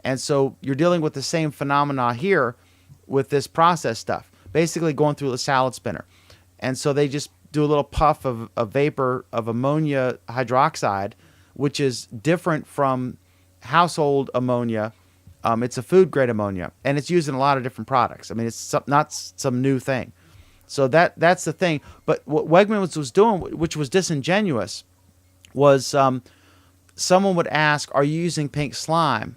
And so you're dealing with the same phenomena here with this processed stuff, basically going through the salad spinner. And so they just do a little puff of a vapor of ammonia hydroxide, which is different from household ammonia. It's a food grade ammonia, and it's used in a lot of different products. I mean, it's not some new thing. So that's the thing. But what Wegmans was doing, which was disingenuous, was someone would ask, "Are you using pink slime?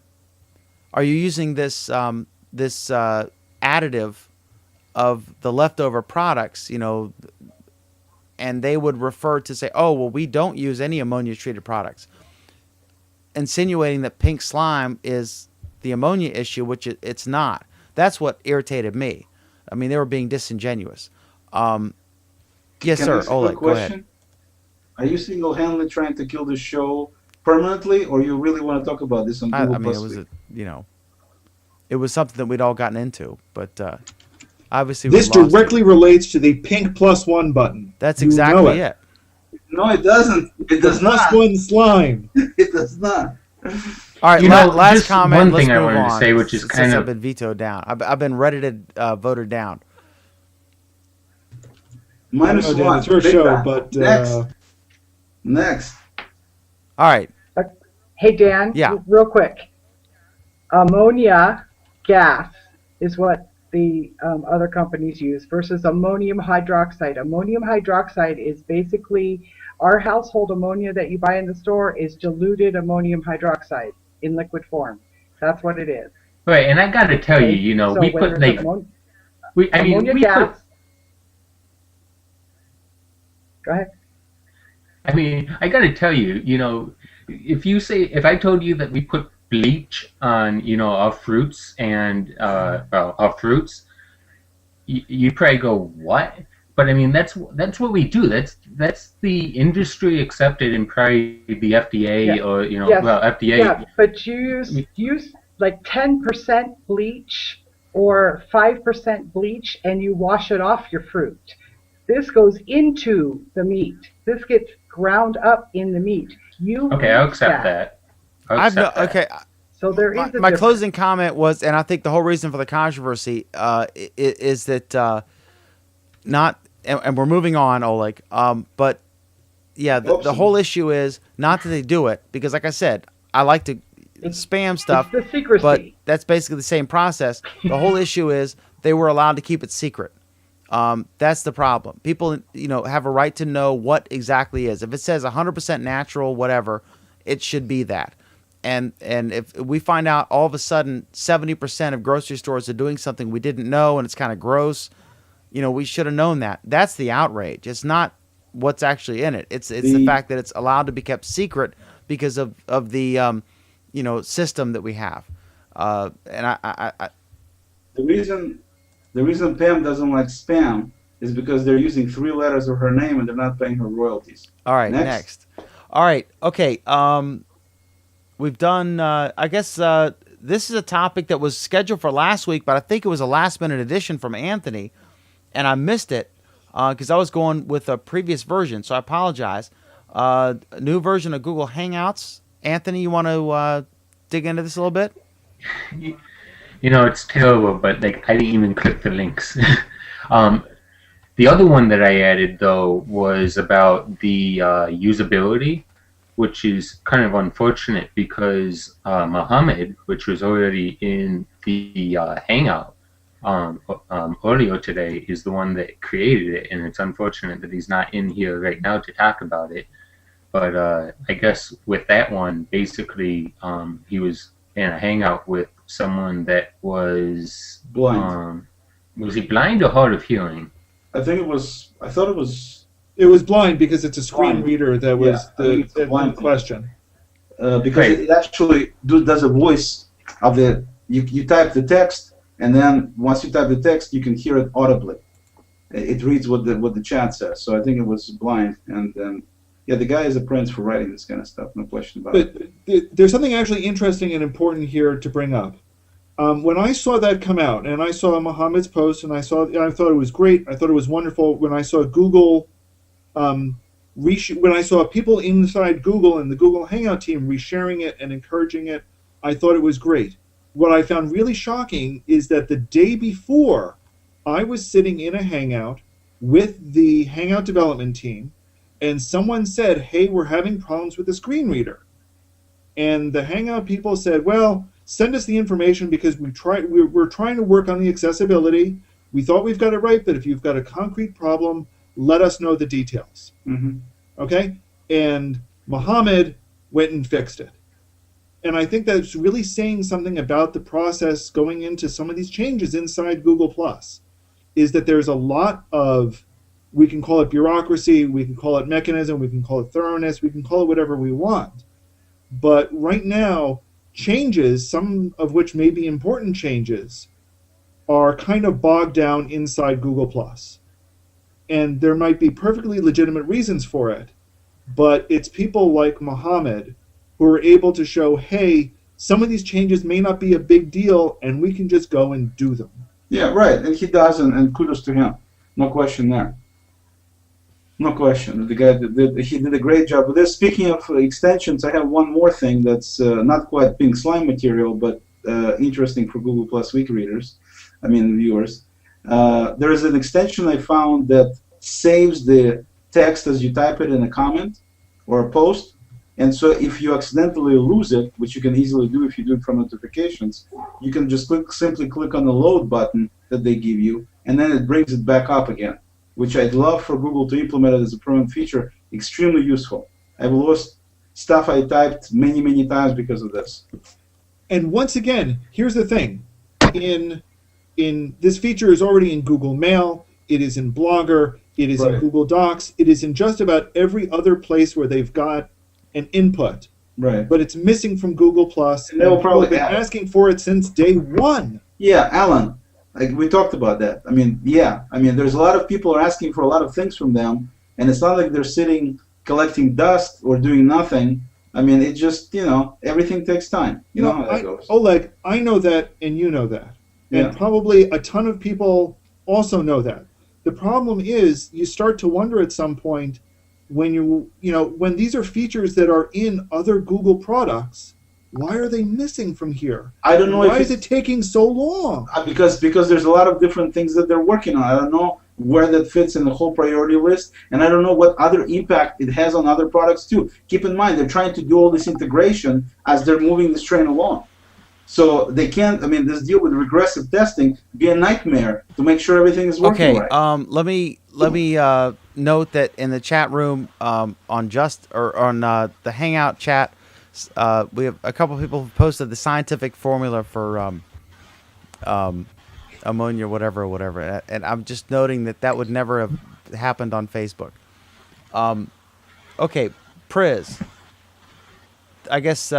Are you using this additive of the leftover products?" And they would refer to say, "Oh, well, we don't use any ammonia treated products," insinuating that pink slime is the ammonia issue, which it's not. That's what irritated me. I mean, they were being disingenuous. Yes, Can I sir. ask a Oleg, quick go ahead. question? Are you single-handedly trying to kill the show permanently, or you really want to talk about this on Google I mean, Plus it was Week? it was something that we'd all gotten into, but obviously This we lost directly relates to the pink +1 button. That's You exactly know it. No, it doesn't. It does The not. +1 slime. It does not. All right, last just comment. one Let's thing I move wanted to on, say, which is since kind I've of been vetoed down. I've been Reddited voted down. Minus I know, Dan, one. it's your Big show, time. but Next. All right. Hey, Dan, Yeah. real quick. Ammonia gas is what the other companies use versus ammonium hydroxide. Ammonium hydroxide is basically our household ammonia that you buy in the store is diluted ammonium hydroxide in liquid form. That's what it is. right. And I got to tell you, So we when put there's like ammonia we gas. put. Go ahead. I mean, I got to tell you, if I told you that we put bleach on, our fruits and our fruits, you'd probably go, what? But I mean, that's what we do. That's the industry accepted and probably the FDA or Yes. FDA. Yeah, but you use like 10% bleach or 5% bleach, and you wash it off your fruit. This goes into the meat. This gets ground up in the meat. Okay, I'll accept that. Okay. So there is a My difference. closing comment was, and I think the whole reason for the controversy is that and we're moving on, Oleg. But yeah, the whole issue is not that they do it, because like I said, I like to spam stuff, It's the secrecy. but that's basically the same process. The whole issue is they were allowed to keep it secret. That's the problem. People, have a right to know what exactly is. If it says 100% natural, whatever, it should be that. And if we find out all of a sudden 70% of grocery stores are doing something we didn't know and it's kind of gross, we should have known that. That's the outrage. It's not what's actually in it. It's the fact that it's allowed to be kept secret because of the system that we have. And I The reason Pam doesn't like spam is because they're using 3 letters of her name and they're not paying her royalties. All right, next. All right, okay. We've done, I guess this is a topic that was scheduled for last week, but I think it was a last-minute addition from Anthony, and I missed it because I was going with a previous version, so I apologize. A new version of Google Hangouts. Anthony, you want to dig into this a little bit? It's terrible, but I didn't even click the links. The other one that I added, though, was about the usability, which is kind of unfortunate because Mohammed, which was already in the Hangout earlier today, is the one that created it, and it's unfortunate that he's not in here right now to talk about it. but I guess with that one, basically, he was in a hangout with someone that was Blind. Was he blind or hard of hearing? I think it was. I thought it was. It was blind because it's a screen Blind. reader that Yeah, was I think it's a the blind question. Because Right. it actually does a voice of the. You type the text, and then once you type the text, you can hear it audibly. It reads what the chat says. So I think it was blind, and yeah, the guy is a prince for writing this kind of stuff. No question about it. But there's something actually interesting and important here to bring up. When I saw that come out, and I saw Mohammed's post, and I thought it was great. I thought it was wonderful. When I saw Google, when I saw people inside Google and the Google Hangout team resharing it and encouraging it, I thought it was great. What I found really shocking is that the day before, I was sitting in a Hangout with the Hangout development team, and someone said, "Hey, we're having problems with the screen reader." And the Hangout people said, "Well, send us the information because we're trying to work on the accessibility. We thought we've got it right, but if you've got a concrete problem, let us know the details." Mm-hmm. Okay? And Mohammed went and fixed it. And I think that's really saying something about the process going into some of these changes inside Google+, is that there's a lot of, we can call it bureaucracy, we can call it mechanism, we can call it thoroughness, we can call it whatever we want. But right now, changes, some of which may be important changes, are kind of bogged down inside Google+. And there might be perfectly legitimate reasons for it, but it's people like Mohammed who are able to show, hey, some of these changes may not be a big deal, and we can just go and do them. Yeah, right, and he does, and kudos to him. No question there. No question. The guy he did a great job with this. Speaking of extensions, I have one more thing that's not quite pink slime material, but interesting for Google Plus Week readers, viewers. There is an extension I found that saves the text as you type it in a comment or a post. And so if you accidentally lose it, which you can easily do if you do it from notifications, you can just simply click on the load button that they give you, and then it brings it back up again, which I'd love for Google to implement it as a permanent feature. Extremely useful. I've lost stuff I typed many, many times because of this. And once again, here's the thing. In this feature is already in Google Mail, it is in Blogger, it is in Google Docs, it is in just about every other place where they've got an input. Right. But it's missing from Google+. And they'll probably been asking for it since day one. Yeah, Alan, we talked about that. There's a lot of people are asking for a lot of things from them, and it's not like they're sitting collecting dust or doing nothing. It just, everything takes time. You know how that goes. Oleg, I know that, and you know that. And probably a ton of people also know that. The problem is you start to wonder at some point when when these are features that are in other Google products, why are they missing from here? I don't know. Why is it taking so long? Because there's a lot of different things that they're working on. I don't know where that fits in the whole priority list, and I don't know what other impact it has on other products too. Keep in mind, they're trying to do all this integration as they're moving this train along. So they can't, this deal with regressive testing be a nightmare to make sure everything is working right. Let me note that in the chat room on the Hangout chat, we have a couple of people who posted the scientific formula for ammonia, whatever, and I'm just noting that would never have happened on Facebook. Okay, Priz. I guess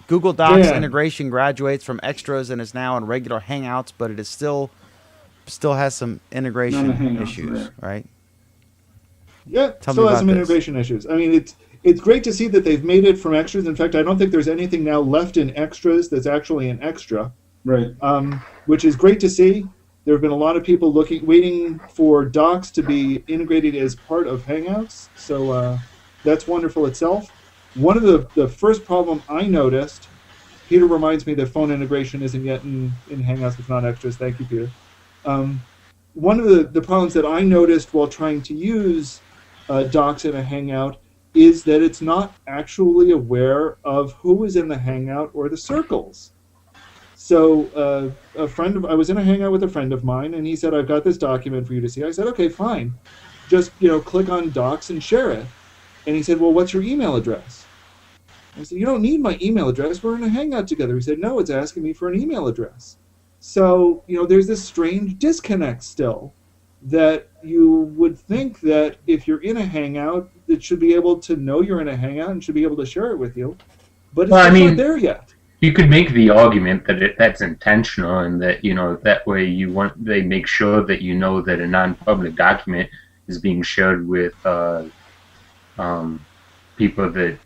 Google Docs integration graduates from extras and is now in regular Hangouts, but it is still has some integration issues, right? Yeah, still has some integration issues. It's great to see that they've made it from extras. In fact, I don't think there's anything now left in extras that's actually an extra. Right. Which is great to see. There have been a lot of people waiting for Docs to be integrated as part of Hangouts, so that's wonderful itself. One of the first problem I noticed, Peter reminds me that phone integration isn't yet in Hangouts, it's not extras. Thank you, Peter. One of the problems that I noticed while trying to use Docs in a Hangout is that it's not actually aware of who is in the Hangout or the circles. So I was in a Hangout with a friend of mine, and he said, "I've got this document for you to see." I said, "Okay, fine. Just click on Docs and share it." And he said, well, what's your email address? I said, you don't need my email address. We're in a hangout together. He said, no, it's asking me for an email address. So, there's this strange disconnect still that you would think that if you're in a hangout, it should be able to know you're in a hangout and should be able to share it with you. But it's not there yet. You could make the argument that that's intentional, and that that way they make sure that that a non-public document is being shared with people that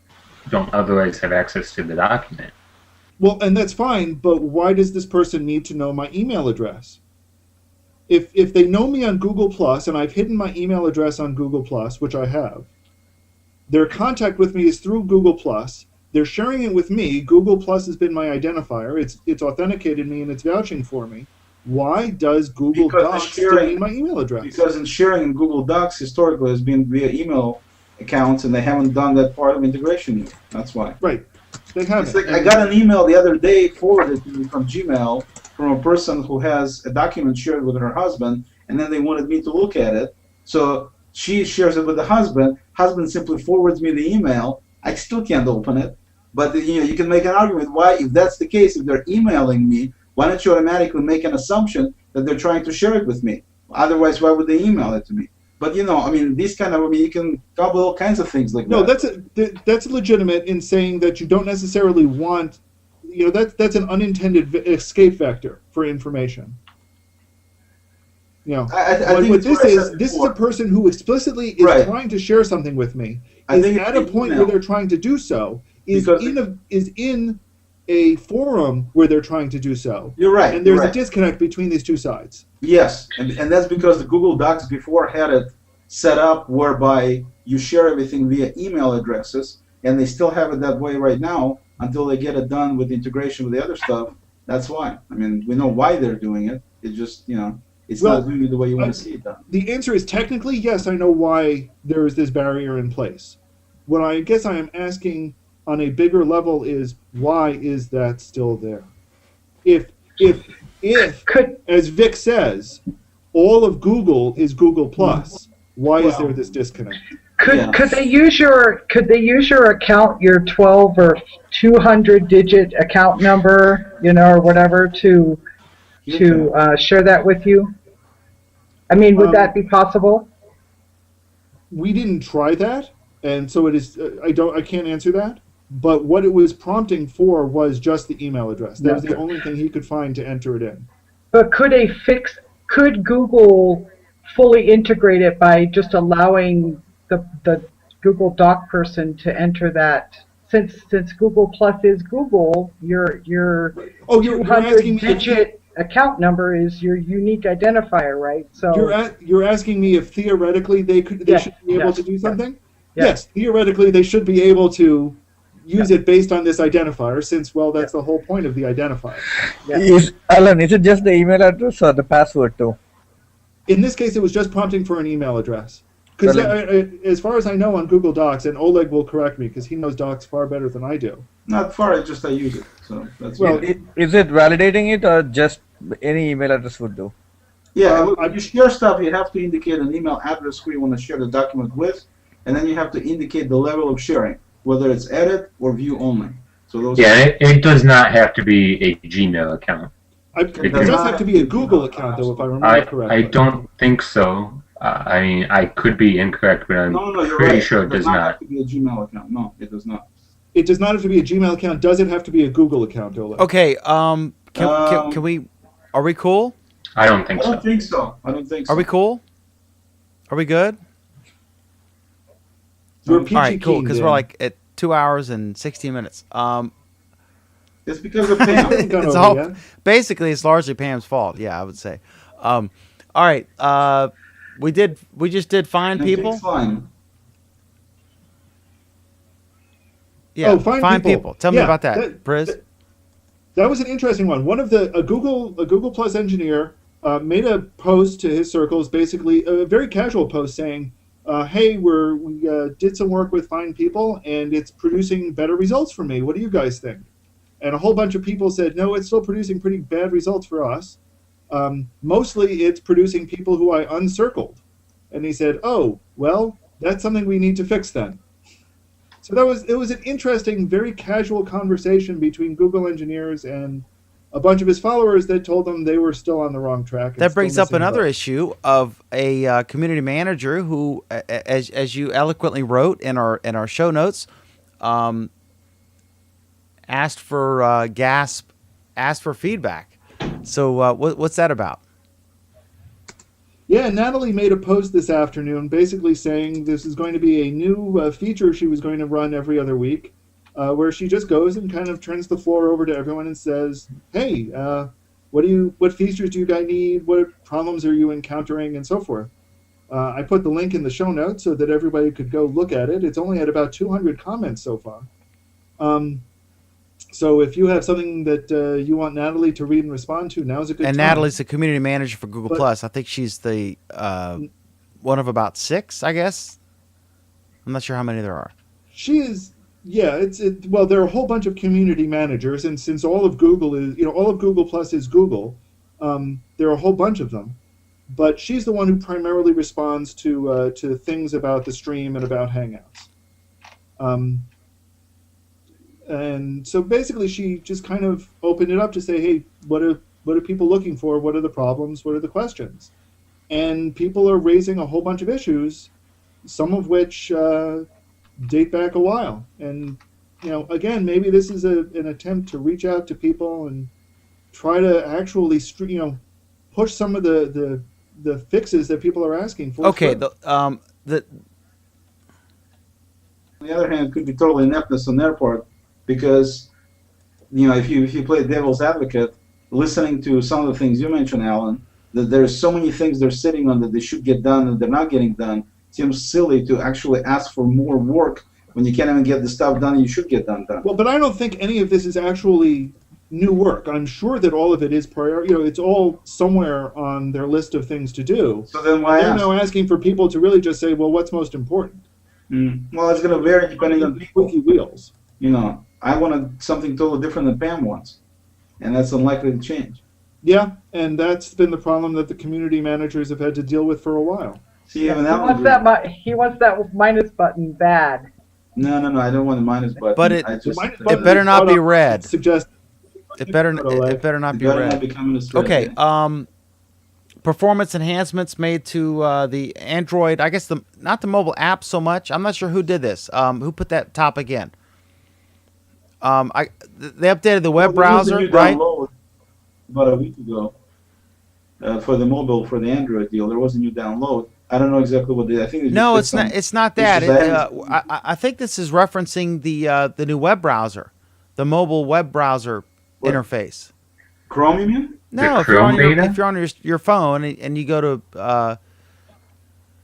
don't otherwise have access to the document. Well, and that's fine, but why does this person need to know my email address? If they know me on Google Plus, and I've hidden my email address on Google Plus, which I have, their contact with me is through Google Plus. They're sharing it with me. Google Plus has been my identifier. It's authenticated me and it's vouching for me. Why does Google Docs still need my email address? Because sharing in Google Docs historically has been via email accounts, and they haven't done that part of integration yet. That's why. Right. They haven't. It's like I got an email the other day forwarded to me from Gmail from a person who has a document shared with her husband, and then they wanted me to look at it. So she shares it with the husband. Husband simply forwards me the email. I still can't open it. But you can make an argument why, if that's the case, if they're emailing me, why don't you automatically make an assumption that they're trying to share it with me? Otherwise, why would they email it to me? But these kind of, you can come up with all kinds of things like that. No, that's legitimate in saying that you don't necessarily want, that's an unintended escape vector for information. I think what this is a person who explicitly is trying to share something with me. Is at a point where they're trying to do so. Is in a forum where they're trying to do so. You're right. And there's a disconnect between these two sides. Yes, and that's because the Google Docs before had it set up whereby you share everything via email addresses, and they still have it that way right now until they get it done with integration with the other stuff. That's why. We know why they're doing it. It's just, it's not doing it the way you want to see it done. The answer is technically yes, I know why there is this barrier in place. What I guess I am asking on a bigger level is why is that still there? If as Vic says, all of Google is Google Plus, why is there this disconnect? Could they use your account, your 12 or 200 digit account number, or whatever to share that with you? Would that be possible? We didn't try that, and so it is. I can't answer that. But what it was prompting for was just the email address. That was the only thing he could find to enter it in. But could Google fully integrate it by just allowing the Google Doc person to enter that? Since Google Plus is Google, your 200-digit account number is your unique identifier, right? So you're asking me if theoretically they should be able to do something? Yes, theoretically they should be able to use it based on this identifier, since, that's the whole point of the identifier. Alan, is it just the email address or the password too? In this case, it was just prompting for an email address. Because as far as I know on Google Docs, and Oleg will correct me because he knows Docs far better than I do. Not far, it's just I use it. So that's is it validating it or just any email address would do? Yeah, when you share stuff, you have to indicate an email address who you want to share the document with, and then you have to indicate the level of sharing, whether it's edit or view only. So those. Yeah, it does not have to be a Gmail account. It does have to be a Google account, though, if I remember correctly. I don't think so. I could be incorrect, but I'm pretty sure it does not. It does not have to be a Gmail account. No, it does not. It does not have to be a Gmail account. Does it have to be a Google account, Oleg? Okay. Can we? Are we cool? I don't think so. I don't think so. Are we cool? Are we good? We're peachy all right, cool. Because we're Dan. like at 2 hours and 16 minutes. It's because of Pam. Basically, it's largely Pam's fault. Yeah, I would say. All right. We just did find people. Fine. Yeah, find people. Tell me about that, Priz. That was an interesting one. One of a Google Plus engineer made a post to his circles, basically a very casual post saying, "Hey, we did some work with Find People, and it's producing better results for me. What do you guys think?" And a whole bunch of people said, "No, it's still producing pretty bad results for us. Mostly, it's producing people who I uncircled." And he said, "Oh, well, that's something we need to fix then." So it was an interesting, very casual conversation between Google engineers and a bunch of his followers that told them they were still on the wrong track. and That still brings up missing another the boat. issue of a community manager who, as you eloquently wrote in our show notes, asked for asked for feedback. So what's that about? Yeah, Natalie made a post this afternoon basically saying this is going to be a new feature she was going to run every other week, where she just goes and kind of turns the floor over to everyone and says, "Hey, what features do you guys need? What problems are you encountering, and so forth." I put the link in the show notes so that everybody could go look at it. It's only had about 200 comments so far. So if you have something that you want Natalie to read and respond to, now's a good time. And Natalie's the community manager for Google But- Plus. I think she's the one of about 6, I guess. I'm not sure how many there are. She is, yeah. Well, there are a whole bunch of community managers, and since all of Google is, all of Google Plus is Google, there are a whole bunch of them. But she's the one who primarily responds to things about the stream and about Hangouts. And so basically, she just kind of opened it up to say, "Hey, what are people looking for? What are the problems? What are the questions?" And people are raising a whole bunch of issues, some of which date back a while. And again, maybe this is an attempt to reach out to people and try to actually push some of the fixes that people are asking for. Okay, through. On the other hand, it could be totally ineptness on their part, because if you play devil's advocate, listening to some of the things you mentioned, Alan, that there's so many things they're sitting on that they should get done and they're not getting done. Seems silly to actually ask for more work when you can't even get the stuff done you should get done. Well, but I don't think any of this is actually new work. I'm sure that all of it is it's all somewhere on their list of things to do. So then why They're ask? now asking for people to really just say, well, what's most important? Well, it's going to vary depending on people. Squeaky wheels. I wanted something totally different than Pam wants, and that's unlikely to change. Yeah, and that's been the problem that the community managers have had to deal with for a while. See, he wants that minus button bad. No, I don't want the minus button. but it it better not be red. Suggest It better not be red. be communist red, Okay. yeah. Performance enhancements made to the Android. I guess not the mobile app so much. I'm not sure who did this. Who put that topic in? They updated the web browser, right? Download about a week ago for the mobile, for the Android deal. There was a new download. I don't know exactly what they. I think No, it's not. It's not that. I think this is referencing the new web browser, the mobile web browser interface. Chrome, you mean? No, if you're on your phone and you go to.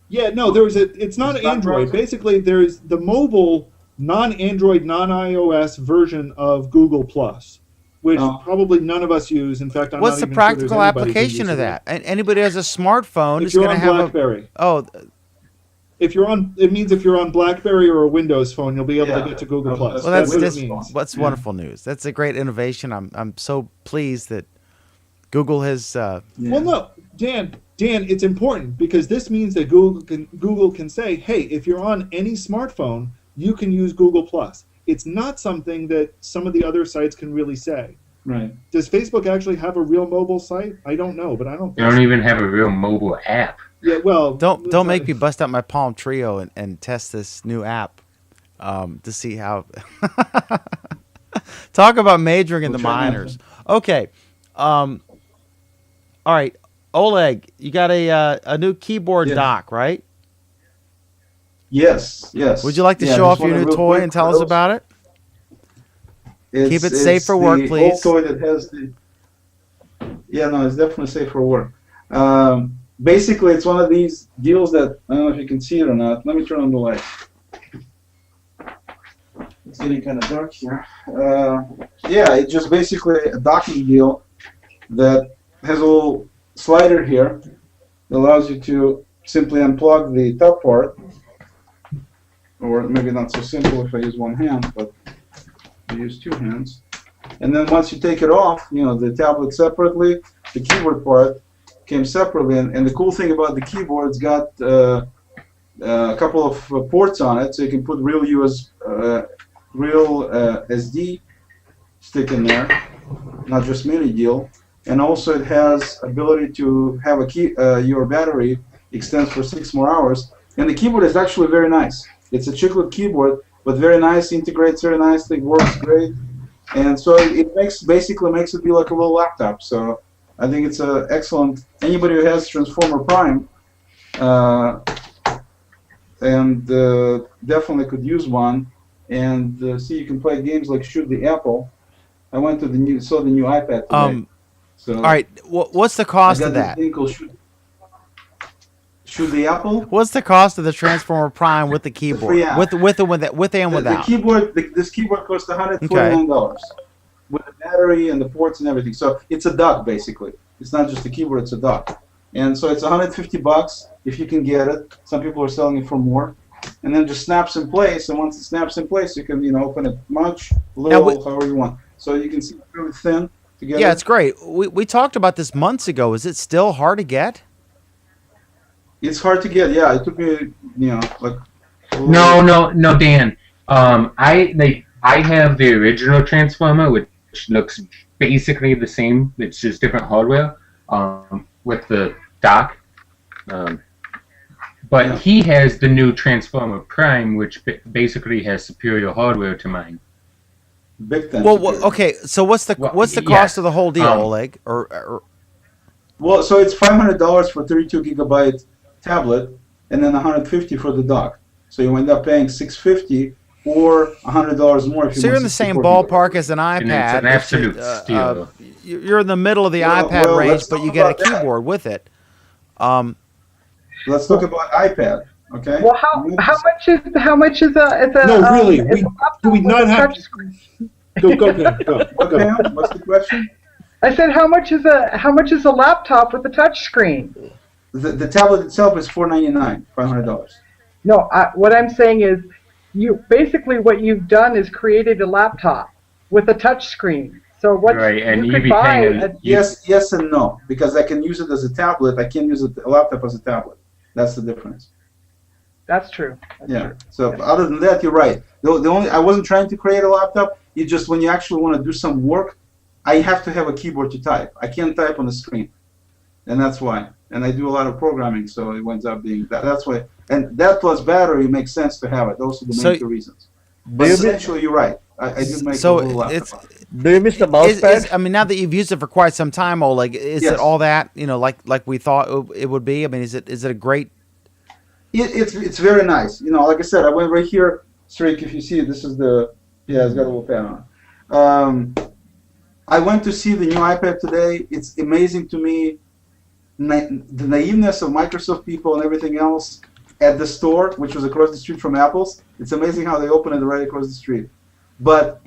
Yeah, no, it's not Android. Basically, there's the mobile non-Android, non-iOS version of Google Plus, which probably none of us use. In fact, I'm What's not the even sure there's practical anybody who application uses of it. that? And anybody who has a smartphone If is you're going to on have BlackBerry. Oh, it means if you're on BlackBerry or a Windows phone, you'll be able to get to Google Plus. well, That's what it means. that's wonderful news. That's a great innovation. I'm so pleased that Google has. Well, no, Dan, it's important because this means that Google can say, hey, if you're on any smartphone, you can use Google Plus. It's not something that some of the other sites can really say. Right. Does Facebook actually have a real mobile site? I don't know, but I don't. They don't even have a real mobile app. Yeah, well, Don't make me bust out my Palm Trio and test this new app to see how. Talk about majoring in the minors. Okay. All right, Oleg, you got a new keyboard dock, right? Yes. Would you like to show off your new toy and tell us about it? Keep it safe for work, please. It's the old toy that has the. Yeah, no, it's definitely safe for work. Basically, it's one of these deals that I don't know if you can see it or not. Let me turn on the light. It's getting kind of dark here. Yeah, it's just basically a docking deal that has a little slider here that allows you to simply unplug the top part, or maybe not so simple if I use one hand, but I use two hands. And then once you take it off, the tablet separately, the keyboard part came separately. And the cool thing about the keyboard, it's got a couple of ports on it, so you can put real SD stick in there, not just mini deal. And also it has ability to have your battery extends for 6 more hours. And the keyboard is actually very nice. It's a chiclet keyboard, but very nice, integrates very nicely, works great. And so it basically makes it be like a little laptop. So I think it's excellent. Anybody who has Transformer Prime definitely could use one. And see, you can play games like Shoot the Apple. I went to saw the new iPad today. So all right, what's the cost of that? Shoot the Apple. What's the cost of the Transformer Prime with the keyboard? Yeah. With and without. The keyboard. This keyboard costs $149 with the battery and the ports and everything. So it's a dock basically. It's not just a keyboard; it's a dock. And so it's $150 if you can get it. Some people are selling it for more. And then just snaps in place. And once it snaps in place, you can open it much, little, however you want. So you can see it's really thin. Yeah, it's great. We talked about this months ago. Is it still hard to get? It's hard to get. Yeah, it took me, like. No, Dan. I have the original Transformer, which looks basically the same. It's just different hardware. With the dock. But he has the new Transformer Prime, which basically has superior hardware to mine. Big time. Well, okay. So what's the cost of the whole deal, Oleg? Well, so it's $500 for 32 gigabyte tablet, and then $150 for the dock. So you end up paying $650 or $100 more if you. So you're in the same ballpark as an iPad. And it's an absolute steal. You're in the middle of the iPad range, but you get a keyboard with it. Let's talk about iPad. Okay. Well, how much is a No, really, do we not have? Go. Pam, what's the question? I said how much is a laptop with a touch screen? The tablet itself is $499, $500. No, what I'm saying is, what you've done is created a laptop with a touch screen. So what and you could buy? Yes and no, because I can use it as a tablet. I can't use a laptop as a tablet. That's the difference. That's true. That's true. So other than that, you're right. I wasn't trying to create a laptop. It just when you actually want to do some work, I have to have a keyboard to type. I can't type on the screen, and that's why. And I do a lot of programming, so it ends up being that. That's why. And that plus battery makes sense to have it. Those are the main two reasons. But essentially, you're right. I did make a little laptop. Do you miss the mouse pad? I mean, now that you've used it for quite some time, Oleg, is it all that like we thought it would be? I mean, is it a great? It's very nice. Like I said, I went right here. Strik, if you see, this is the it's got a little pen on it. I went to see the new iPad today. It's amazing to me the naiveness of Microsoft people and everything else at the store, which was across the street from Apple's. It's amazing how they open it right across the street. But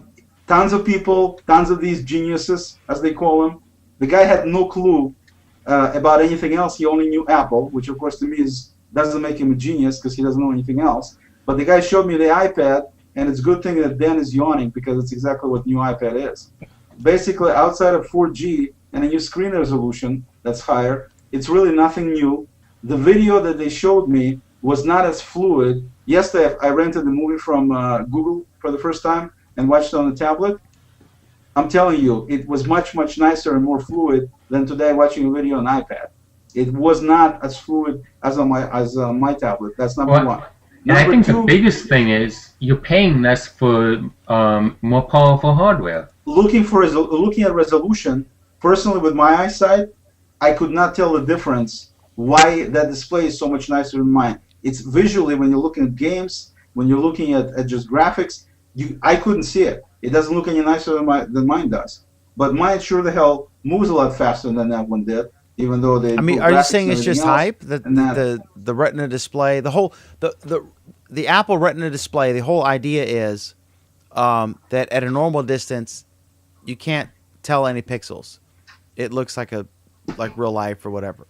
tons of people, tons of these geniuses, as they call them. The guy had no clue about anything else. He only knew Apple, which of course to me doesn't make him a genius because he doesn't know anything else. But the guy showed me the iPad, and it's a good thing that Dan is yawning because it's exactly what new iPad is. Basically, outside of 4G and a new screen resolution that's higher, it's really nothing new. The video that they showed me was not as fluid. Yesterday, I rented the movie from Google for the first time and watched it on the tablet. I'm telling you, it was much, much nicer and more fluid than today watching a video on iPad. It was not as fluid as on my tablet. That's number one. And I think the biggest thing is you're paying less for more powerful hardware. Looking at resolution, personally with my eyesight, I could not tell the difference why that display is so much nicer than mine. It's visually, when you're looking at games, when you're looking at just graphics, I couldn't see it. It doesn't look any nicer than mine does. But mine sure the hell moves a lot faster than that one did, even though they. I mean, are you saying it's just hype? The Retina display, the Apple Retina display, the whole idea is that at a normal distance, you can't tell any pixels. It looks like real life or whatever.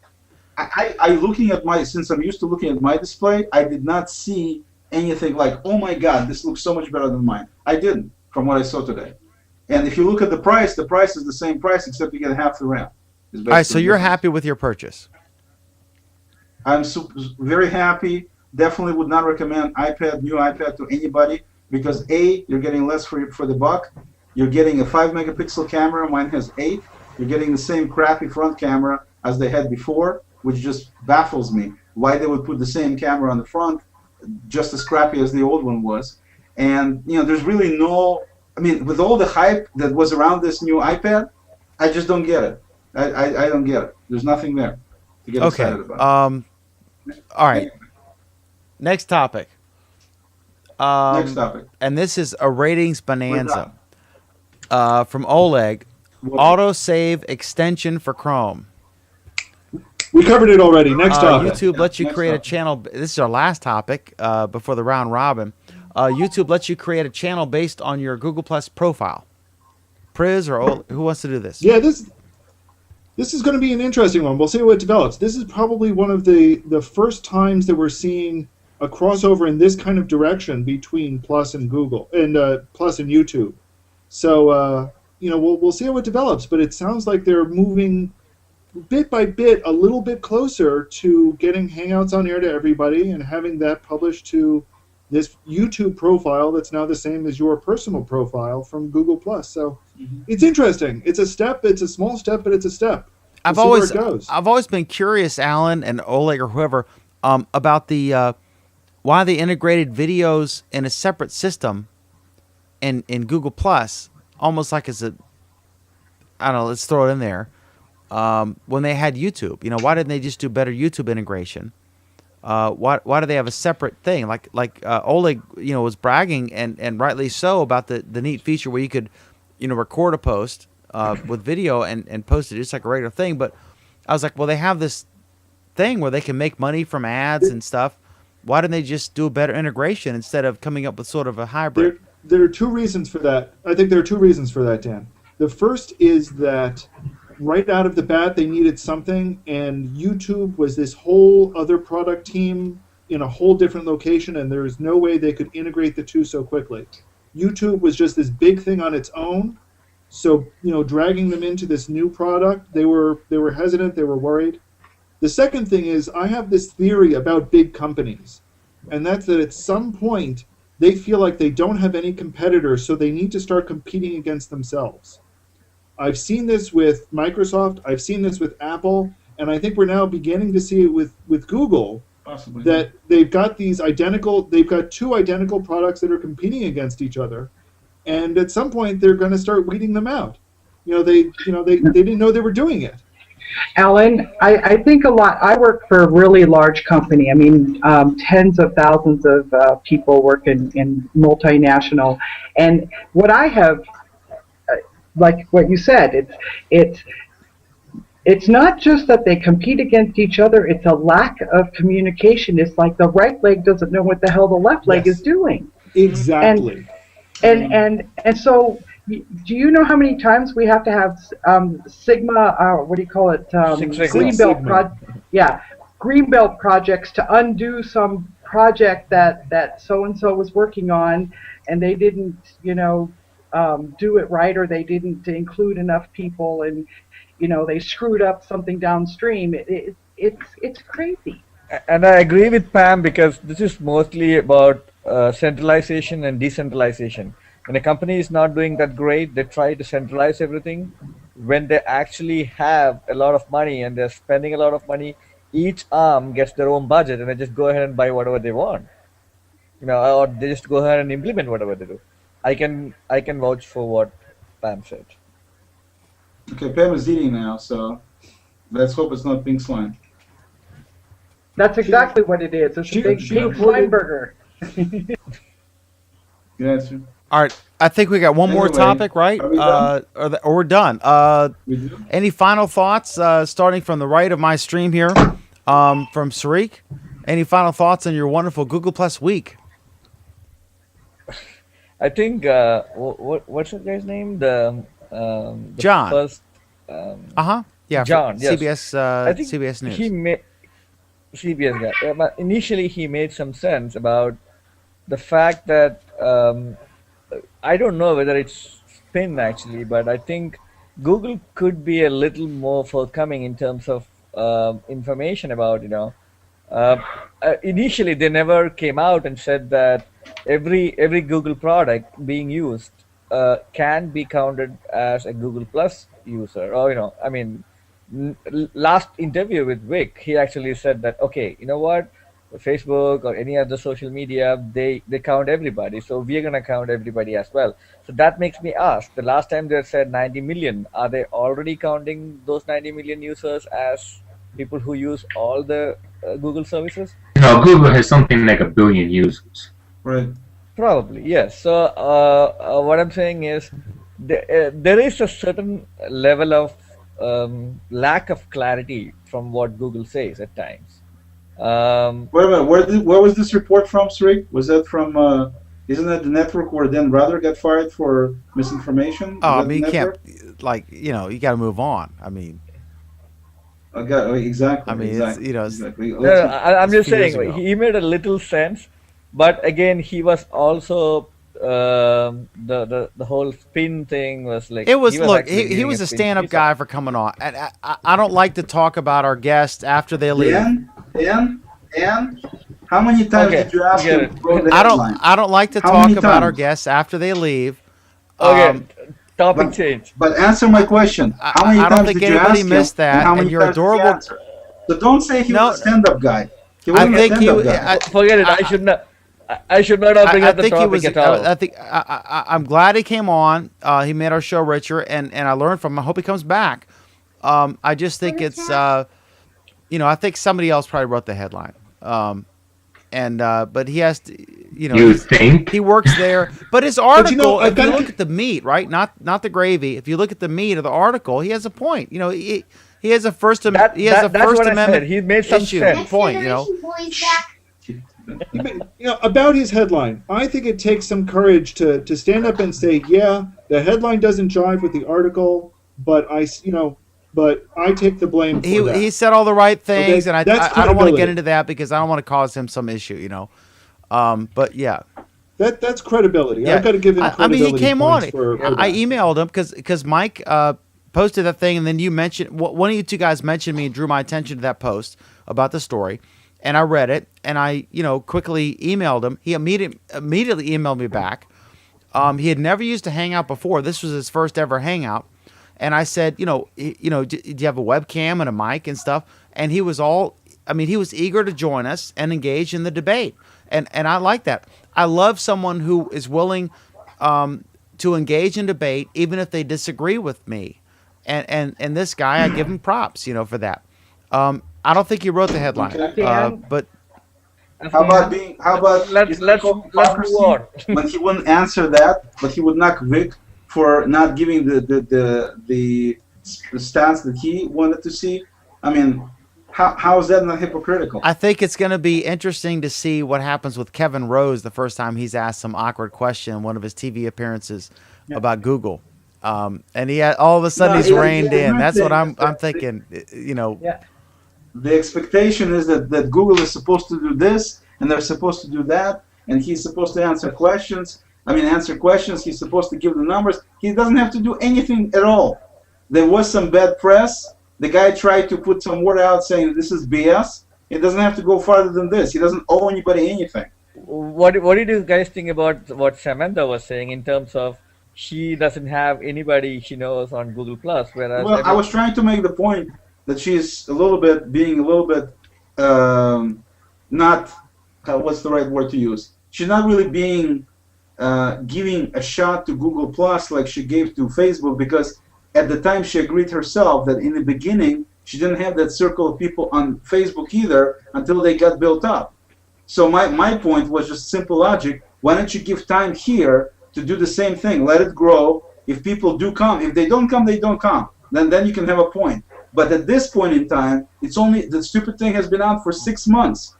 Since I'm used to looking at my display, I did not see anything like, oh my God, this looks so much better than mine. I didn't, from what I saw today. And if you look at the price is the same price except you get half the RAM. All right, so you're happy with your purchase? I'm very happy. definitely would not recommend new iPad to anybody because A, you're getting less for the buck. You're getting a 5 megapixel camera. Mine has 8. You're getting the same crappy front camera as they had before, which just baffles me. Why they would put the same camera on the front, just as crappy as the old one was. And there's really no. I mean, with all the hype that was around this new iPad, I just don't get it. I don't get it. There's nothing there to get excited about. All right. Next topic. Next topic. And this is a ratings bonanza from Oleg. Autosave extension for Chrome. We covered it already. Next topic. YouTube lets you create a channel. This is our last topic before the round robin. YouTube lets you create a channel based on your Google Plus profile. Priz or Oleg, who wants to do this? Yeah, this is going to be an interesting one. We'll see how it develops. This is probably one of the first times that we're seeing a crossover in this kind of direction between Plus and Google and Plus and YouTube. So we'll see how it develops. But it sounds like they're moving bit by bit a little bit closer to getting Hangouts on air to everybody and having that published to this YouTube profile that's now the same as your personal profile from Google Plus. So it's interesting. It's a step. It's a small step, but it's a step. I've always been curious, Alan and Oleg or whoever, about the why they integrated videos in a separate system in Google Plus, almost like as a, I don't know, let's throw it in there. When they had YouTube, why didn't they just do better YouTube integration? Why do they have a separate thing? Like Oleg, was bragging and rightly so about the neat feature where you could, record a post with video and post it just like a regular thing. But I was like, well, they have this thing where they can make money from ads and stuff. Why didn't they just do a better integration instead of coming up with sort of a hybrid? There are two reasons for that. I think there are two reasons for that, Dan. The first is that right out of the bat, they needed something, and YouTube was this whole other product team in a whole different location, and there was no way they could integrate the two so quickly. YouTube was just this big thing on its own, so dragging them into this new product, they were hesitant, they were worried. The second thing is, I have this theory about big companies, and that's that at some point they feel like they don't have any competitors, so they need to start competing against themselves. I've seen this with Microsoft, I've seen this with Apple, and I think we're now beginning to see it with Google. Possibly. That they've got two identical products that are competing against each other, and at some point they're going to start weeding them out. They didn't know they were doing it. Alan, I think a lot. I work for a really large company. I mean, tens of thousands of people work in multinational, and what I have. Like what you said, it's not just that they compete against each other, it's a lack of communication. It's like the right leg doesn't know what the hell the left leg is doing. Exactly. And so, do you know how many times we have to have Sigma, what do you call it? Greenbelt projects to undo some project that so-and-so was working on, and they didn't, do it right, or they didn't include enough people, and they screwed up something downstream. It's crazy. And I agree with Pam, because this is mostly about centralization and decentralization. When a company is not doing that great, they try to centralize everything. When they actually have a lot of money and they're spending a lot of money, each arm gets their own budget and they just go ahead and buy whatever they want, or they just go ahead and implement whatever they do. I can vouch for what Pam said. Okay, Pam is eating now, so let's hope it's not pink slime. That's exactly what it is. It's a big pink slime burger. Yes. All right, I think we got one more topic, right? Or we're done. Any final thoughts, starting from the right of my stream here, from Sarik? Any final thoughts on your wonderful Google Plus week? I think what's that guy's name? The John. First, Yeah. John. Yes. CBS. I think CBS News. He made CBS guy. But initially, he made some sense about the fact that I don't know whether it's spin actually, but I think Google could be a little more forthcoming in terms of information about initially they never came out and said that every Google product being used can be counted as a Google Plus user. Or I mean, last interview with Vic, he actually said that okay, you know what, Facebook or any other social media, they count everybody, so we're gonna count everybody as well. So that makes me ask: the last time they said 90 million, are they already counting those 90 million users as people who use all the Google services? No, Google has something like 1 billion users. Right. Probably, yes. So what I'm saying is there is a certain level of lack of clarity from what Google says at times. Wait a minute, where was this report from, Sri? Was that from, isn't that the network where Dan Rather got fired for misinformation? Oh, I mean, you can't, you got to move on. I mean. Exactly. I mean, exactly, it's, exactly. I'm just saying, ago. he made a little sense, but again, he was also the whole spin thing was like. It was he was a stand-up guy for coming on, and I don't like to talk about our guests after they leave. And how many times did you ask him? I don't like to talk about our guests after they leave. Okay, topic change. But answer my question. How many I don't times think did you anybody ask missed him, that, how many and you're times did you adorable. answer? So don't say he was a stand-up guy. He wasn't I think a stand-up guy. Forget it. I should not bring up the topic at all. I think I'm glad he came on. He made our show richer, and I learned from him. I hope he comes back. I just think it's, I think somebody else probably wrote the headline. But he has to, You think? he works there. But his article, I if you think- look at the meat, right? Not the gravy. If you look at the meat of the article, he has a point. He has a First That's what I Amendment said. He made some issue. sense. Point. About his headline, I think it takes some courage to stand up and say, yeah, the headline doesn't jive with the article, but I take the blame for that. He said all the right things, and I don't want to credibility. get into that because I don't want to cause him some issue, But yeah, That's credibility. yeah. I've got to give him I credibility. mean, he came on. points for I that. emailed him because Mike posted that thing, and then you mentioned one of you two guys mentioned me and drew my attention to that post about the story, and I read it, and I quickly emailed him. He immediately emailed me back. He had never used a Hangout before. This was his first ever Hangout. And I said, do you have a webcam and a mic and stuff? And he was he was eager to join us and engage in the debate. And I like that. I love someone who is willing to engage in debate, even if they disagree with me. And this guy, I give him props, for that. I don't think he wrote the headline, but How about let's move on. But he wouldn't answer that, but he would knock Vic for not giving the stats that he wanted to see. I mean, how is that not hypocritical? I think it's going to be interesting to see what happens with Kevin Rose the first time he's asked some awkward question in one of his TV appearances about Google. And he had, all of a sudden he's reined in. That's what I'm thinking. Yeah. The expectation is that Google is supposed to do this and they're supposed to do that, and he's supposed to answer questions. He's supposed to give the numbers. He doesn't have to do anything at all. There was some bad press. The guy tried to put some word out saying this is BS. It doesn't have to go farther than this. He doesn't owe anybody anything. What did you guys think about what Samantha was saying in terms of she doesn't have anybody she knows on Google Plus, whereas Well, I was trying to make the point that she's being a little bit not what's the right word to use. She's not really being giving a shot to Google Plus like she gave to Facebook, because at the time she agreed herself that in the beginning she didn't have that circle of people on Facebook either until they got built up. So my point was just simple logic. Why don't you give time here to do the same thing? Let it grow. If people do come, if they don't come, they don't come. Then you can have a point. But at this point in time, it's only the stupid thing has been out for 6 months,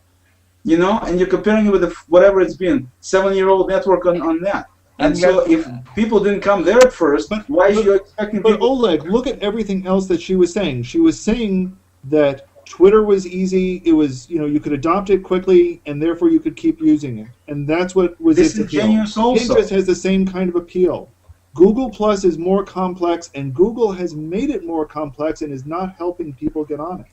and you're comparing it with whatever it's been, 7-year-old network on that. And so if people didn't come there at first, why are you expecting But people? Oleg, look at everything else that she was saying. She was saying that Twitter was easy. It was, you could adopt it quickly, and therefore you could keep using it. And that's what was its appeal. Disingenuous also. Pinterest has the same kind of appeal. Google Plus is more complex, and Google has made it more complex and is not helping people get on it.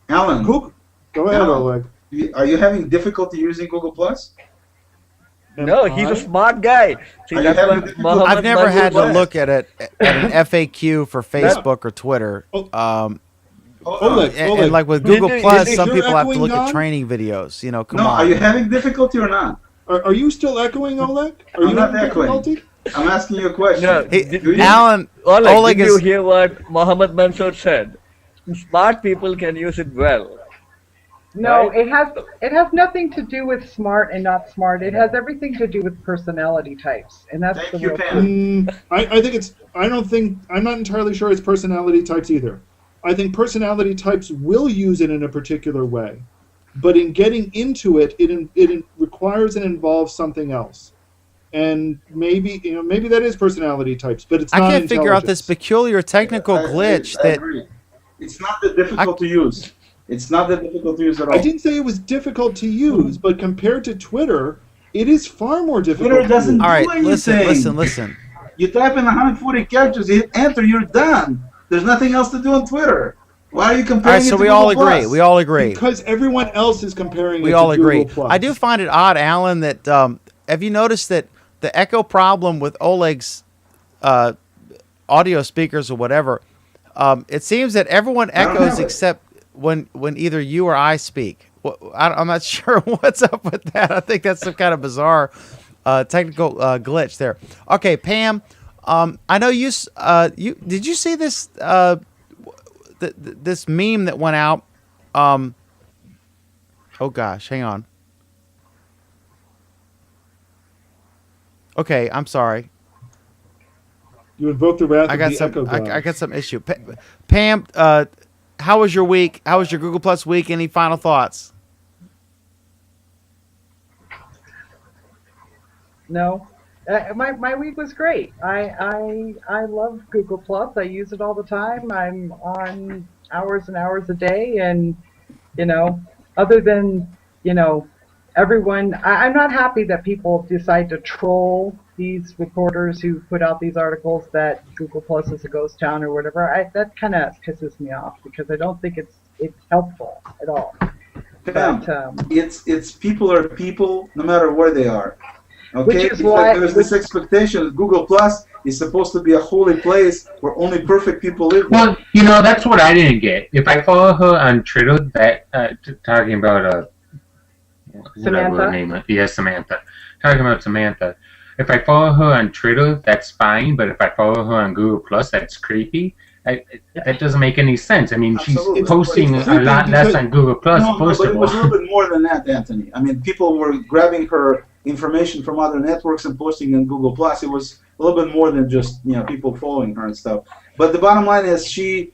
Alan, Google, go ahead, Alan, Oleg. Are you having difficulty using Google Plus? No, he's a smart guy. See, Are you that's having what difficulty- Muhammad I've never had to Mansur was. look at an FAQ for Facebook or Twitter. Oleg, And like with Did Google you- Plus, is some your people have to echoing look at gone? training videos. You know, come No, on. are you having difficulty or not? Are you still echoing, Oleg? Are I'm you not having echoing. difficulty? I'm asking you a question. No, Hey, did you- Alan, Oleg, Oleg did you is. hear what Muhammad Mansur said? Smart people can use it well. No, Right. it has nothing to do with smart and not smart. It has everything to do with personality types, and that's Thank the you, real Pam. truth. I think it's. I don't think. I'm not entirely sure it's personality types either. I think personality types will use it in a particular way, but in getting into it, it requires and involves something else. And maybe maybe that is personality types, but it's I not can't figure out this intelligence. peculiar technical glitch I that. agree. It's not that difficult to use. It's not that difficult to use at all. I didn't say it was difficult to use, but compared to Twitter, it is far more difficult. Twitter doesn't All right, do anything. listen. You type in 140 characters, you hit enter, you're done. There's nothing else to do on Twitter. Why are you All comparing right, it so to we all Google agree. Plus? We all agree. Because everyone else is comparing We it all to Google agree. Plus. I do find it odd, Alan, that have you noticed that the echo problem with Oleg's audio speakers or whatever, it seems that everyone I don't echoes have it. except when either you or I speak. I'm not sure what's up with that. I think that's some kind of bizarre technical glitch there. Okay, Pam, I know you did you see this this meme that went out? Oh gosh, hang on. Okay, I'm sorry. You invoke the wrath I of got the some. echo god. I got some issue. Pam, how was your week? How was your Google Plus week? Any final thoughts? No, my week was great. I love Google Plus. I use it all the time. I'm on hours and hours a day, and other than everyone, I'm not happy that people decide to troll these reporters who put out these articles that Google Plus is a ghost town or whatever. That kind of pisses me off because I don't think it's helpful at all. Pam, But, it's people are people no matter where they are. Okay, Which is It's why- like there's this expectation that Google Plus is supposed to be a holy place where only perfect people live. Well, that's what I didn't get. If I follow her on Twitter, that talking about whatever Samantha? her name is, yeah, Samantha. Talking about Samantha. If I follow her on Twitter, that's fine. But if I follow her on Google Plus, that's creepy. That doesn't make any sense. I mean, Absolutely. she's posting It's a lot creepy less because- on Google Plus, No, first but it of was a all. little bit more than that, Anthony. I mean, people were grabbing her information from other networks and posting in Google Plus. It was a little bit more than just people following her and stuff. But the bottom line is she,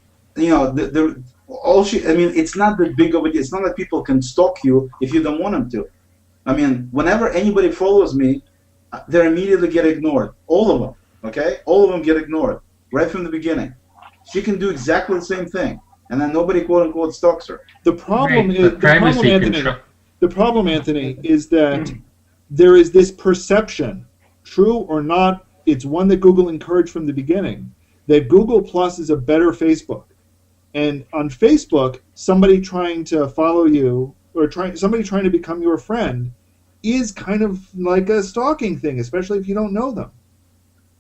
all she. I mean, it's not that big of a deal. It's not that people can stalk you if you don't want them to. I mean, whenever anybody follows me, they immediately get ignored. All of them. Okay, all of them get ignored right from the beginning. She can do exactly the same thing, and then nobody quote unquote stalks her. The problem Right, is but privacy Anthony. control. The problem, Anthony, is that there is this perception, true or not, it's one that Google encouraged from the beginning, that Google Plus is a better Facebook. And on Facebook, somebody trying to follow you or somebody trying to become your friend is kind of like a stalking thing, especially if you don't know them.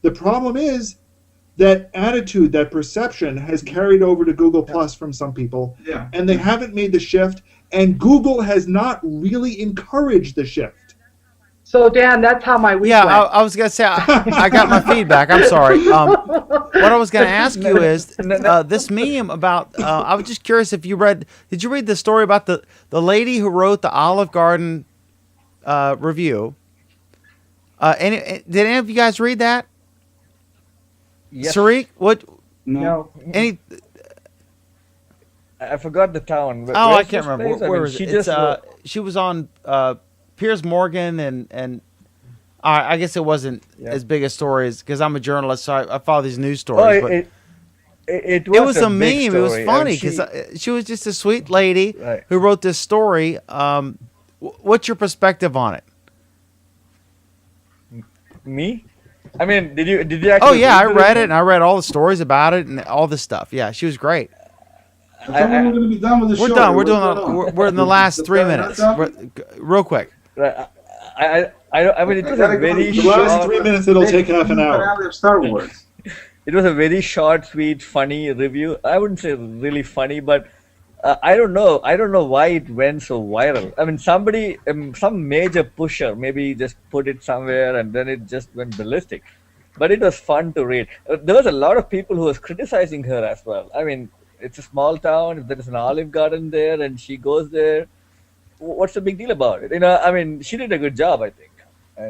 The problem is that attitude, that perception has carried over to Google Plus from some people, Yeah. and they haven't made the shift, and Google has not really encouraged the shift. so Dan, that's how my week Yeah, went. I was gonna say I got my feedback. I'm sorry. What I was gonna ask you is this meme about. I was just curious if you read. Did you read the story about the lady who wrote the Olive Garden review? Did any of you guys read that? Yes. Sariq, what? No. Any? I forgot the town. Oh, I Where's can't this remember. place? I Where mean, was she it? just She was on Piers Morgan and I guess it wasn't as big a story as because I'm a journalist, so I follow these news stories. but it it was a big meme. It was story, funny and because she was just a sweet lady Right. who wrote this story. What's your perspective on it? me. I mean, did you actually? Oh yeah, I read read it and I read all the stories about it and all this stuff. Yeah, she was great. I thought we were going to be done with the show. We're done. We're What's going on? we're in the last The 3 time minutes. not Real quick. Right. I mean, it was a gotta go. very The last short. 3 minutes, it'll take half an hour. Star Wars. It was a very short, sweet, funny review. I wouldn't say really funny, but I don't know. I don't know why it went so viral. I mean, somebody, some major pusher, maybe just put it somewhere, and then it just went ballistic. But it was fun to read. There was a lot of people who was criticizing her as well. I mean, it's a small town. If there is an Olive Garden there, and she goes there, what's the big deal about it? You know, I mean, she did a good job, I think.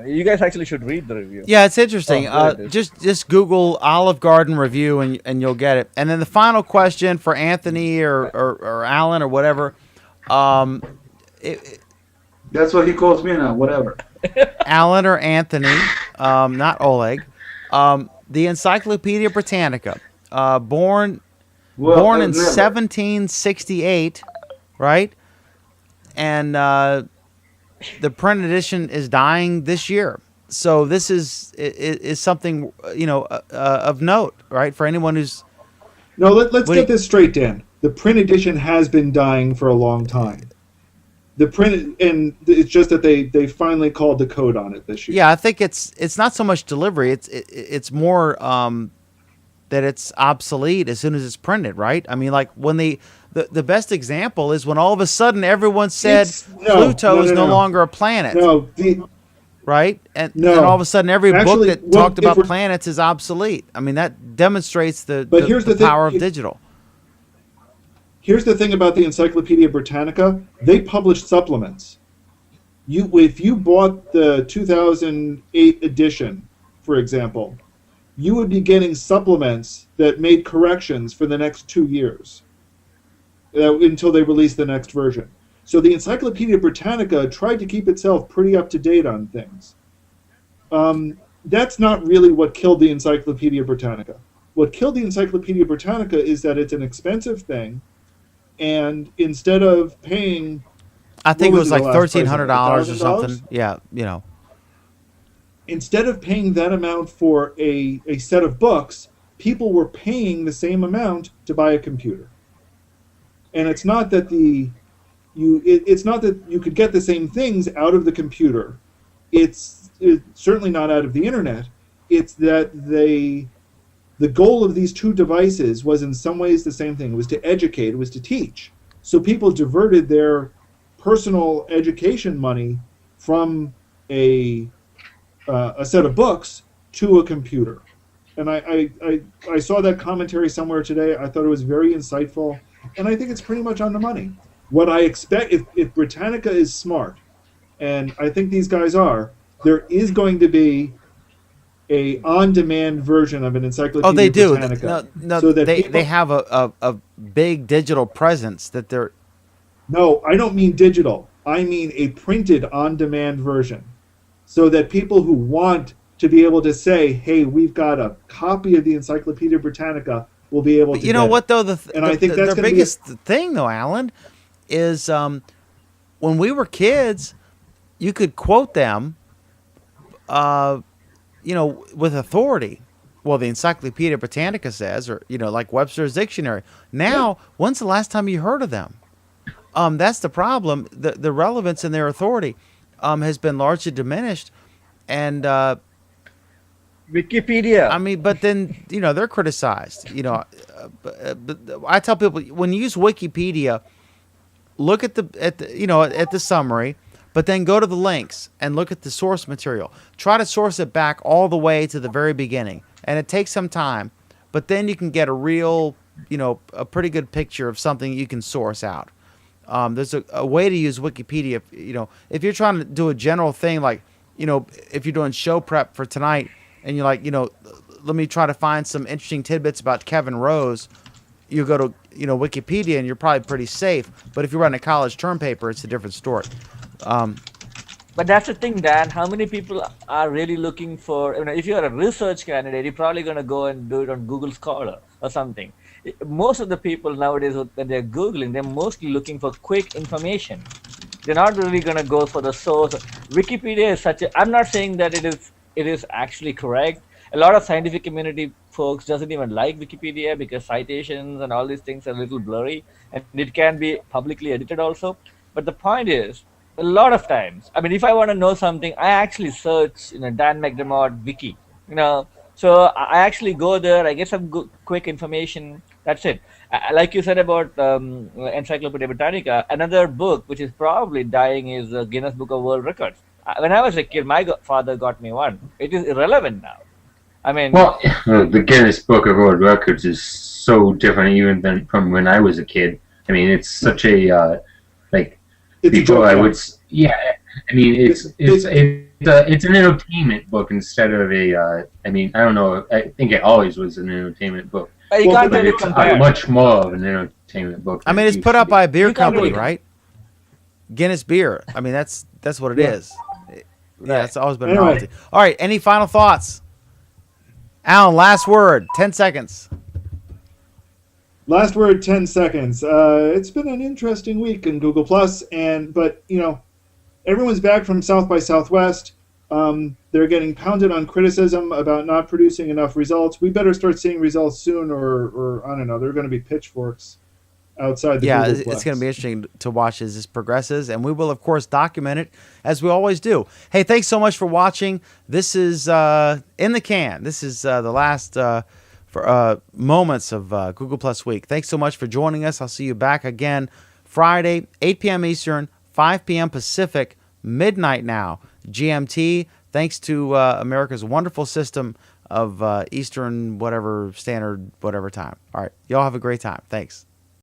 You guys actually should read the review. Yeah, it's interesting. Oh, there it is. Just Google Olive Garden review and you'll get it. And then the final question for Anthony or Alan or whatever. That's what he calls me now. Whatever. Alan or Anthony, not Oleg. The Encyclopedia Britannica, born in never. 1768, right? And the print edition is dying this year. So this is something of note, right? For anyone who's No, let's get this straight, Dan. The print edition has been dying for a long time. The print, and it's just that they finally called the code on it this year. Yeah, I think it's not so much delivery. It's more that it's obsolete as soon as it's printed, right? I mean, like when the best example is when all of a sudden everyone said Pluto is no longer a planet. No, right? And No. all of a sudden every Actually, book that well, talked if about we're- planets is obsolete. I mean, that demonstrates the here's the thing, power of digital. Here's the thing about the Encyclopedia Britannica: they published supplements. If you bought the 2008 edition, for example, you would be getting supplements that made corrections for the next 2 years until they released the next version. So the Encyclopedia Britannica tried to keep itself pretty up to date on things. That's not really what killed the Encyclopedia Britannica. What killed the Encyclopedia Britannica is that it's an expensive thing, and instead of paying, I think it was like the last price on it, $1,300 or $1,000? something. Yeah, Instead of paying that amount for a set of books, people were paying the same amount to buy a computer. And it's not that it's not that you could get the same things out of the computer. It's certainly not out of the internet. It's that the goal of these two devices was in some ways the same thing. It was to educate, it was to teach. So people diverted their personal education money from a set of books to a computer. And I saw that commentary somewhere today. I thought it was very insightful, and I think it's pretty much on the money. What I expect, if Britannica is smart, and I think these guys are, there is going to be a on-demand version of an Encyclopedia Oh, they do. Britannica. No, so that they have a big digital presence that they're. No, I don't mean digital. I mean a printed on-demand version, so that people who want to be able to say, "Hey, we've got a copy of the Encyclopedia Britannica," will be able to. You know get what it. though? I think that's their gonna be biggest thing though, Alan, is when we were kids, you could quote them, with authority. Well, the Encyclopedia Britannica says, or like Webster's Dictionary. Now, when's the last time you heard of them? That's the problem. The relevance and their authority has been largely diminished, and Wikipedia. I mean, but then they're criticized. But I tell people when you use Wikipedia, look at the summary, but then go to the links and look at the source material. Try to source it back all the way to the very beginning, and it takes some time, but then you can get a real, a pretty good picture of something you can source out. There's a way to use Wikipedia. If you're trying to do a general thing, like, if you're doing show prep for tonight and you're like, let me try to find some interesting tidbits about Kevin Rose, you go to, Wikipedia and you're probably pretty safe. But if you're writing a college term paper, it's a different story. But that's the thing, Dan. How many people are really looking for, if you're a research candidate, you're probably going to go and do it on Google Scholar or something. Most of the people nowadays, when they're Googling, they're mostly looking for quick information. They're not really going to go for the source. Wikipedia is I'm not saying that it is actually correct. a lot of scientific community folks doesn't even like Wikipedia because citations and all these things are a little blurry, and it can be publicly edited also. But the point is, a lot of times, I mean, if I want to know something, I actually search, Dan McDermott wiki, So I actually go there, I get some quick information. That's it. Like you said about Encyclopedia Britannica, another book which is probably dying is Guinness Book of World Records. When I was a kid, my father got me one. It is irrelevant now. I mean, well, the Guinness Book of World Records is so different even than from when I was a kid. I mean, it's such a it's before I would, yeah. I mean, it's an entertainment book instead of a. I mean, I don't know. I think it always was an entertainment book. But you can't really it's compare. much more of an entertainment book. I mean, it's put out by a beer company, right? Guinness Beer. I mean, that's what it is. Yeah, it's always been a novelty. All right, any final thoughts? Alan, last word, 10 seconds. Last word, 10 seconds. It's been an interesting week in Google+, but everyone's back from South by Southwest. They're getting pounded on criticism about not producing enough results. We better start seeing results soon, or I don't know, there are going to be pitchforks outside the Google+. It's going to be interesting to watch as this progresses, and we will, of course, document it as we always do. Hey, thanks so much for watching. This is In the Can. This is the last moments of Google Plus Week. Thanks so much for joining us. I'll see you back again Friday, 8 p.m. Eastern, 5 p.m. Pacific, midnight now, GMT. Thanks to America's wonderful system of Eastern, whatever, standard, whatever time. All right. Y'all have a great time. Thanks.